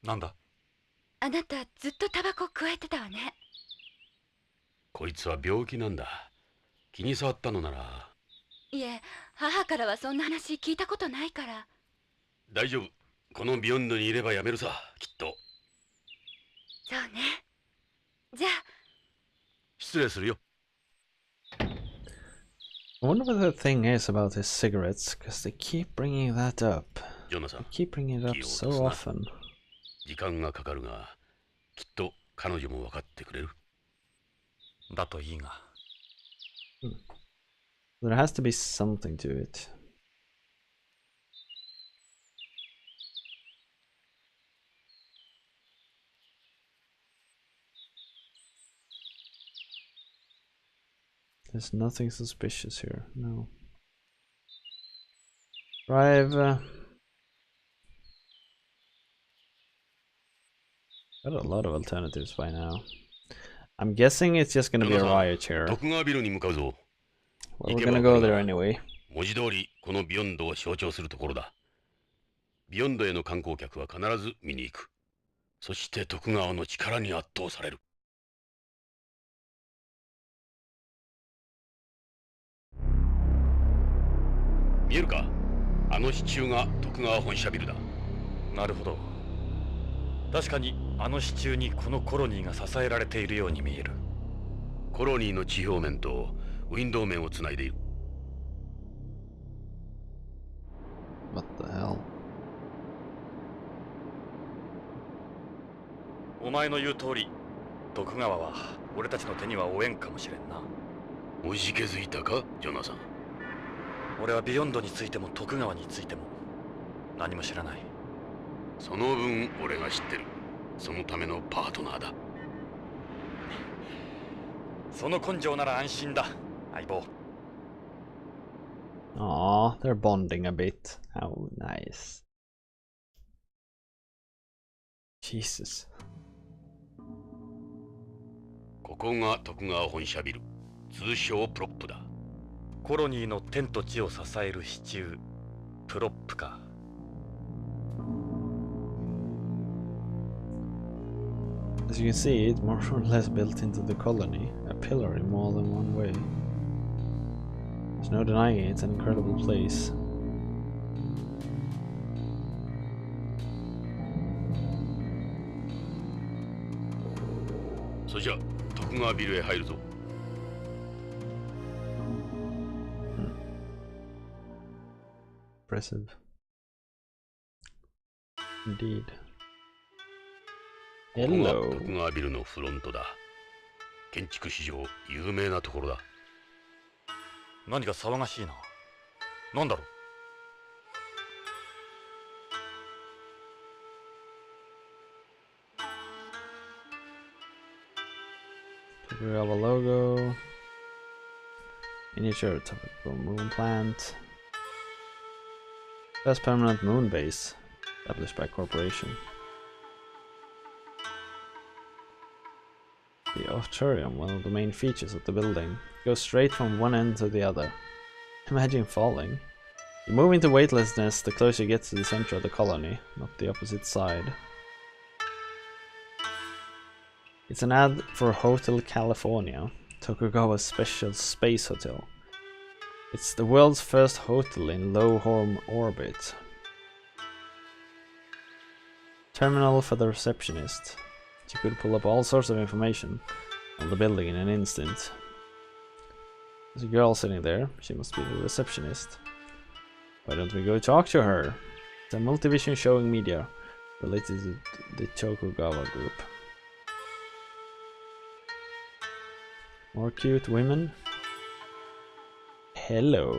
なんだ？あなたずっとタバコ加えてたわね。こいつは病気なんだ。気に障ったのなら。いえ、母からはそんな話聞いたことないから。大丈夫。このビヨンドにいればやめるさ、きっと。そうね。じゃあ。失礼するよ。I wonder what the thing is about his cigarettes, because they keep bringing that up. ジョナサン、 They keep bringing it up so often. 時間がかかるが、きっと彼女も分かってくれる。だといいが。There has to be something to it. There's nothing suspicious here, no. Drive. Got a lot of alternatives by now. I'm guessing it's just gonna be a riot here. 徳川ビルに向かうぞ。 Well, we're gonna go there anyway. 文字通りこのビヨンドを象徴するところだ。ビヨンドへの観光客は必ず見に行く。そして徳川の力に圧倒される。見えるか？あの支柱が徳川本社ビルだ。なるほど。確かにあの支柱にこのコロニーが支えられているように見える。コロニーの地表面とウィンドウ面をつないでいる。What the hell? お前の言う通り、徳川は俺たちの手には負えんかもしれんな。おじけづいたか、ジョナサン。俺はビヨンドについても徳川についても何も知らない。その分俺が知ってる。そのためのパートナーだ。その根性なら安心だ、相棒。Aw, they're bonding a bit. How nice. Jesus. ここが徳川本社ビル。通称プロップだ。コロニーの天と地を支える支柱、プロップか。As you can see, it's more or less built into the colony, a pillar in more than one way. There's no denying it, it's an incredible place. So じゃあ徳川ビルへ入るぞ。Impressive. Indeed. ここが Hello. 徳川ビルのフロントだ。建築史上有名なところだ。何か騒がしいな。なんだろう。We have a logo. Miniature tropical moon plant. First permanent moon base established by corporation. The auditorium, one of the main features of the building, goes straight from one end to the other. Imagine falling. You move into weightlessness the closer you get to the center of the colony, not the opposite side. It's an ad for Hotel California, Tokugawa's special space hotel. It's the world's first hotel in low orbit. Terminal for the receptionist. You could pull up all sorts of information on the building in an instant. There's a girl sitting there. She must be the receptionist. Why don't we go talk to her? It's a multivision showing media related to the Tokugawa group. More cute women. Hello.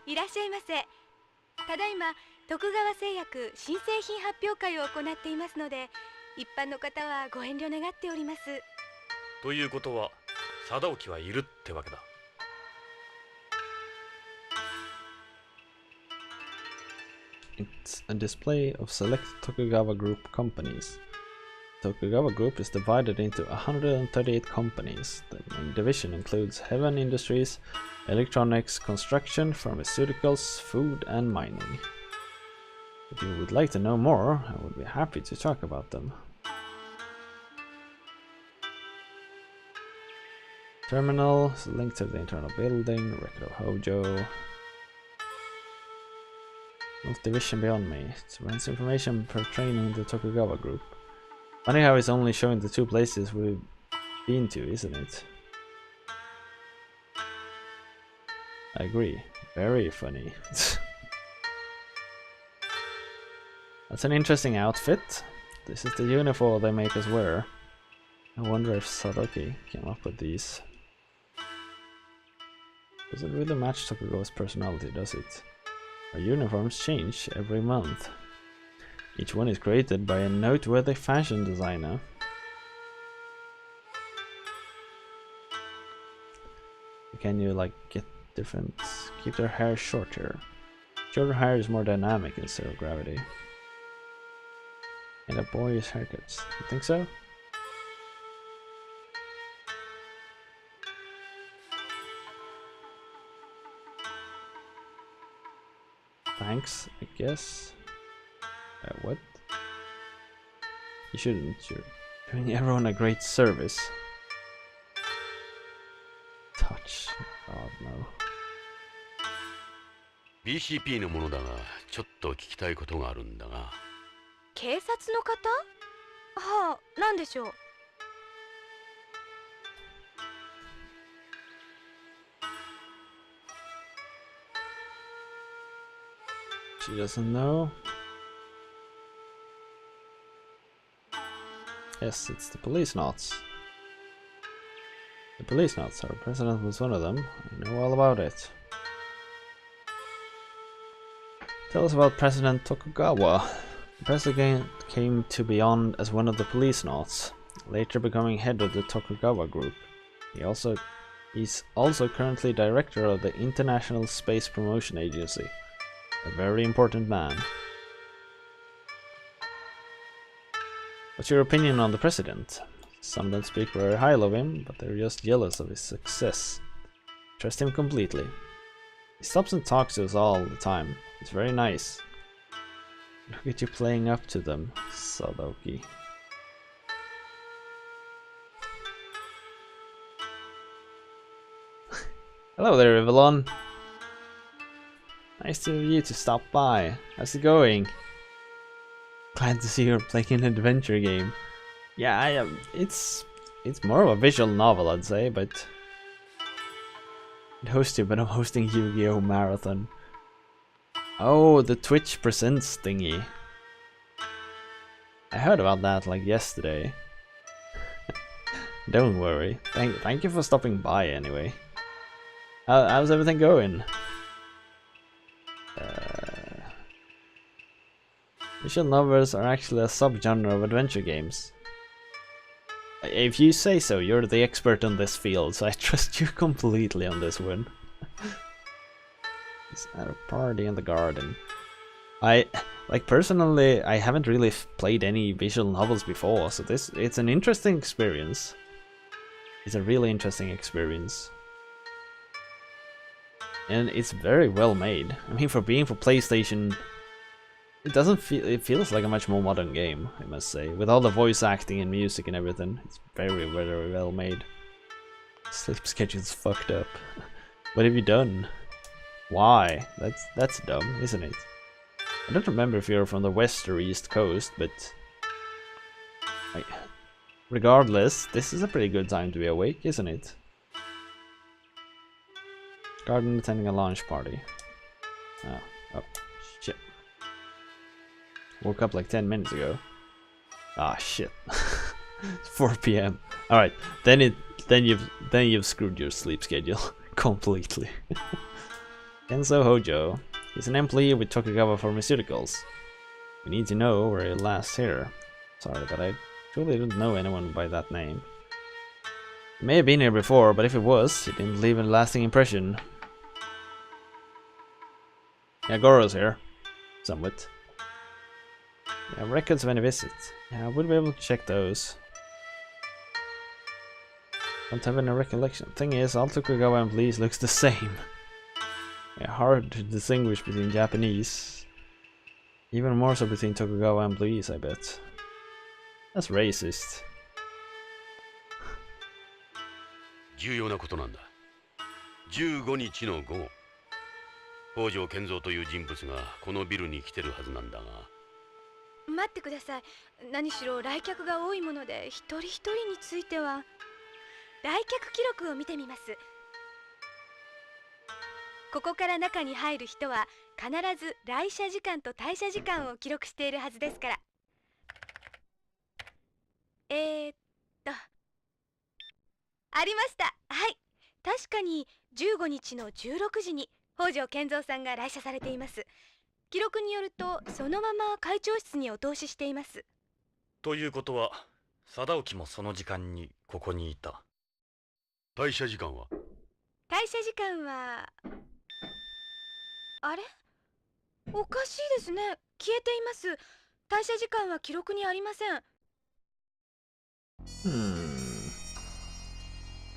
いらっしゃいませ。ただいま徳川製薬新製品発表会を行っていますので、一般の方はご遠慮願っております。ということは貞興はいるってわけだ。It's a display of select Tokugawa Group companies. Tokugawa Group is divided into 138 companies. The main division includes heavy industries, electronics, construction, pharmaceuticals, food, and mining. If you would like to know more, I would be happy to talk about them. Terminal is linked to the internal building, record of Hojo. Division beyond me. It runs information pertaining to the Tokugawa Group. Funny how it's only showing the two places we've been to, isn't it? I agree. Very funny. That's an interesting outfit. This is the uniform they make us wear. I wonder if Sadoki came up with these. Doesn't really match Tokugawa's personality, does it? Our uniforms change every month. Each one is created by a noteworthy fashion designer. Can you like get different, keep their hair shorter? Shorter hair is more dynamic in zero gravity. And a boyish haircuts. You think so? Thanks, I guess. What? You shouldn't. You're doing everyone a great service. Touch. God, no. BCP のものだが、ちょっと聞きたいことがあるんだが。警察の方？はあ、なんでしょう。She doesn't know. Yes, it's the Policenauts. The Policenauts, our president was one of them. I know all about it. Tell us about President Tokugawa. The president came to Beyond as one of the Policenauts, later becoming head of the Tokugawa group. He's also currently director of the International Space Promotion Agency. A very important man. What's your opinion on the president? Some don't speak very highly of him, but they're just jealous of his success. Trust him completely. He stops and talks to us all the time. It's very nice. Look at you playing up to them, Sadoki. Hello there, Evelyn. Nice of you to stop by. How's it going? Glad to see you're playing an adventure game. Yeah, it's more of a visual novel, I'd say, but I'm hosting Yu-Gi-Oh! Marathon. Oh, the Twitch Presents thingy. I heard about that like yesterday. Don't worry. Thank you for stopping by anyway. How's everything going? Visual novels are actually a subgenre of adventure games. If you say so, you're the expert in this field, so I trust you completely on this one. It's at a party in the garden. Personally, I haven't really played any visual novels before, so it's an interesting experience. It's a really interesting experience. And it's very well made. I mean, for being for PlayStation, it feels like a much more modern game, I must say. With all the voice acting and music and everything, it's very, very well made. Sleep schedule's fucked up. What have you done? Why? That's dumb, isn't it? I don't remember if you're from the west or east coast, but regardless, this is a pretty good time to be awake, isn't it? Garden attending a launch party. Oh, shit. Woke up like 10 minutes ago. Ah, shit. It's 4 p.m. All right, then you've screwed your sleep schedule completely. Kenzo Hojo. He's an employee with Tokugawa Pharmaceuticals. We need to know where he last here. Sorry, but I truly don't know anyone by that name. He may have been here before, but if it was, he didn't leave a lasting impression. Yeah, Goro's here. Somewhat. Yeah, records of any visit. Yeah, I would be able to check those. Don't have any recollection. Thing is, all Tokugawa employees looks the same. Yeah, hard to distinguish between Japanese. Even more so between Tokugawa employees, I bet. That's racist. 重要なことなんだ。15日の午後、北条健三という人物がこのビルに来てるはずなんだが。待ってください。何しろ来客が多いもので、一人一人については来客記録を見てみます。ここから中に入る人は必ず来社時間と退社時間を記録しているはずですから。ありました。はい。確かに15日の16時に北条健三さんが来社されています。記録によるとそのまま会長室にお通ししています。ということは貞興もその時間にここにいた。退社時間は？退社時間はあれ？おかしいですね。消えています。退社時間は記録にありません。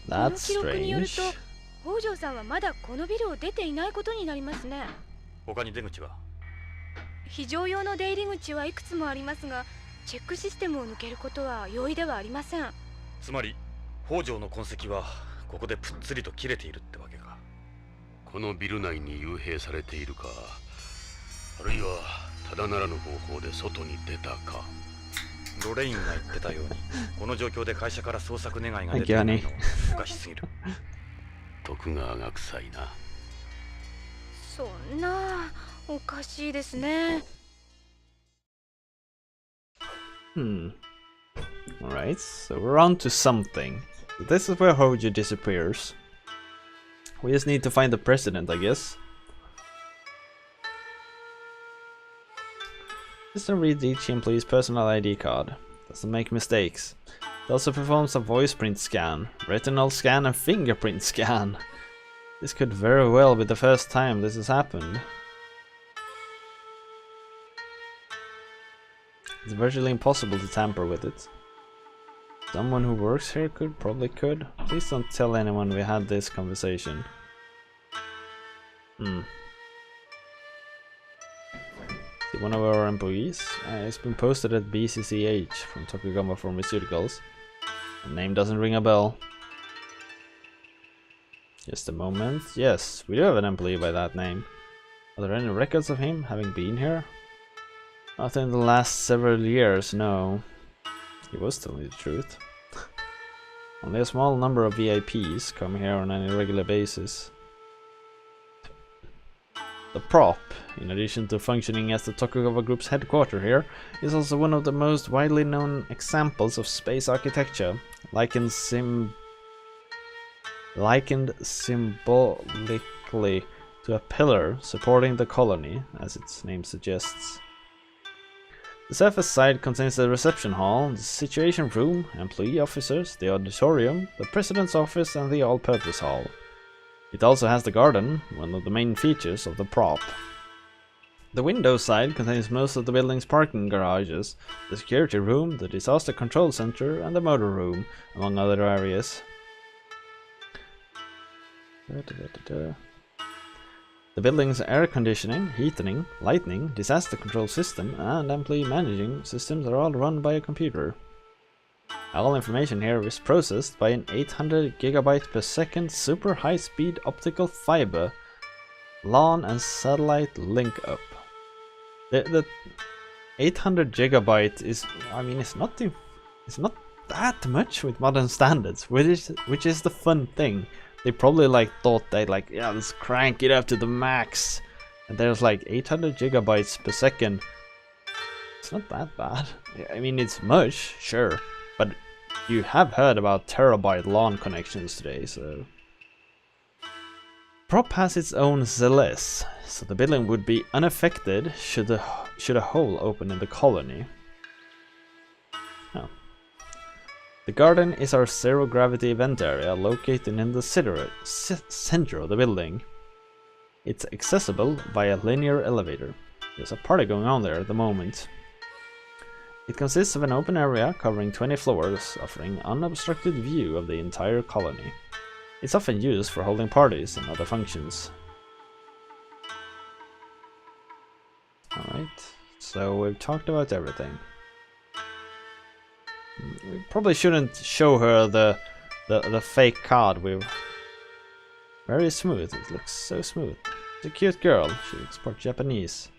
この記録によると北条さんはまだこのビルを出ていないことになりますね。他に出口は？非常用の出入り口はいくつもありますが、チェックシステムを抜けることは容易ではありません。つまり北条の痕跡はここでぷっつりと切れているってわけか。このビル内に幽閉されているか、あるいはただならぬ方法で外に出たか。ロレインが言ってたように、この状況で会社から捜索願いが出ていないのはおかしすぎる。徳川が臭いな。そんな、おかしいですね。Alright, so we're on to something. This is where Hojo disappears. We just need to find the president, I guess. Just read each employee's personal ID card. Doesn't make mistakes. It also performs a voice print scan, retinal scan and fingerprint scan. This could very well be the first time this has happened. It's virtually impossible to tamper with it. Someone who works here probably could. Please don't tell anyone we had this conversation. One of our employees. It's been posted at BCCH from Tokugawa Pharmaceuticals. The name doesn't ring a bell. Just a moment. Yes, we do have an employee by that name. Are there any records of him having been here? Not in the last several years, no. He was telling the truth. Only a small number of VIPs come here on any regular basis. The prop, in addition to functioning as the Tokugawa Group's headquarters here, is also one of the most widely known examples of space architecture, likened symbolically to a pillar supporting the colony, as its name suggests. The surface side contains the reception hall, the situation room, employee officers, the auditorium, the president's office and the all-purpose hall. It also has the garden, one of the main features of the prop. The windows side contains most of the building's parking garages, the security room, the disaster control center, and the motor room, among other areas. The building's air conditioning, heating, lighting, disaster control system, and employee managing systems are all run by a computer. All information here is processed by an 800 GB per second super high-speed optical fiber LAN and satellite link up. The 800 GB is, I mean, it's not that much with modern standards, which is the fun thing. They probably like thought they like, yeah, let's crank it up to the max, and there's like 800 GB per second. It's not that bad. I mean, it's much, sure, but you have heard about terabyte LAN connections today, so. Prop has its own ZLS, so the building would be unaffected should a hole open in the colony. Oh. The garden is our zero-gravity event area located in the center of the building. It's accessible via linear elevator. There's a party going on there at the moment. It consists of an open area covering 20 floors, offering unobstructed view of the entire colony. It's often used for holding parties and other functions. Alright, so we've talked about everything. We probably shouldn't show her the fake card. Very smooth, it looks so smooth. She's a cute girl, she looks part Japanese.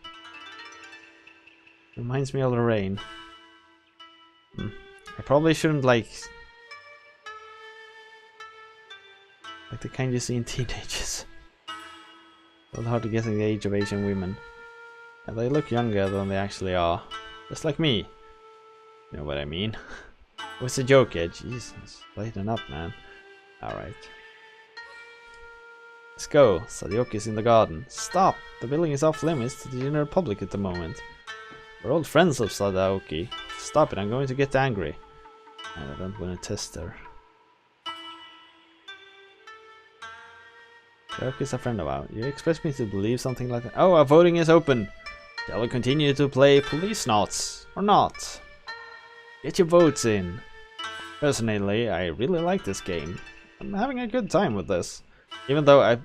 Reminds me of Lorraine. I probably shouldn't like the kind you see in teenagers. It's hard to guess the age of Asian women. And they look younger than they actually are. Just like me. You know what I mean? What's the joke, Ed? Jesus, lighten up, man. Alright. Let's go. Sadioki's in the garden. Stop! The building is off limits to the general public at the moment. We're old friends of Sadaoki. Stop it, I'm going to get angry. I don't want to test her. Sadaoki's a friend of ours. You expect me to believe something like that? Oh, our voting is open! Shall we continue to play Policenauts or not? Get your votes in. Personally, I really like this game. I'm having a good time with this. Even though I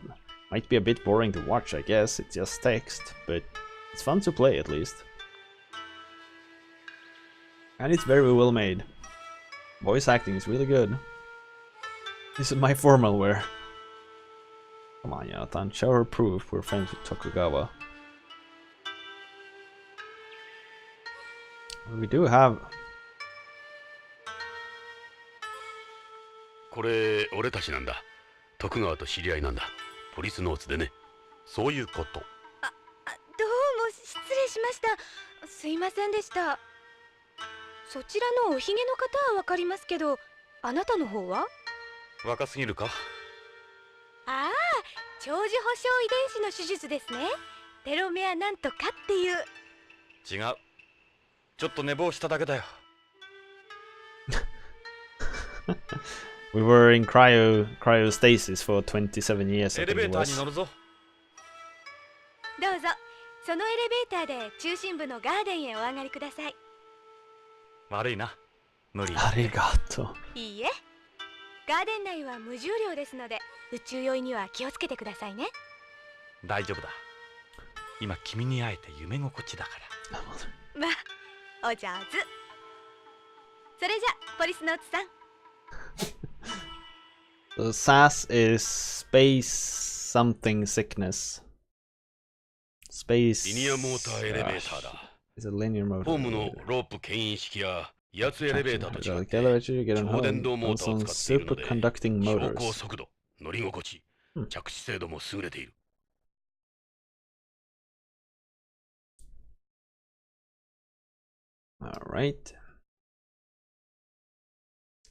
might be a bit boring to watch, I guess. It's just text, but it's fun to play at least. And it's very well made. Voice acting is really good. This is my formal wear. Come on, Jonathan, show her proof we're friends with Tokugawa. We do have... これ俺たちなんだ。徳川と知り合いなんだ。ポリスノーツでね。そういうこと。どうも失礼しました。すいませんでした。そちらのおひげの方はわかりますけど、あなたの方は？若すぎるか？ああ、長寿保障遺伝子の手術ですね。テロメアなんとかっていう。違う。ちょっと寝坊しただけだよ。We were in cryostasis for 27 years. エレベーターに乗るぞ。どうぞ、そのエレベーターで中心部のガーデンへお上がりください。悪いな。無理。ありがとう。いいえ。ガーデン内は無重量ですので、宇宙酔いには気をつけてくださいね。大丈夫だ。今君に会えて夢心地だから。まあ、お上手。それじゃ、ポリスノーツさん。The SAS is space something sickness. Space. リニアモーターエレベーターだ。Is a linear motor. ホームのロープ牽引式や威圧エレベーターと違って elevator, you get on 超電 home 動モー on ターを some 使っているので superconducting 走 motors. 行速度、乗り心地、着地精度も優れている。Alright.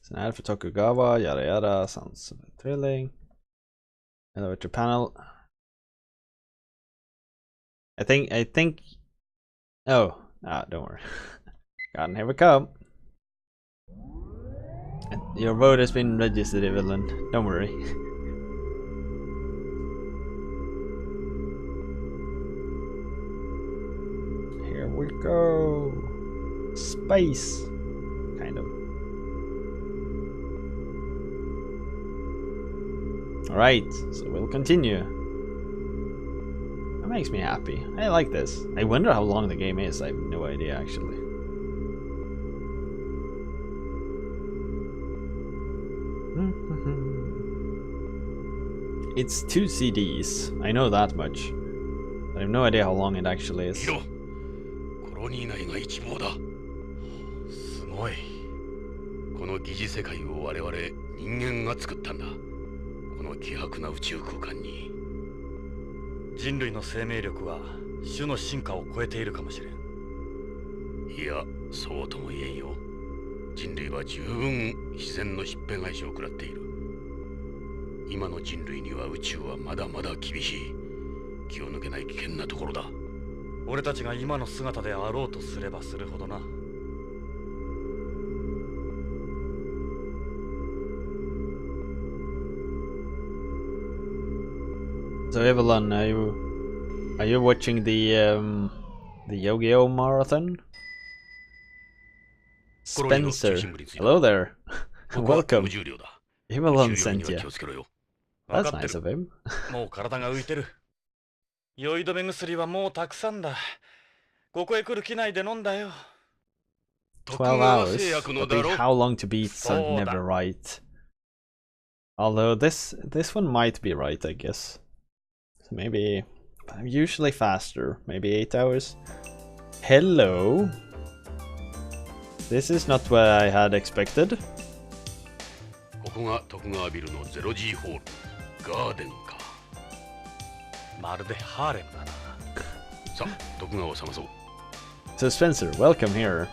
It's an ad for Tokugawa, yada yada, sounds a bit thrilling. Elevator panel. I think. Oh, don't worry. God, here we come. Your vote has been registered, Evelyn. Don't worry. Go! Space! Kind of. Alright, so we'll continue. That makes me happy. I like this. I wonder how long the game is. I have no idea actually. It's 2 CDs. I know that much. But I have no idea how long it actually is. コロニー内が一望だ。すごい。この疑似世界を我々人間が作ったんだ。この希薄な宇宙空間に。人類の生命力は種の進化を超えているかもしれん。いや、そうとも言えんよ。人類は十分自然のしっぺ返しを食らっている。今の人類には宇宙はまだまだ厳しい。気を抜けない危険なところだ。俺たちが今の姿であろうとすればするほどな。So Evelyn, are you watching the Yu-Gi-Oh marathon? Spencer, hello there. Welcome. Evelyn sent you. That's nice of him. もう体が浮いてる。酔い止め薬はもうたくさんだ。ここへ来る機内で飲んだよ。12 hours. But how long to beat are never right. Although this one might be right, I guess. So maybe I'm usually faster. Maybe 8 hours. Hello. This is not what I had expected. ここが徳川ビルの 0G ホール。ガーデンか。まるでハーレムだな。さあ、徳川を探そう。So Spencer, welcome here.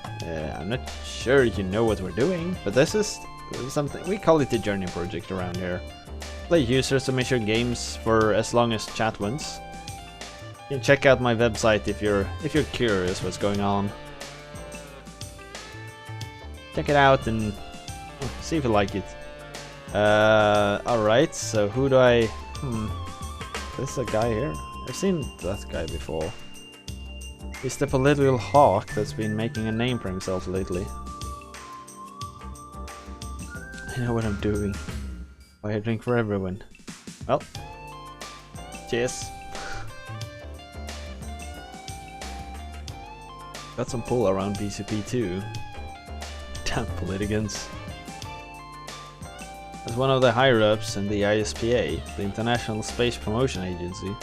I'm not sure you know what we're doing, but this is something we call it the Journey Project around here. Play user submission games for as long as chat wins. You can check out my website if you're curious what's going on. Check it out and see if you like it. Alright, so who do I... There's a guy here. I've seen that guy before. He's the political hawk that's been making a name for himself lately. I know what I'm doing. Buy a drink for everyone. Well, cheers. Got some pull around BCP too. Damn politicans. As one of the higher-ups in the ISPA, the International Space Promotion Agency.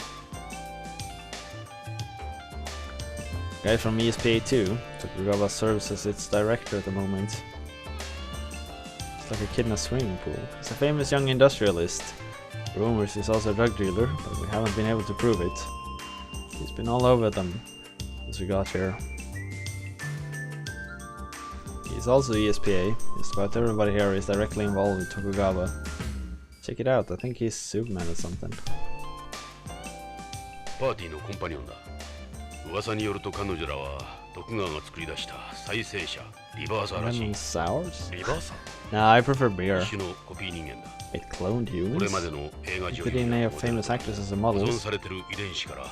Guy from ESPA too. Tokugawa serves as its director at the moment. It's like a kid in a swimming pool. He's a famous young industrialist. Rumors he's also a drug dealer, but we haven't been able to prove it. He's been all over them since we got here. He's also ESPA. Just about everybody here is directly involved with Tokugawa. Check it out, I think he's Superman or something. パーティーのコンパニオンだ。噂によると彼女らは徳川が作り出した再生車リバーサーらしい。 Lemon sours? リバーサ Nah, I prefer beer. ー一種のコピー人間だ。 It cloned これ humans? までの映画 The 女優 DNA や of モデル famous actresses and 保存 models. されてる遺伝子から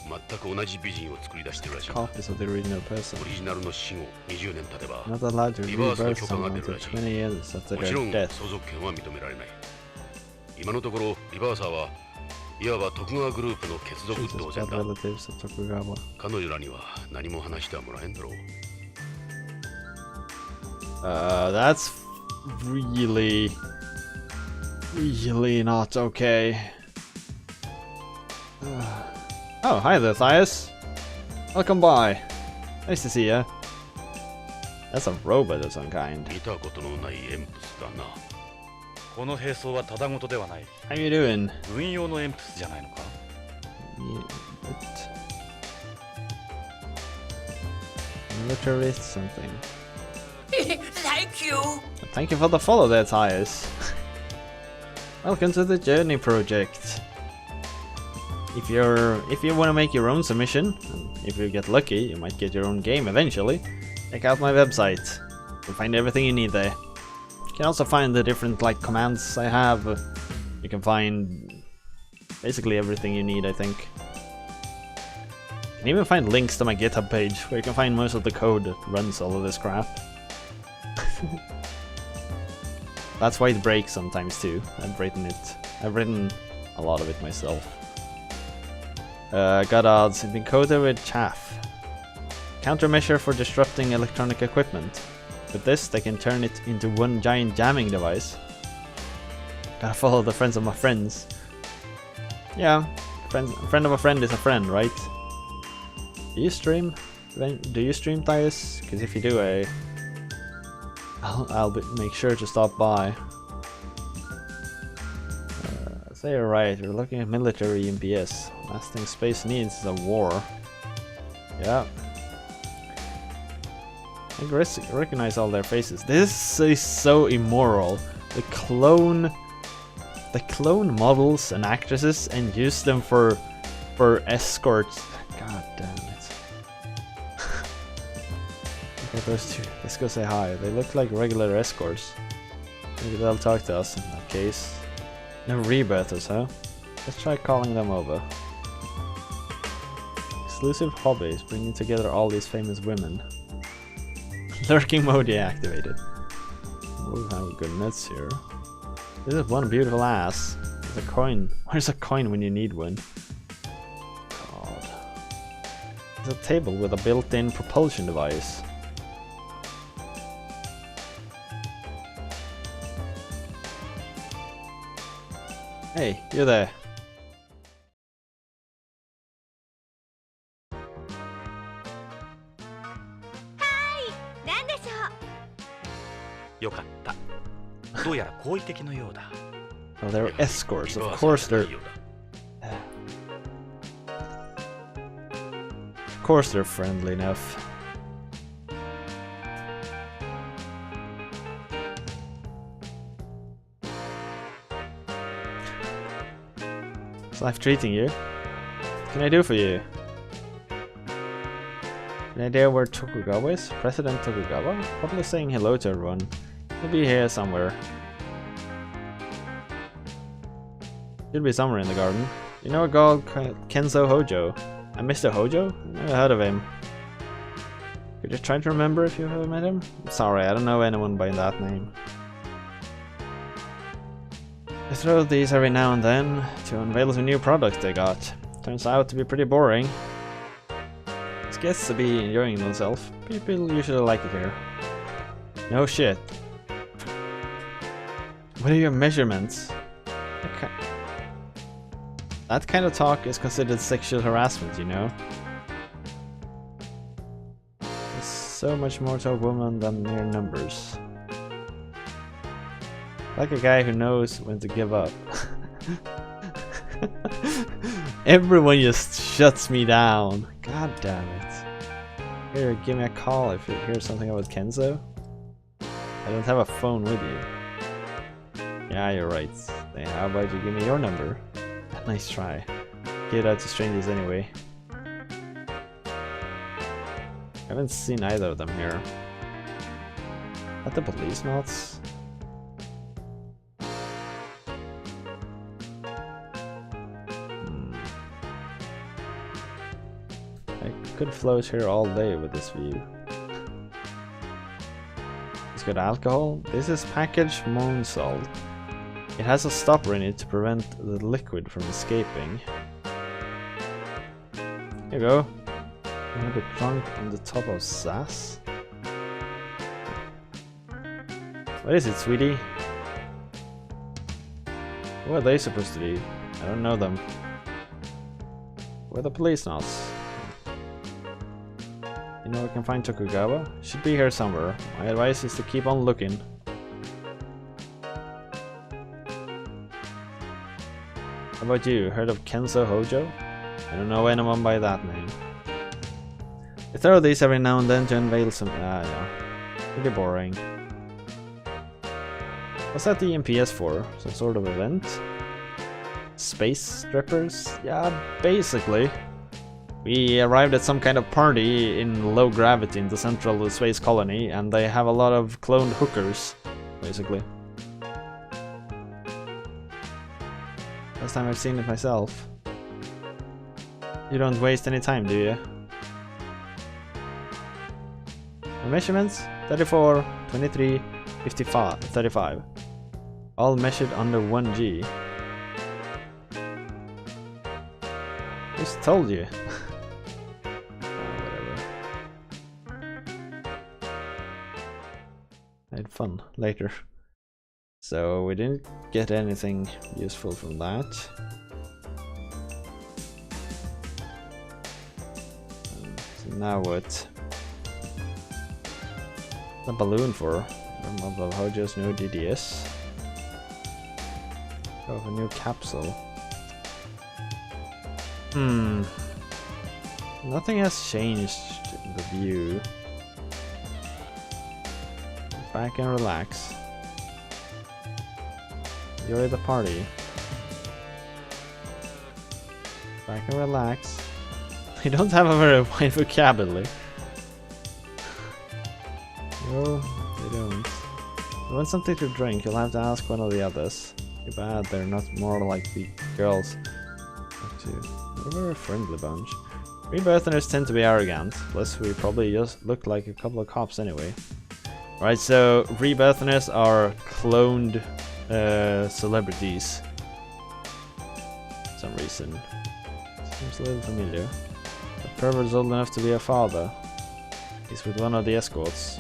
全く同じ美人を作り出してるらしい。 Copies of the original person. オリジナルの死後20年経てば Not allowed to リバースの rebirth 許可が someone 出る until らしい。 20 years after もちろ their ん death. 相続権は認められない。今のところリバーサーはいわば徳川グループの血族 Jesus, 同然 blood だ。 relatives of Tokugawa. 彼女らには何も話してはもらえんだろう。That's really not okay. Oh, hi there, Thias. Welcome by. Nice to see ya. That's a robot of some kind. 見たことのないエンプスだな。この兵装はただごとではない。 How you doing? 軍用のエンプスじゃないのか。 Yeah, military something. Thank you. Thank you for the follow there, Tyres. Welcome to the Journey Project. If you want to make your own submission, and if you get lucky, you might get your own game eventually. Check out my website. You'll find everything you need there. You can also find the different commands I have. You can find basically everything you need, I think. can even find links to my GitHub page where you can find most of the code that runs all of this crap. That's why it breaks sometimes too. I've written a lot of it myself. God odds, it's been coated with chaff. Countermeasure for disrupting electronic equipment. With this, they can turn it into one giant jamming device. Gotta follow the friends of my friends. Yeah, a friend of a friend is a friend, right? Do you stream? Do you stream, Thias? Because if you do, I'll make sure to stop by. So you're right, we're looking at military EMPS. Last thing space needs is a war. Yeah. I recognize all their faces. This is so immoral. They clone models and actresses and use them for escorts. God damn it. Look at those two. Let's go say hi. They look like regular escorts. Maybe they'll talk to us in that case. No rebirthers, huh? Let's try calling them over. Exclusive hobbies, bringing together all these famous women. Lurking mode deactivated. We'll have good nuts here. This is one beautiful ass. There's a coin. Where's a coin when you need one? God. There's a table with a built-in propulsion device. Hey, you're there. なんでしょう。よかった。どうやら好意的のようだ。Oh, they're escorts. Of course they're. Of course they're friendly enough. Is life treating you? What can I do for you? Any idea where Tokugawa is? President Tokugawa? Probably saying hello to everyone. He'll be here somewhere. Should be somewhere in the garden. You know a guy called Kenzo Hojo? Mr. Hojo? Never heard of him. Could you try to remember if you ever met him? I'm sorry, I don't know anyone by that name. I throw these every now and then to unveil some new products they got. Turns out to be pretty boring. It's guests to be enjoying themselves. People usually like it here. No shit. What are your measurements? Okay. That kind of talk is considered sexual harassment, you know? There's so much more to a woman than mere numbers. Like a guy who knows when to give up. Everyone just shuts me down. God damn it. Here, give me a call if you hear something about Kenzo. I don't have a phone with you. Yeah, you're right. Hey, how about you give me your number? Nice try. Give it out to strangers anyway. I haven't seen either of them here. At the Policenauts? I could float here all day with this view. It's got alcohol. This is packaged moon salt. It has a stopper in it to prevent the liquid from escaping. Here you go. You have it drunk on the top of sass. What is it, sweetie? What are they supposed to be? I don't know them. Where are the Policenauts? You know I can find Tokugawa? Should be here somewhere. My advice is to keep on looking. How about you? Heard of Kenzo Hojo? I don't know anyone by that name. I throw these every now and then to unveil some... yeah. Pretty boring. What's that the EMPS for? Some sort of event? Space strippers? Yeah, basically. We arrived at some kind of party in low gravity in the central space colony, and they have a lot of cloned hookers, basically. Last time I've seen it myself. You don't waste any time, do you? The measurements 34, 23, 55, 35. All measured under 1G. Just told you. Whatever. I had fun later. So we didn't get anything useful from that. So now what? The balloon for removal of Hojo's new DDS. Of a new capsule. Nothing has changed in the view. If I can relax. Enjoy the party. If I can relax. They don't have a very wide vocabulary. No, they don't. If you want something to drink, you'll have to ask one of the others. Too bad they're not more like the girls. They're a very friendly bunch. Rebirthers tend to be arrogant, plus we probably just look like a couple of cops anyway. Right, so Rebirthers are cloned celebrities. For some reason. Seems a little familiar. The pervert's old enough to be a father. He's with one of the escorts.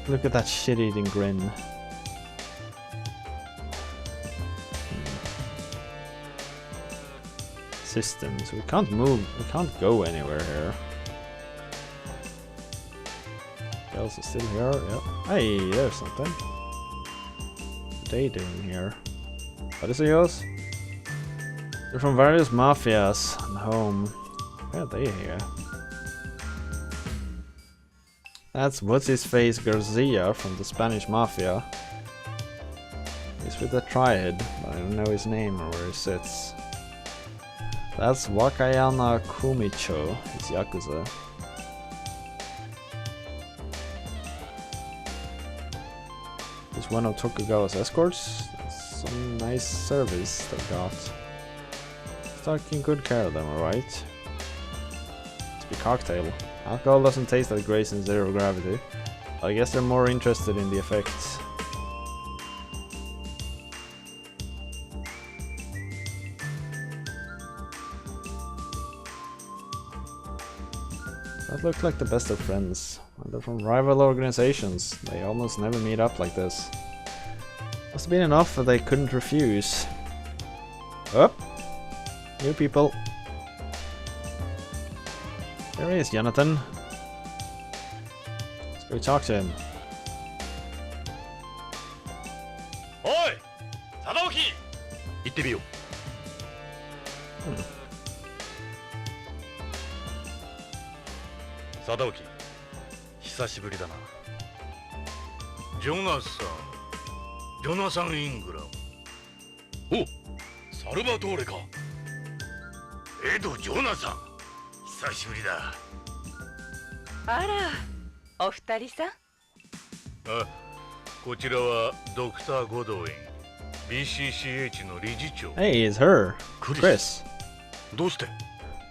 Look at that shit-eating grin. Systems. We can't move. We can't go anywhere here. Girls are still here. Yep. Hey, there's something. What are they doing here? What is it, yours? They're from various mafias and home. Why are they here? That's what's his face Garcia from the Spanish mafia. He's with the triad, but I don't know his name or where he sits. That's Wakayama Kumicho, his Yakuza. He's one of Tokugawa's escorts. That's some nice service they got. He's taking good care of them, alright? It's a cocktail. Alcohol doesn't taste that great in zero gravity. I guess they're more interested in the effects. That look like the best of friends. And they're from rival organizations. They almost never meet up like this. Must have been enough that they couldn't refuse. Up! New people. There he is, Jonathan. Let's go talk to him. Oi! Sadaoki! 行ってみよう。貞興、久しぶりだな。ジョナサン、ジョナサン・イングラム。お、サルバトーレか。エド・ジョナサン、久しぶりだ。あら、お二人さん。あ、こちらはドクター・ゴドウィン、BCCH の理事長。Hey, it's her, Chris. どうして？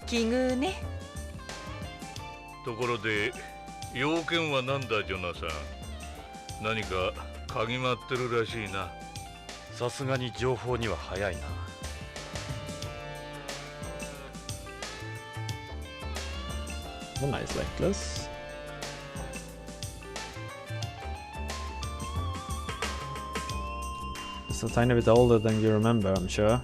奇遇ね。ところで、用件は何だ、ジョナサン。何か嗅ぎ回ってるらしいな。さすがに情報には早いな。A nice necklace. It's a tiny bit older than you remember, I'm sure.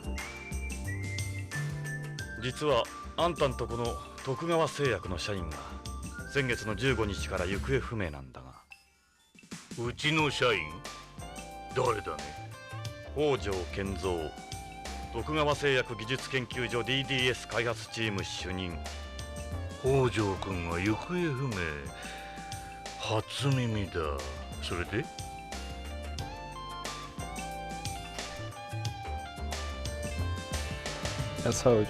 実はあんたんとこの徳川製薬の社員が先月の15日から行方不明なんだが。うちの社員？誰だね？北条健三、徳川製薬技術研究所 DDS 開発チーム主任。北条君が行方不明。初耳だ。それでThat's Hojo.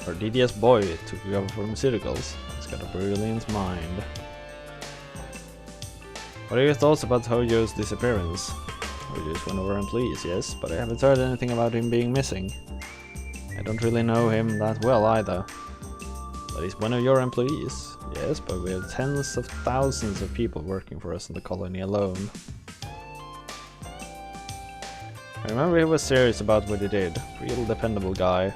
Our DDS boy took over pharmaceuticals. He's got a brilliant mind. What are your thoughts about Hojo's disappearance? Hojo's one of our employees, yes, but I haven't heard anything about him being missing. I don't really know him that well either. But he's one of your employees. Yes, but we have tens of thousands of people working for us in the colony alone. I remember he was serious about what he did. Real dependable guy.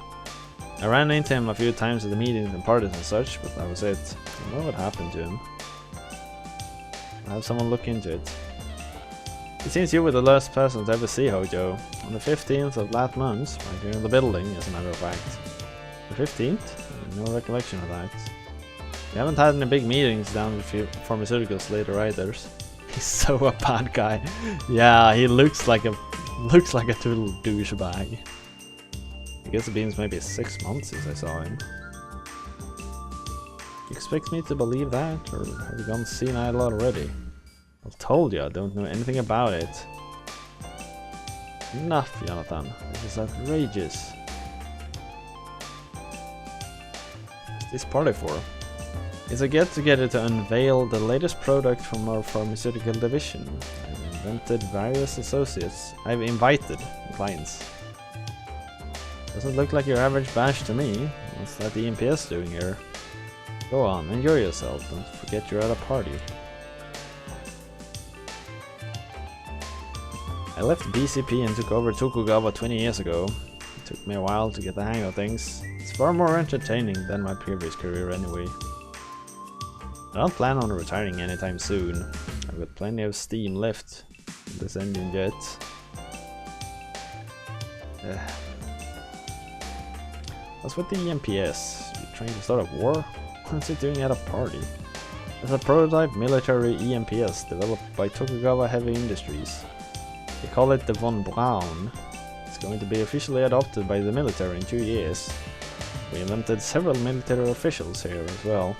I ran into him a few times at the meetings and parties and such, but that was it. I don't know what happened to him. I'll have someone look into it. It seems you were the last person to ever see Hojo. On the 15th of last month, right here in the building, as a matter of fact. The 15th? No recollection of that. We haven't had any big meetings down with pharmaceuticals later either. He's so a bad guy. Yeah, he looks like a total douchebag. I guess it's been maybe 6 months since I saw him. You expect me to believe that, or have you gone senile already? I've told you I don't know anything about it. Enough, Jonathan. This is outrageous. What's this party for? It's a get-together to unveil the latest product from our pharmaceutical division. I've invited various associates. I've invited clients. Doesn't look like your average bash to me. What's that EMPS doing here? Go on, enjoy yourself. Don't forget you're at a party. I left BCP and took over Tokugawa 20 years ago. It took me a while to get the hang of things. It's far more entertaining than my previous career anyway. I don't plan on retiring anytime soon. I've got plenty of steam left in this engine yet. What's with the EMPS? You trying to start a war? What's it doing at a party? It's a prototype military EMPS developed by Tokugawa Heavy Industries. They call it the Von Braun. It's going to be officially adopted by the military in 2 years. We invented several military officials here as well.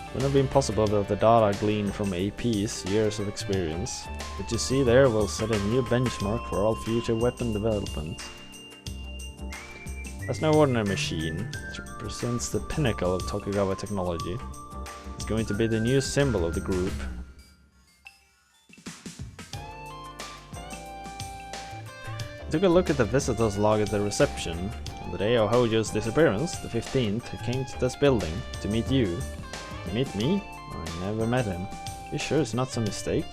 It wouldn't have been possible without the data gleaned from AP's years of experience. What you see there will set a new benchmark for all future weapon development. That's no ordinary machine. It represents the pinnacle of Tokugawa technology. It's going to be the new symbol of the group. I took a look at the visitors log at the reception. On the day of Hojo's disappearance, the 15th, he came to this building to meet you. To meet me? I never met him. You sure it's not some mistake?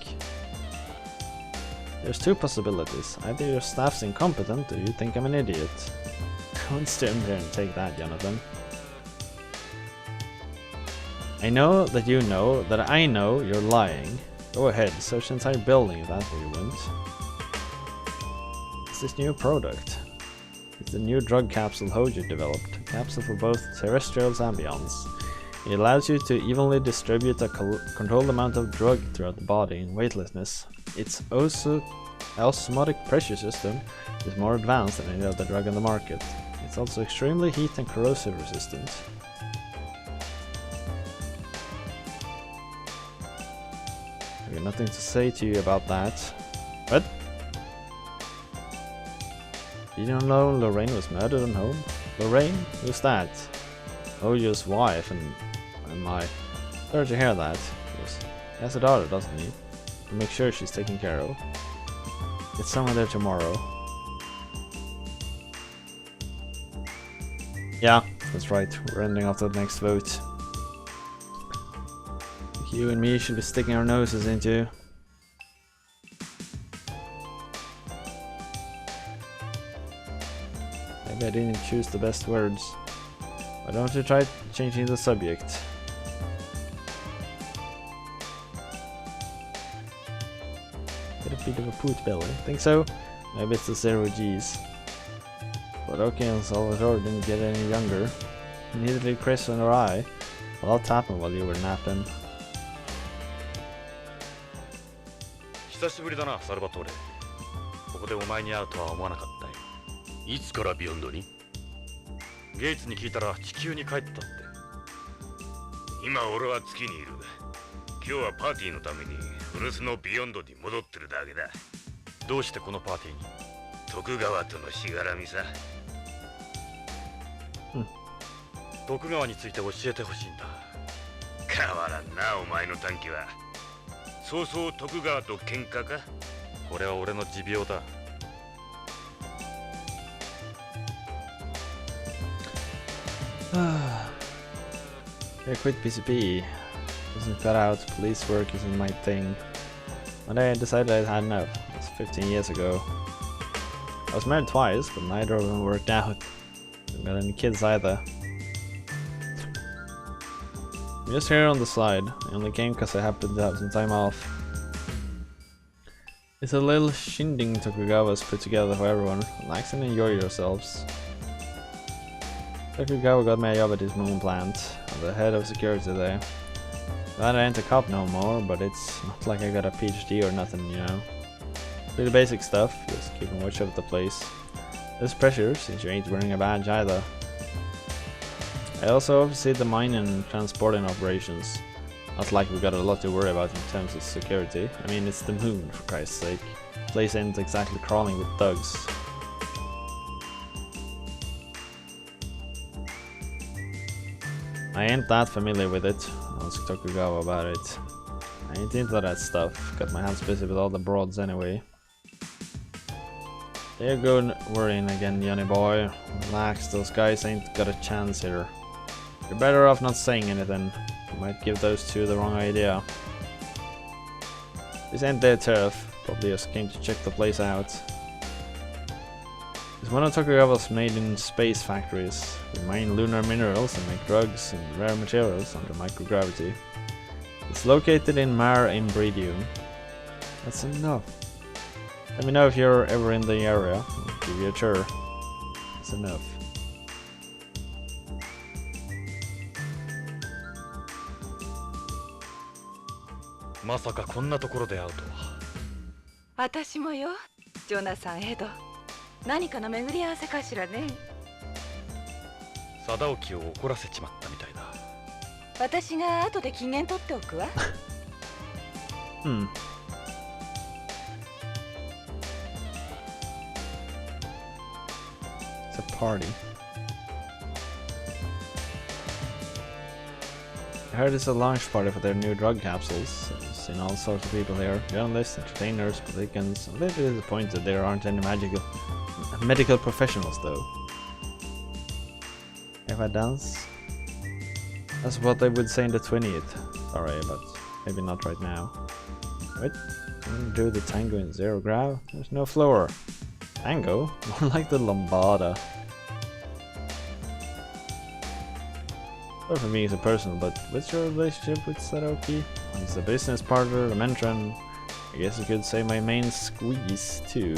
There's two possibilities. Either your staff's incompetent or you think I'm an idiot. Don't stand there and take that, Jonathan. I know that you know that I know you're lying. Go ahead, search the entire building if that's where you went. It's this new product. It's the new drug capsule Hojo developed. A capsule for both terrestrials and beyonds. It allows you to evenly distribute a controlled amount of drug throughout the body in weightlessness. Its osmotic pressure system is more advanced than any other drug on the market. It's also extremely heat and corrosive resistant. I have nothing to say to you about that. What? You don't know Lorraine was murdered at home? Lorraine? Who's that? Hojo's wife and my... Sorry to hear that. He has a daughter, doesn't he? We'll make sure she's taken care of. Get someone there tomorrow. Yeah, that's right. We're ending after the next vote. You and me should be sticking our noses into. Maybe I didn't choose the best words. Why don't you try changing the subject? Get a bit of a poot belly. Think so? Maybe it's the 0 G's. But okay, and Salvatore didn't get any younger. Neither did Chris or I. Well, I'll tap him while you were napping. 久しぶりだな、サルバトーレ。ここでお前に会うとは思わなかったよ。いつからビヨンドに？ゲイツに聞いたら地球に帰ったって。今俺は月にいる。今日はパーティーのために古巣のビヨンドに戻ってるだけだ。どうしてこのパーティーに？徳川とのしがらみさ。徳川について教えてほしいんだ。変わらんな、お前の短気は。そうそう徳川と喧嘩か？これは俺の持病だ。I quit PCP. Wasn't cut out. Police work isn't my thing. One day I decided I'd had enough. It was 15 years ago. I was married twice, but neither of them worked out. Didn't got any kids either. I'm just here on the side. I only came because I happened to have some time off. It's a little shindig Tokugawa's put together for everyone. Relax and enjoy yourselves. Tokugawa got me a job at his moon plant. I'm the head of security there. Glad I ain't a cop no more, but it's not like I got a PhD or nothing, you know. Pretty basic stuff, just keeping watch of the place. There's pressure since you ain't wearing a badge either. I also oversee the mine and transporting operations. Not like we got a lot to worry about in terms of security. I mean, it's the moon, for Christ's sake. The place ain't exactly crawling with thugs. I ain't that familiar with it. I'll ask Tokugawa about it. I ain't into that stuff. Got my hands busy with all the broads anyway. There you go worrying again, Johnny boy. Relax, those guys ain't got a chance here. You're better off not saying anything. You might give those two the wrong idea. This ain't their turf. Probably just came to check the place out. It's one of Tokugawa's maiden space factories. We mine lunar minerals and make drugs and rare materials under microgravity. It's located in Mare Imbridium. That's enough. Let me know if you're ever in the area. I'll give you a tour. That's enough. Masaka こんなところで会うとは。私もよ、ジョナサン・エド。何かの巡り合わせかしらね。貞興を怒らせちまったみたいだ。私が後で機嫌取っておくわ。It's a party. I heard it's a launch party for their new drug capsules. I've seen all sorts of people here. Journalists, entertainers, politicians. I'm a little disappointed there aren't any medical professionals though. If I dance? That's what they would say in the 20th. Sorry, but maybe not right now. Wait, do the tango in zero grav? There's no floor. Tango? More like the lambada. Not for me as a person, but what's your relationship with Saroki? He's a business partner, a mentor, I guess you could say my main squeeze too.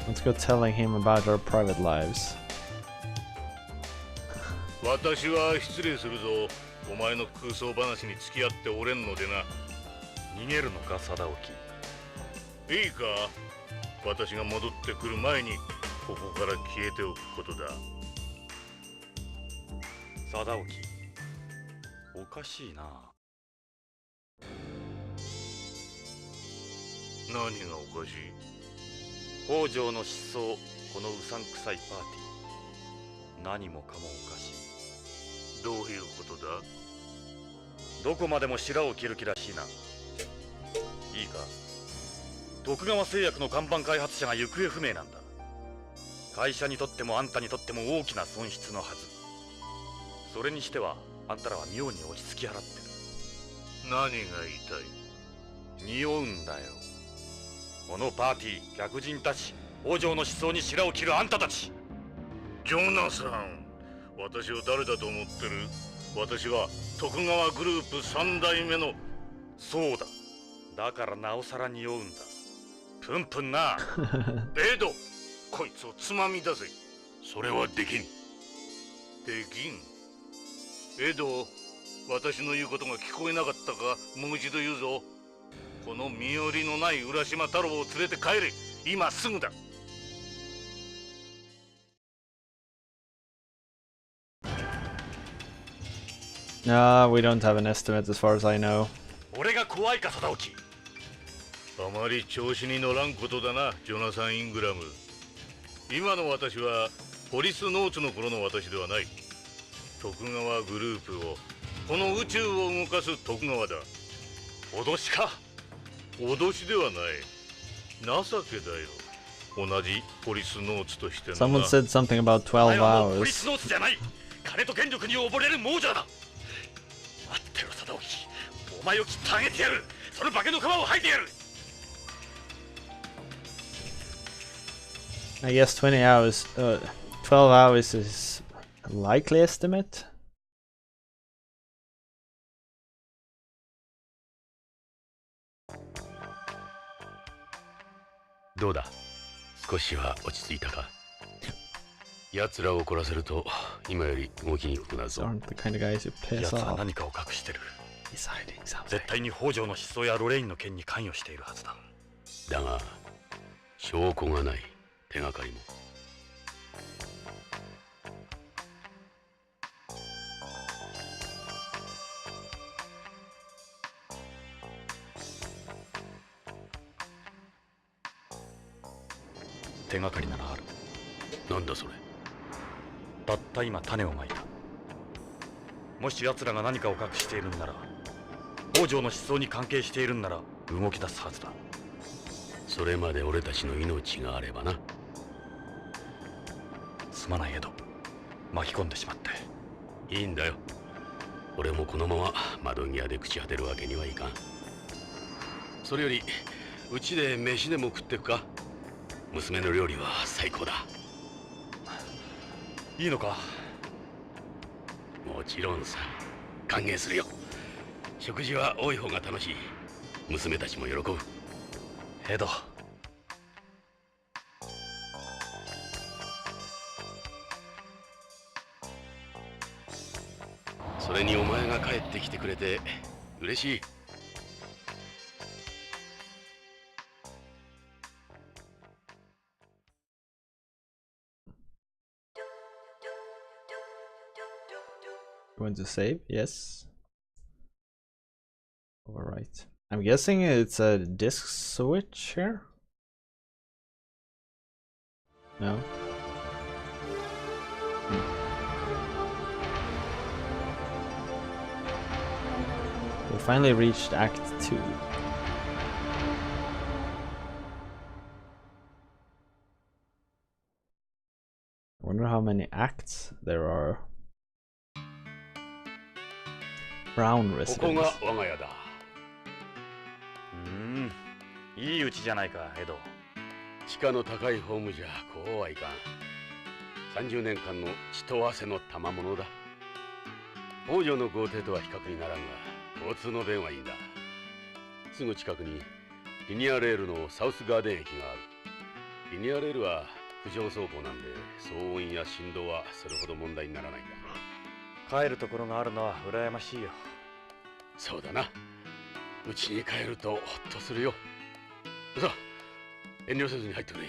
Let's go telling him about our private lives. 私は失礼するぞ。お前の空想話に付き合っておれんのでな。逃げるのか、貞興。いいか、私が戻ってくる前にここから消えておくことだ。貞興、おかしいな。何がおかしい？北条の失踪、このうさんくさいパーティー。何もかもおかしい。どういうことだ？どこまでも白を切る気らしいな。いいか、徳川製薬の看板開発者が行方不明なんだ。会社にとってもあんたにとっても大きな損失のはず。それにしてはあんたらは妙に落ち着き払ってる。何が言いたい？匂うんだよ。このパーティー、客人たち、北条の失踪に白を切るあんたたち。ジョナサン、私を誰だと思ってる？私は徳川グループ3代目の。そうだ。だからなおさら匂うんだ。プンプンな。エド、こいつをつまみ出せ。それはできん。できん。エド、私の言うことが聞こえなかったか？もう一度言うぞ。この身寄りのない浦島太郎を連れて帰れ。今すぐだ。We don't have an estimate as far as I know. 俺が怖いか、貞興。あまり調子に乗らんことだな、ジョナサン・イングラム。今の私はポリスノーツの頃の私ではない。徳川グループを、この宇宙を動かす徳川だ。脅しか？脅しではない。情けだよ。同じポリスノーツとしての。Someone said something about 12 hours. ポリスノーツじゃない。金と権力に溺れる亡者だ。待ってろ貞興、お前をきっとあげてやる。その化けの皮を剥いてやる。 I guess 20 hours, 12 hours is a likely estimate. どうだ、少しは落ち着いたか。奴らを怒らせると今より動きにくくなる These ぞ。 aren't the kind of guys who piss 奴は off. 何かを隠してる。 He's hiding something. 絶対に北条の失踪やロレインの件に関与しているはずだ。だが証拠がない。手がかりも。手がかりならある。なんだそれ。たった今種をまいた。もし奴らが何かを隠しているんなら、北条の失踪に関係しているんなら動き出すはずだ。それまで俺たちの命があればな。すまないエド、巻き込んでしまって。いいんだよ。俺もこのまま窓際で朽ち果てるわけにはいかん。それよりうちで飯でも食ってくか。娘の料理は最高だ。いいのか。もちろんさ、歓迎するよ。食事は多い方が楽しい。娘たちも喜ぶ。エド、それにお前が帰ってきてくれて嬉しい。Going to save? Yes. Alright. I'm guessing it's a disk switch here? No? We finally reached Act 2. I wonder how many acts there are. Brown ここ residence. が我が家だ。いい家じゃないかエド。地価の高いホームじゃこうはいかん。30年間の血と汗の賜物だ。北条の豪邸とは比較にならんが、交通の便はいいんだ。すぐ近くにリニアレールのサウスガーデン駅がある。リニアレールは浮上走行なんで、騒音や振動はそれほど問題にならないんだ。帰るところがあるのは羨ましいよ。そうだな。うちに帰るとほっとするよ。さあ、遠慮せずに入ってくれ。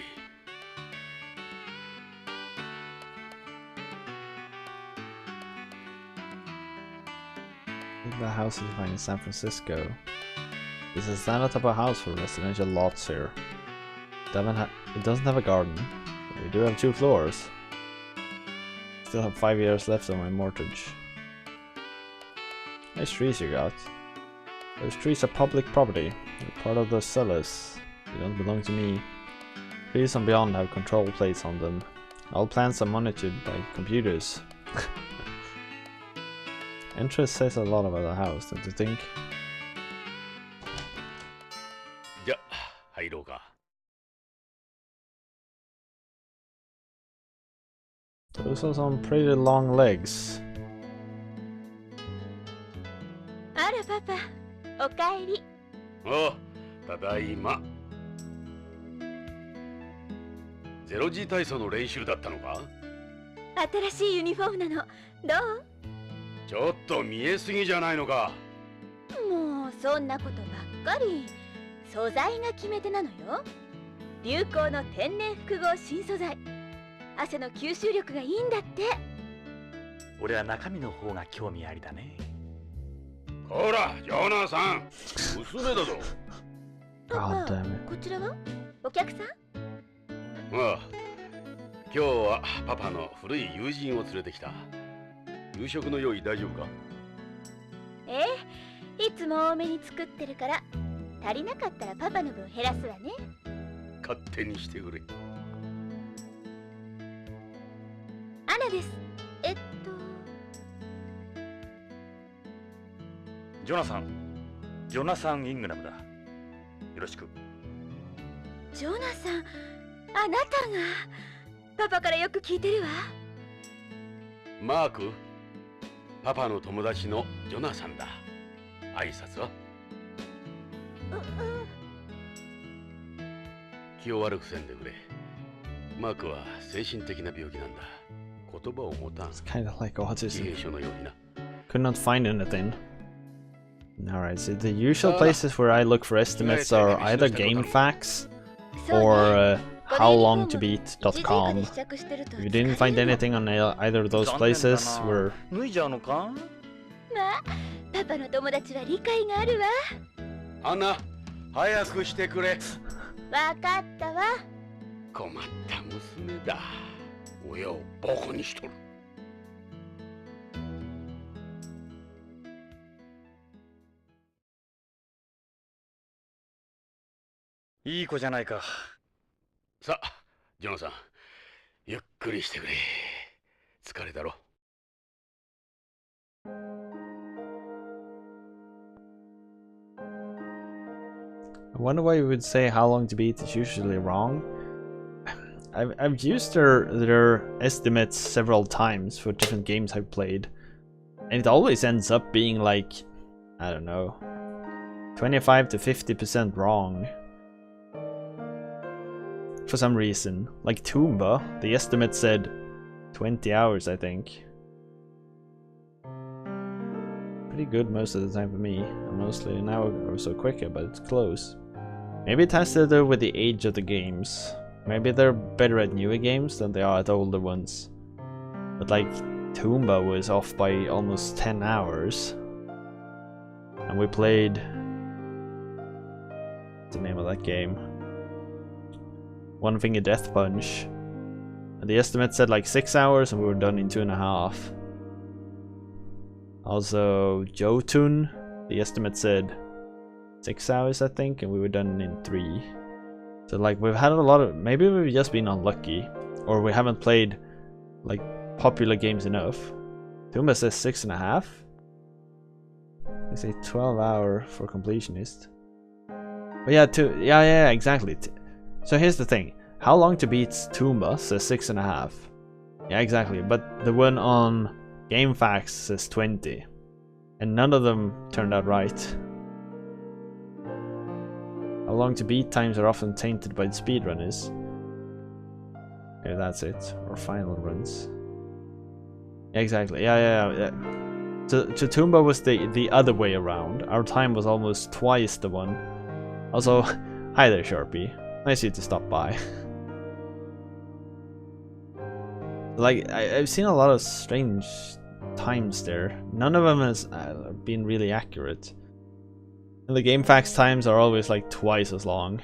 The house you find in San Francisco. This is not a type of house for residential lots here. It doesn't have a garden. We do have 2 floors. Still have 5 years left on my mortgage. Nice trees you got. Those trees are public property. They're part of the sellers. They don't belong to me. Trees and beyond have control plates on them. All plants are monitored by computers. Interest says a lot about the house, don't you think? じゃ、入ろうか。Those are some pretty long legs. あらパパ、おかえり。おう、ただいま。ゼロ時体操の練習だったのか？新しいユニフォームなの。どう？ちょっと見えすぎじゃないのか。もうそんなことばっかり。素材が決め手なのよ。流行の天然複合新素材。汗の吸収力がいいんだって。俺は中身の方が興味ありだね。ほら、ジョナさん、娘だぞ。パ God パ、 damn it. こちらはお客さん？ああ、今日はパパの古い友人を連れてきた。夕食の用意大丈夫か？ええ、いつも多めに作ってるから。足りなかったらパパの分減らすわね。勝手にしてくれ。アナです。ジョナサン、ジョナサン・イングラムだ。よろしく。ジョナサン、あなたが。パパからよく聞いてるわ。マーク、パパの友達のジョナサンだ。挨拶は？気を悪くせんでくれ。マークは精神的な病気なんだ。言葉を持たん。It's kind of like 自 autism. 閉症のようにな。Could not find anything. Alright, so the usual places where I look for estimates are either GameFAQs そう or ね。 howlongtobeat.com. 一時以下で試着してると If you didn't find 疲れるの。 anything on either of those 残念だ places, な。 we're 脱いじゃうのか？まあ、パパの友達は理解があるわ。アンナ、早くしてくれ。わかったわ。困った娘だ。親をバカにしとる。いい子じゃないか。さあ、ジョナさん、ゆっくりしてくれ。疲れだろ。I wonder why you would say how long to beat is usually wrong. I've used their estimates several times for different games I've played, and it always ends up being like, I don't know, 25 to 50% wrong. For some reason. Like Toomba, the estimate said 20 hours, I think. Pretty good most of the time for me. And mostly an hour or so quicker, but it's close. Maybe it has to do with the age of the games. Maybe they're better at newer games than they are at older ones. But like, Toomba was off by almost 10 hours. And we played... what's the name of that game? One Finger Death Punch. And the estimate said like 6 hours and we were done in 2.5. Also, Jotun, the estimate said 6 hours I think, and we were done in 3. So like we've had a lot of, maybe we've just been unlucky, or we haven't played like popular games enough. Toomba says 6.5. They say 12 hour for completionist. But yeah, yeah, exactly. So here's the thing. How long to beat Toomba says 6.5. Yeah, exactly. But the one on GameFAQs says 20. And none of them turned out right. How long to beat times are often tainted by the speedrunners. Yeah, that's it. Or final runs. Yeah, exactly. Yeah. So Toomba was the other way around. Our time was almost twice the one. Also, hi there, Sharpie. Nice of you to stop by. Like, I've seen a lot of strange times there. None of them has been really accurate. And the GameFAQs times are always like twice as long.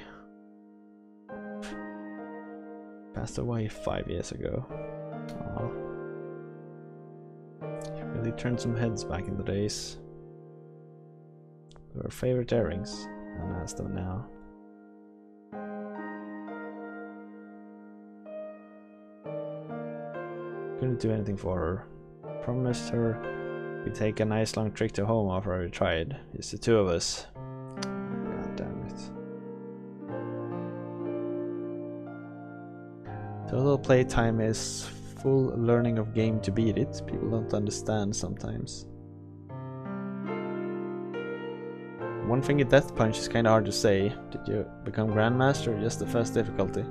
Passed away 5 years ago. Aww. Really turned some heads back in the days. They were favorite earrings, and has them now. Couldn't do anything for her. Promised her we'd take a nice long trip to home after we tried. It's the two of us. God damn it. Total playtime is full learning of game to beat it. People don't understand sometimes. One Finger Death Punch is kinda hard to say. Did you become Grandmaster or just the first difficulty?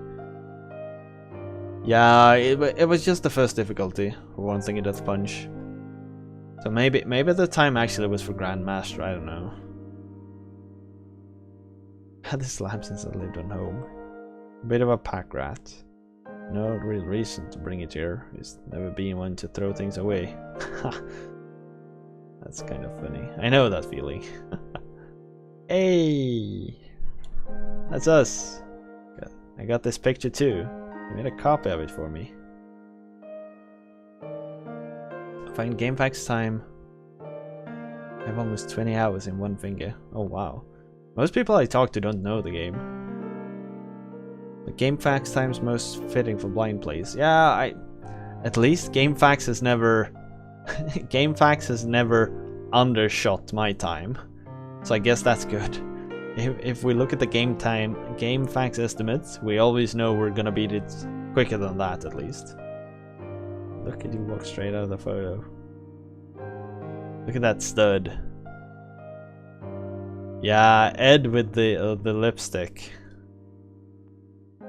Yeah, it was just the first difficulty for One Finger Death Punch. So maybe the time actually was for Grandmaster, I don't know. Had this lab since I lived on home. A bit of a pack rat. No real reason to bring it here. It's never been one to throw things away. That's kind of funny. I know that feeling. Hey! That's us! I got this picture too. You made a copy of it for me. Find GameFAQs time. I have almost 20 hours in One Finger. Oh wow. Most people I talk to don't know the game. But GameFAQs time's most fitting for blind plays. Yeah, at least GameFAQs has never GameFAQs has never undershot my time. So I guess that's good. If we look at the game facts estimates, we always know we're gonna beat it quicker than that at least. Look at you walk straight out of the photo. Look at that stud. Yeah, Ed with the lipstick.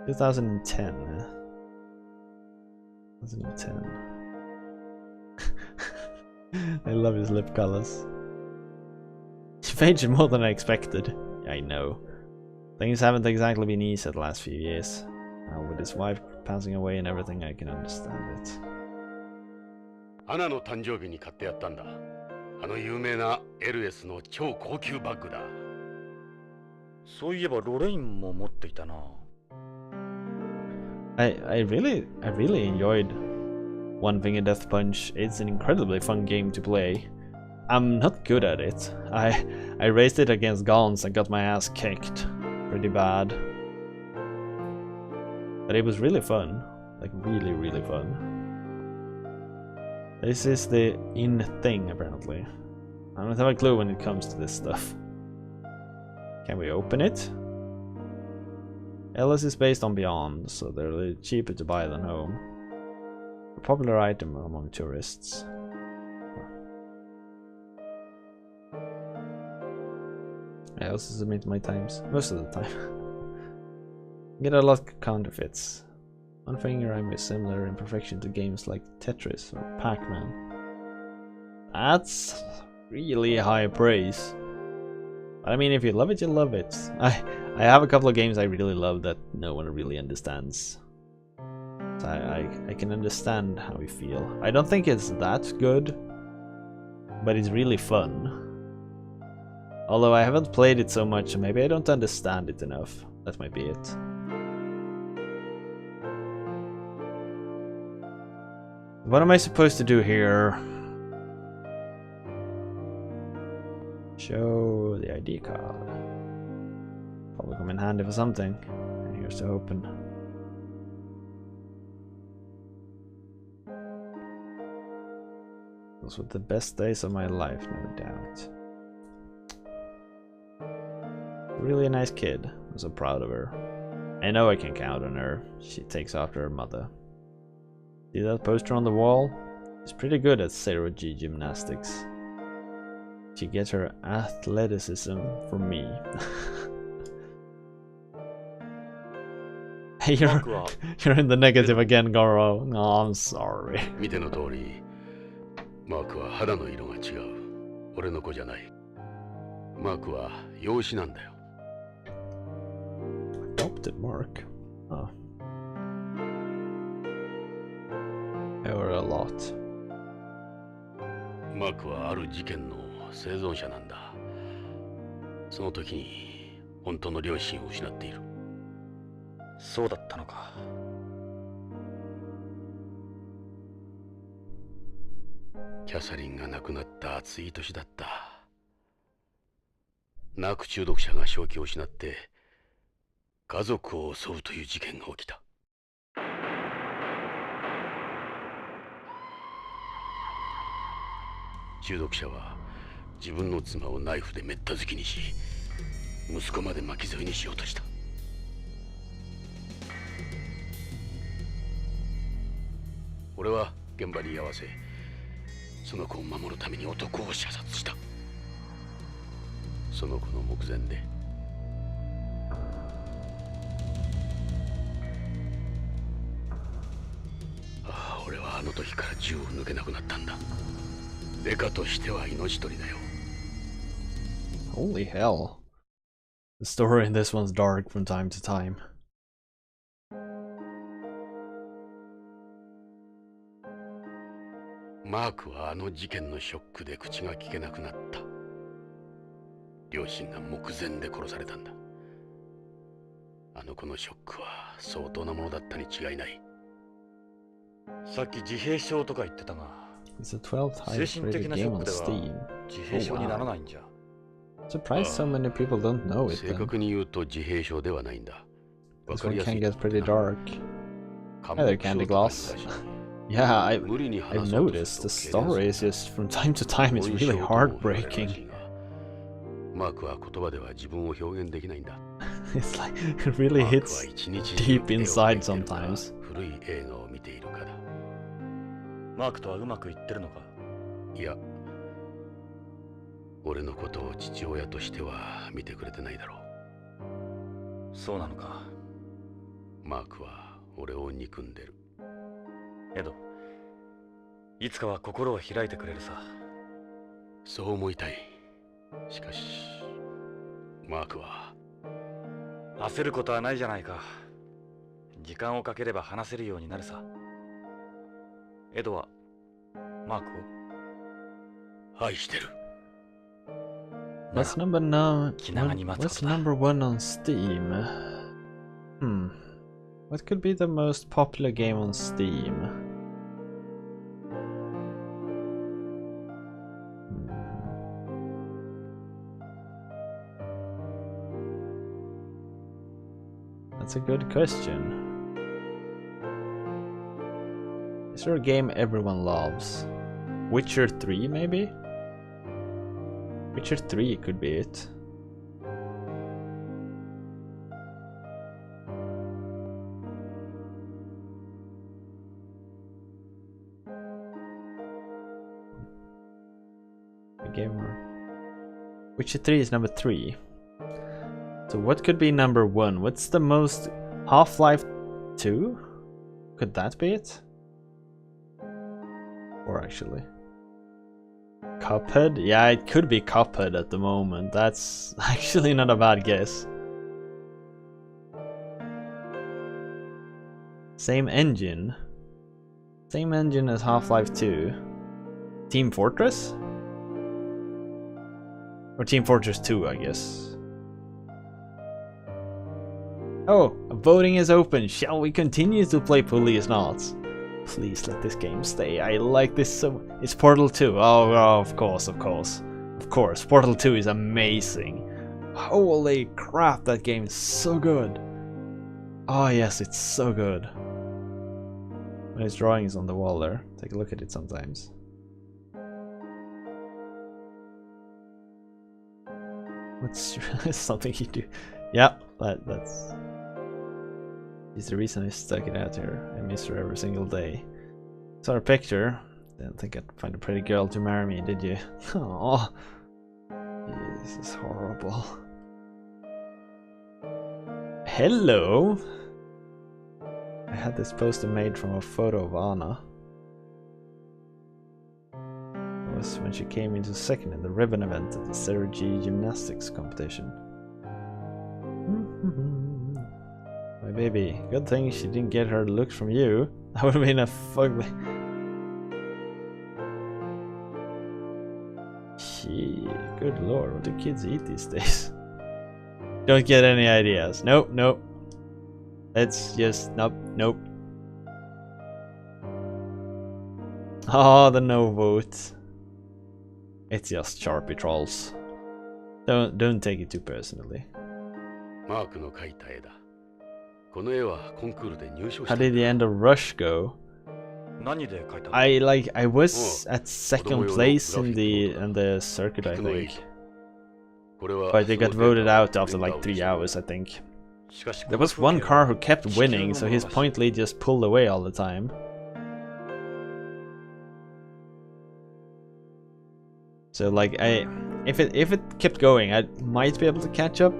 2010. 2010. I love his lip colors. He faded more than I expected. I know. Things haven't exactly been easy the last few years. With his wife passing away and everything, I can understand it. アナの誕生日に買ってやったんだ。あの有名な LS の超高級バッグだ。そういえばロレインも持っていたな。I really enjoyed One Finger Death Punch. It's an incredibly fun game to play. I'm not good at it. I raced it against Gons and got my ass kicked pretty bad. But it was really fun. Like really fun. This is the in thing apparently. I don't have a clue when it comes to this stuff. Can we open it? LS is based on Beyond, so they're a little cheaper to buy than home. A popular item among tourists. I also submit my times, most of the time. Get a lot of counterfeits. One finger I'm similar in perfection to games like Tetris or Pac-Man. That's really high praise. But I mean, if you love it, you love it. I have a couple of games I really love that no one really understands. So I can understand how you feel. I don't think it's that good, but it's really fun. Although I haven't played it so much, maybe I don't understand it enough. That might be it. What am I supposed to do here? Show the ID card. Probably come in handy for something. And here's to open. Those were the best days of my life, no doubt. Really a nice kid. I'm so proud of her. I know I can count on her. She takes after her mother. See that poster on the wall? She's pretty good at 0G gymnastics. She gets her athleticism from me. Hey, you're in the negative again, Goro. Oh, I'm sorry. 見ての通り、マークは肌の色が違う。俺の子じゃない。マークは養子なんだよ。Adopted Mark? Oh. Or a lot. マークはある事件の生存者なんだ。その時に本当の両親を失っている。そうだったのか。キャサリンが亡くなった暑い年だった。ナーク中毒者が正気を失って家族を襲うという事件が起きた。中毒者は自分の妻をナイフでめった突きにし、息子まで巻き添えにしようとした。俺は現場に居合わせ、その子を守るために男を射殺した。その子の目前で。ああ、俺はあの時から銃を抜けなくなったんだ。デカとしては命取りだよ。Holy hell. The story in this one's dark from time to time. マークはあの事件のショックで口が聞けなくなった。両親が目前で殺されたんだ。あの子のショックは相当なものだったに違いない。さっき自閉症とか言ってたが、It's the 12th highest rated game on Steam. 自閉症にならないんじゃ。Surprised so many people don't know it. 正確に言うと自閉症ではないんだ。This one can get pretty dark. Hey there, Candy Gloss. Yeah, I've 無理に話そうと noticed す the ると痙攣 story す is る just from time to time が it's 後遺 really 症とも言われるら heartbreaking. しいがマークは言葉では自分を表現できないんだ It's like it really マークは hits 一日中 deep 絵を inside 描いてるか sometimes. 古い映画を見ているかだマークとはうまくいってるのか？いや俺のことを父親としては見てくれてないだろうそうなのか。マークは俺を憎んでるエド、いつかは心を開いてくれるさ。そう思いたいしかしマークは焦ることはないじゃないか。時間をかければ話せるようになるさ。エドはマークを愛してる What's number nine? 気長に待つ What's ことだ。 number one on Steam? What could be the most popular game on Steam? That's a good question. Is there a game everyone loves? Witcher 3 maybe? Witcher 3 could be it. A gamer. Witcher 3 is number 3. So what could be number 1? What's the most... Half-Life 2? Could that be it? Or actually... Cuphead? Yeah, it could be Cuphead at the moment. That's actually not a bad guess. Same engine. Same engine as Half-Life 2. Team Fortress? Or Team Fortress 2, I guess. Oh, voting is open. Shall we continue to play Policenauts? Please let this game stay. I like this so... It's Portal 2. Oh, of course, of course. Of course, Portal 2 is amazing. Holy crap, that game is so good. Oh yes, it's so good. His drawing is on the wall there. Take a look at it sometimes. What's something you do? Yeah, that's... She's the reason I stuck it out here. I miss her every single day. Saw her picture. Didn't think I'd find a pretty girl to marry me, did you? Oh, this is horrible. Hello! I had this poster made from a photo of Anna. It was when she came into second in the ribbon event at the Sergi gymnastics competition. My baby, good thing she didn't get her looks from you. That would have been a fugly. Gee, good lord, what do kids eat these days? Don't get any ideas. Nope, nope. Let's just nope. Oh, the no vote. It's just Sharpie trolls. Don't take it too personally. How did the end of Rush go? I was at second place in the circuit, I think. But they got voted out after like 3 hours, I think. There was one car who kept winning, so his point lead just pulled away all the time. So like if it kept going, I might be able to catch up.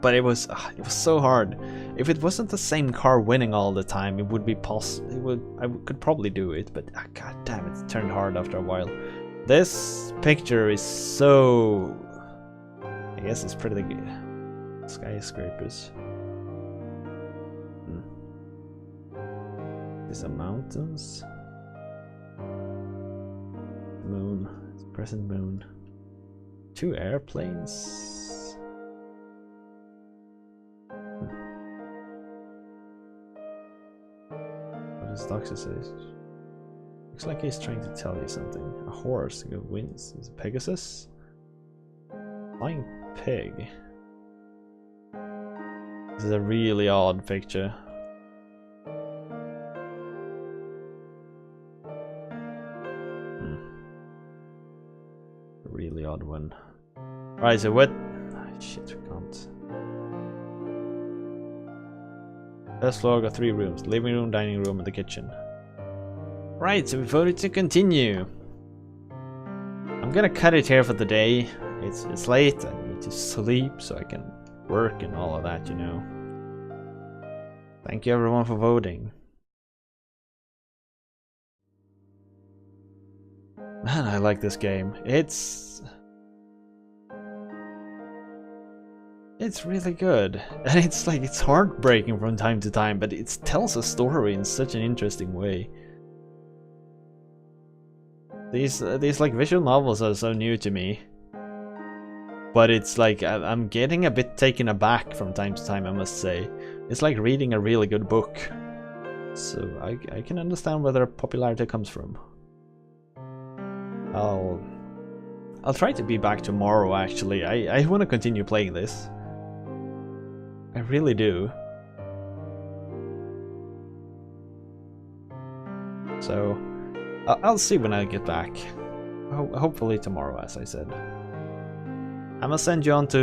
But it was so hard. If it wasn't the same car winning all the time, it would be possible. I could probably do it, but god damn it, it turned hard after a while. This picture is so... I guess it's pretty good. Skyscrapers. These are mountains. Moon. It's a crescent moon. 2 airplanes. What does Doctor say? Looks like he's trying to tell you something. A horse wins. Is it Pegasus? Flying pig. This is a really odd picture. one. Right, so what? Shit, we can't. First floor got 3 rooms: living room, dining room, and the kitchen. Right, so we voted to continue. I'm gonna cut it here for the day. It's late. I need to sleep so I can work and all of that, you know. Thank you everyone for voting. Man, I like this game. It's really good. And it's like, it's heartbreaking from time to time, but it tells a story in such an interesting way. These like visual novels are so new to me. But it's like, I'm getting a bit taken aback from time to time, I must say. It's like reading a really good book. So I can understand where their popularity comes from. I'll try to be back tomorrow, actually. I want to continue playing this. I really do. So I'll see when I get back. Hopefully tomorrow, as I said. I'm gonna send you on to